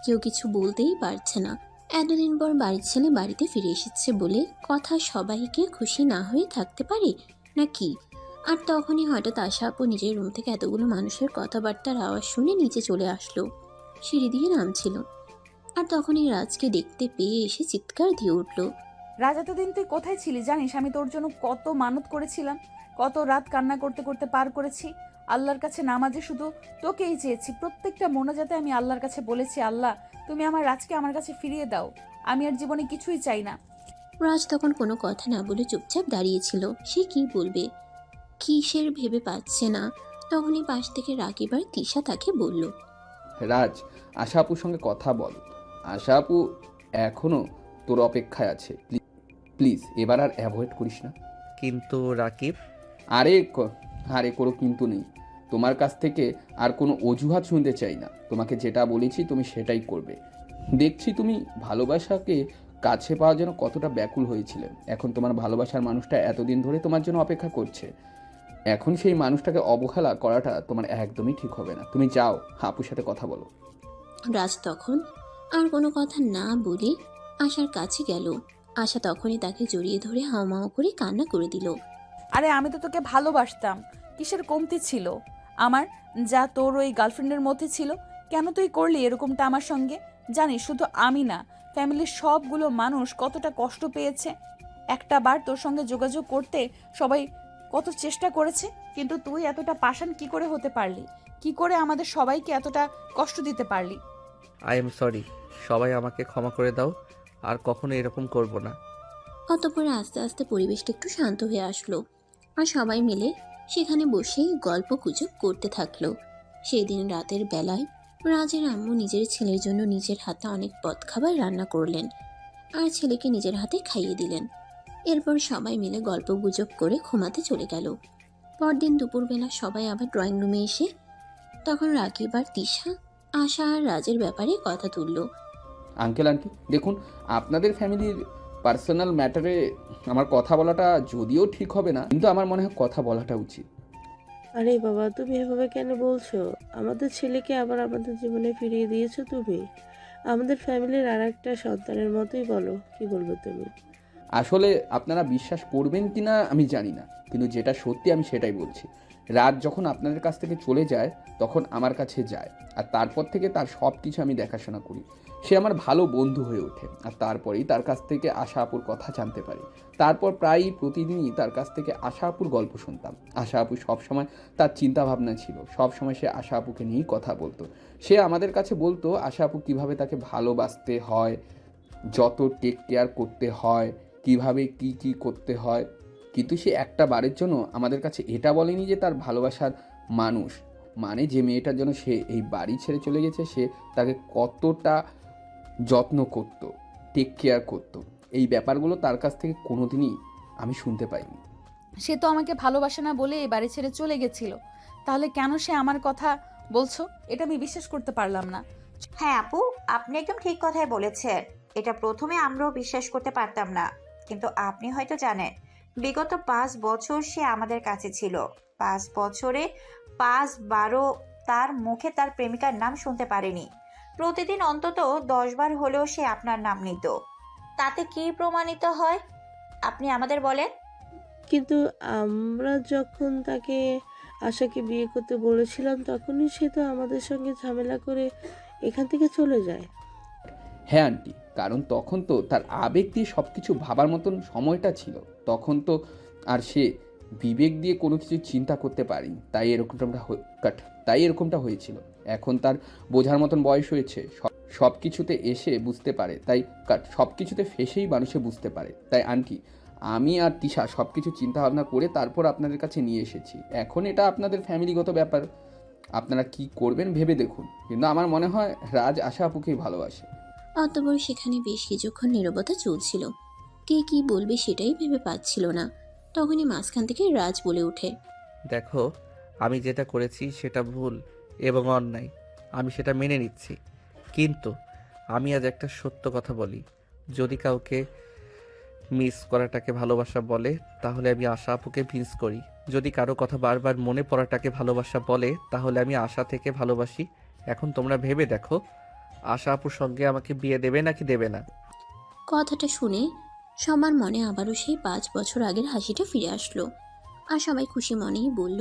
কেউ কিছু বলতেই পারছে না। এতদিন পর বাড়ির ছেলে বাড়িতে ফিরে এসেছে বলে কথা সবাইকে খুশি না হয়ে থাকতে পারে নাকি? আর তখনই হঠাৎ আশা আপু নিজের রুম থেকে এতগুলো মানুষের কথাবার্তার আওয়াজ শুনে নিচে চলে আসলো। সিঁড়ি দিয়ে নামছিল আর তখনই রাজকে দেখতে পেয়ে এসে চিৎকার দিয়ে উঠল, রাজ, এতদিন তুই কোথায় ছিলি জানিস? আমি তোর জন্য কত মানত করেছিলাম, কত রাত কান্না করতে করতে পার করেছি। আল্লাহর কাছে নামাজে শুধু তোকেই চেয়েছি। প্রত্যেকটা মোনাজাতে আমি আল্লাহর কাছে বলেছি, আল্লাহ তুমি আমার রাজকে আমার কাছে ফিরিয়ে দাও। আমি আর জীবনে কিছুই চাই না। রাজ তখন কোনো কথা না বলে চুপচাপ দাঁড়িয়েছিল। সে কি বলবে, কিসের ভেবে পাচ্ছে না। তখনই পাশ থেকে রাকিব আর তিশা তাকে বলল, রাজ, আশা আপুর সঙ্গে কথা বল। আশা আপু এখনো তোর অপেক্ষায় আছে। প্লিজ এবার আর অ্যাভয়েড করিস না। কিন্তু রাকিব। আরে কোনো কিন্তু নেই। তোমার কাছ থেকে আর কোনো অজুহাত শুনতে চাই না। তোমাকে যেটা বলেছি তুমি সেটাই করবে। দেখছি তুমি ভালোবাসাকে কাছে পাওয়ার জন্য কতটা ব্যাকুল হয়েছিলেন। এখন তোমার ভালোবাসার মানুষটা এতদিন ধরে তোমার জন্য অপেক্ষা করছে। এখন সেই মানুষটাকে অবহেলা করাটা তোমার একদমই ঠিক হবে না। তুমি যাও, আপুর সাথে কথা বলো। রাজ তখন আর কোনো কথা না বলে আশার কাছে গেল। আশা তখনই তাকে জড়িয়ে ধরে হাওমাও করে কান্না করে দিল। আরে আমি তো তোকে ভালোবাসতাম, কিসের কমতি ছিল আমার, যা তোর ওই গার্লফ্রেন্ডের মধ্যে ছিল? কেন তুই করলি এরকমটা আমার সঙ্গে? জানিস শুধু আমি না, ফ্যামিলির সবগুলো মানুষ কতটা কষ্ট পেয়েছে। একটা বার তোর সঙ্গে যোগাযোগ করতে সবাই কত চেষ্টা করেছে, কিন্তু তুই এতটা পাষাণ কি করে হতে পারলি? কি করে আমাদের সবাইকে এতটা কষ্ট দিতে পারলি? I am sorry. সবাই আমাকে ক্ষমা করে দাও, আর কখনো এরকম করব না। অতঃপর আস্তে আস্তে পরিবেশটা একটু শান্ত হয়ে আসলো আর সবাই মিলে সেখানে বসেই গল্প গুজব করতে থাকলো। সেদিন রাতের বেলায় রাজের আম্মু নিজের ছেলের জন্য নিজের হাতে অনেক পদখাবার রান্না করলেন আর ছেলেকে নিজের হাতে খাইয়ে দিলেন। এরপর সবাই মিলে গল্প গুজব করে ঘুমাতে চলে গেল। পরদিন দুপুরবেলা সবাই আবার ড্রয়িং রুমে এসে তখন রাকিব আর তিশা আশা আর রাজের ব্যাপারে কথা তুলল। আঙ্কেল আন্টি, দেখুন আপনাদের ফ্যামিলির পার্সোনাল ম্যাটারে আমার কথা বলাটা যদিও ঠিক হবে না, কিন্তু আমার মনে হয় কথা বলাটা উচিত। আরে বাবা, তুমি এভাবে কেন বলছো? আমাদের ছেলেকে আবার আমাদের জীবনে ফিরিয়ে দিয়েছো তুমি। আমাদের ফ্যামিলির আর একটা সন্তানের মতোই, বলো কি বলবো তুমি? আসলে আপনারা বিশ্বাস করবেন কি না আমি জানি না, কিন্তু যেটা সত্যি আমি সেটাই বলছি। রাত যখন আপনাদের কাছ থেকে চলে যায় তখন আমার কাছে যায়, আর তারপর থেকে তার সব কিছু আমি দেখাশোনা করি। সে আমার ভালো বন্ধু হয়ে ওঠে, আর তারপরেই তার কাছ থেকে আশা আপুর কথা জানতে পারি। তারপর প্রায়ই প্রতিদিনই তার কাছ থেকে আশা আপুর গল্প শুনতাম। আশা আপু সবসময় তার চিন্তা ভাবনা ছিল, সবসময় সে আশা আপুকে নিয়েই কথা বলতো। সে আমাদের কাছে বলতো আশা আপু কীভাবে তাকে ভালোবাসতে হয়, যত টেক কেয়ার করতে হয়, কিভাবে কি কি করতে হয়। কিন্তু সে একটা বারের জন্য আমাদের কাছে এটা বলেনি যে তার ভালোবাসার মানুষ মানে যে মেয়েটার জন্য সে এই বাড়ি ছেড়ে চলে গেছে সে তাকে কতটা যত্ন করত, টেক কেয়ার করত। এই ব্যাপারগুলো তার কাছ থেকে কোনোদিনই আমি শুনতে পাইনি। সে তো আমাকে ভালোবাসে না বলে এই বাড়ি ছেড়ে চলে গেছিল, তাহলে কেন সে আমার কথা বলছো? এটা আমি বিশ্বাস করতে পারলাম না। হ্যাঁ আপু, আপনি একদম ঠিক কথাই বলেছেন। এটা প্রথমে আমরাও বিশ্বাস করতে পারতাম না, কিন্তু আপনি হয়তো জানেন বিগত 5 বছর সে আমাদের কাছে ছিল। 5 বছরে 5 বারও তার মুখে তার প্রেমিকার নাম শুনতে পারেনি। প্রতিদিন অন্তত 10 বার হলেও সে আপনার নাম নিত। তাতে কি প্রমাণিত হয় আপনি আমাদের বলেন? কিন্তু আমরা যখন তাকে আশাকে বিয়ে করতে বলেছিলাম তখনই সে তো আমাদের সঙ্গে ঝামেলা করে এখান থেকে চলে যায়। হ্যাঁ আন্টি, কারণ তখন তো তার আবেগ দিয়ে সব কিছু ভাবার মতন সময়টা ছিল। তখন তো আর সে বিবেক দিয়ে কোনো কিছু চিন্তা করতে পারেনি, তাই এরকমটা হয়েছিল। এখন তার বোঝার মতন বয়স হয়েছে, সব কিছুতে এসে বুঝতে পারে, তাই সব কিছুতে ফেসেই মানুষে বুঝতে পারে। তাই আন্টি, আমি আর তিশা সব কিছু চিন্তা ভাবনা করে তারপর আপনাদের কাছে নিয়ে এসেছি। এখন এটা আপনাদের ফ্যামিলিগত ব্যাপার, আপনারা কি করবেন ভেবে দেখুন। কিন্তু আমার মনে হয় রাজ আশা আপুকেই ভালোবাসে। অতঃপর সেখানে বেশ কিছুক্ষণ নীরবতা চলছিল। কে কি বলবে সেটাই ভেবে পাচ্ছিল না। তখনই মাঝখান থেকে রাজ বলে ওঠে, দেখো, আমি যেটা করেছি সেটা ভুল এবং অন্যায়, আমি সেটা মেনে নিচ্ছি। কিন্তু আমি আজ একটা সত্য কথা বলি, যদি কাউকে মিস করাটাকে ভালোবাসা বলে তাহলে আমি আশা আপুকে মিস করি। যদি কারো কথা বারবার মনে পড়াটাকে ভালোবাসা বলে তাহলে আমি আশা থেকে ভালোবাসি। এখন তোমরা ভেবে দেখো, আশা আপুর সঙ্গে আমাকে বিয়ে দেবে নাকি দেবে না? কথাটা শুনে সবার মনে আবারও সেই 5 বছর আগের হাসিটা ফিরে আসলো। আর সবাই খুশি মনেই বলল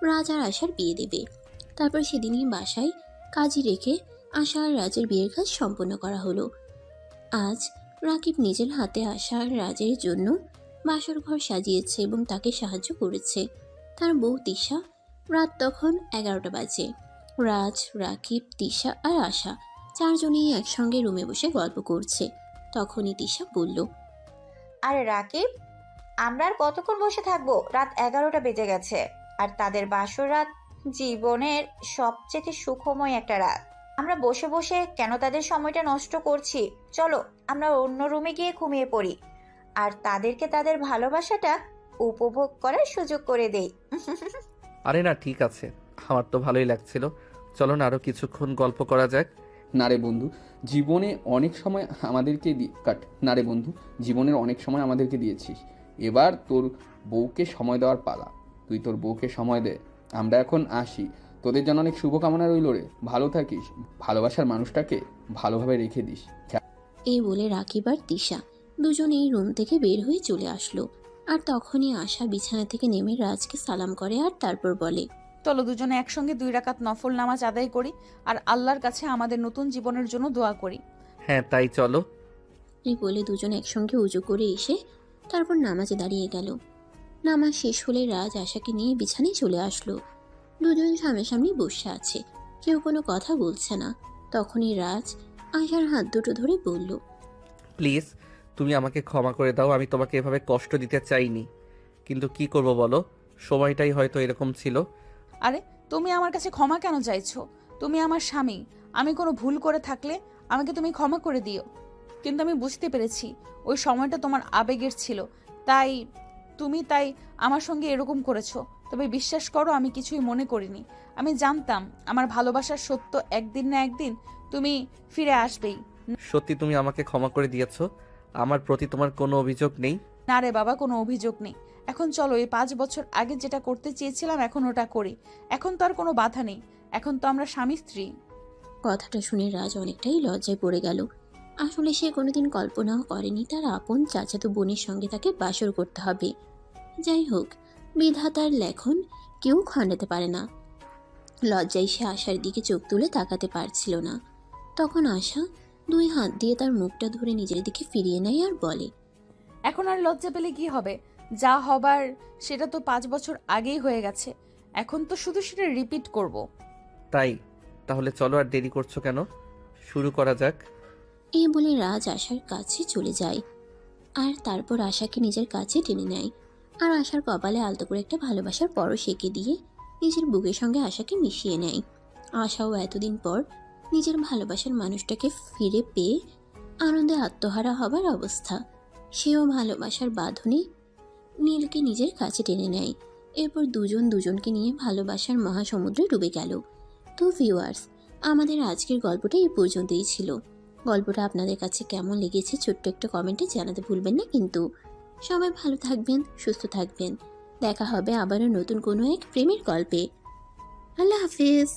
রাজ আর আশার বিয়ে দেবে। তারপর সেদিনই বাসায় কাজী রেখে আশা আর রাজের বিয়ের কাজ সম্পন্ন করা হলো। আজ রাকিব নিজের হাতে আশা আর রাজের জন্য বাসর ঘর সাজিয়েছে এবং তাকে সাহায্য করেছে। তার বউ তিশা। রাত তখন 11টা বাজে। রাজ, রাকিব, তিশা আর আশা 4 জনেই একসঙ্গে রুমে বসে গল্প করছে। তখনই তিশা বলল, আরে রাকিব, আমরা আর কতক্ষণ বসে থাকবো? রাত 11টা বেজে গেছে। আর তাদের বাসর রাত জীবনের সবচেয়ে সুখময় একটা রাত। আমরা বসে বসে কেন তাদের সময়টা নষ্ট করছি? চলো আমরা অন্য রুমে গিয়ে ঘুমিয়ে পড়ি, আর তাদেরকে তাদের ভালোবাসাটা উপভোগ করার সুযোগ করে দেই। আরে না, ঠিক আছে, আমার তো ভালোই লাগছিল। চলো না আরও কিছুক্ষণ গল্প করা যাক। না রে বন্ধু, জীবনে অনেক সময় আমাদেরকে না রে বন্ধু, জীবনের অনেক সময় আমাদেরকে দিয়েছিস। এবার তোর বউকে সময় দেওয়ার পালা। তুই তোর বউকে সময় দে। আমরা এখন আসি। তোদের জন্য অনেক শুভকামনা রইল রে। ভালো থাকিস, ভালোবাসার মানুষটাকে ভালোভাবে রেখে দিস। এই বলে রাকিব আর তিশা দুজনেই রুম থেকে বের হয়ে চলে আসলো। আর তখনই আশা বিছানা থেকে নেমে রাজকে সালাম করে আর তারপর বলে, চলো দুজনে একসঙ্গে 2 রাকাত নফল নামাজ আদায় করি আর আল্লাহর কাছে আমাদের নতুন জীবনের জন্য দোয়া করি। হ্যাঁ, তাই চলো। এই বলে দুজনে একসঙ্গে উজু করে এসে তারপর নামাজে দাঁড়িয়ে গেল। নামাজ শেষ হলে রাজ আশাকে নিয়ে বিছানায় চলে আসলো। দুজন সামনাসামনি বসে আছে, কেউ কোনো কথা বলছে না। তখনই রাজ আশার হাত দুটো ধরে বলল, প্লিজ তুমি আমাকে ক্ষমা করে দাও, আমি তোমাকে এভাবে কষ্ট দিতে চাইনি, কিন্তু কি করব বলো, সময়টাই হয়তো এরকম ছিল। আরে তুমি আমার কাছে ক্ষমা কেন চাইছো? তুমি আমার স্বামী, আমি কোনো ভুল করে থাকলে আমাকে তুমি ক্ষমা করে দিও। কিন্তু আমি বুঝতে পেরেছি ওই সময়টা তোমার আবেগের ছিল, তাই তুমি আমার সঙ্গে এরকম করেছো। তবে বিশ্বাস করো, আমি কিছুই মনে করিনি। আমি জানতাম আমার ভালোবাসার সত্য একদিন না একদিন তুমি ফিরে আসবেই। সত্যি তুমি আমাকে ক্ষমা করে দিয়েছো? আমার প্রতি তোমার কোনো অভিযোগ নেই? না রে বাবা, কোনো অভিযোগ নেই। এখন চলো, এই 5 বছর আগে যেটা করতে চেয়েছিলাম এখন ওটা করি। এখন তো আর কোনো বাধা নেই, এখন তো আমরা স্বামী স্ত্রী। কথাটা শুনে রাজ অনেকটাই লজ্জায় পড়ে গেল। আসলে সে কোনোদিন কল্পনাও করেনি তার আপন চাচাতো বোনের সঙ্গে তাকে বাসর করতে হবে। যাই হোক, বিধাতার লেখন কেউ খণ্ডাতে পারে না। লজ্জায় সে আশার দিকে চোখ তুলে তাকাতে পারছিল না। তখন আশা 2 হাত দিয়ে তার মুখটা ধরে নিজের দিকে ফিরিয়ে নেয় আর বলে, এখন আর লজ্জা পেলে কি হবে? যা হবার সেটা তো 5 বছর আগেই হয়ে গেছে। এখন তো শুধু সেটা রিপিট করব। তাই তাহলে চলো, আর দেরি করছো কেন? শুরু করা যাক। এই বলে রাজ আশার কাছে চলে যায় আর তারপর আশাকে নিজের কাছে টেনে নেয় আর আশার কপালে আলতো করে একটা ভালোবাসার পরশ এঁকে দিয়ে নিজের বুকের সঙ্গে আশাকে মিশিয়ে নেয়। আশাও এতদিন পর নিজের ভালোবাসার মানুষটাকে ফিরে পেয়ে আনন্দে আত্মহারা হবার অবস্থা। সেও ভালোবাসার বাঁধনে নীলকে নিজের কাছে টেনে নেয়। এরপর দুজন দুজনকে নিয়ে ভালোবাসার মহাসমুদ্রে ডুবে গেল। তো ভিউয়ার্স, আমাদের আজকের গল্পটা এই পর্যন্তই ছিল। গল্পটা আপনাদের কাছে কেমন লেগেছে ছোট্ট একটা কমেন্টে জানাতে ভুলবেন না কিন্তু। সবাই ভালো থাকবেন, সুস্থ থাকবেন। দেখা হবে আবারও নতুন কোনো এক প্রেমের গল্পে। আল্লাহ হাফিজ।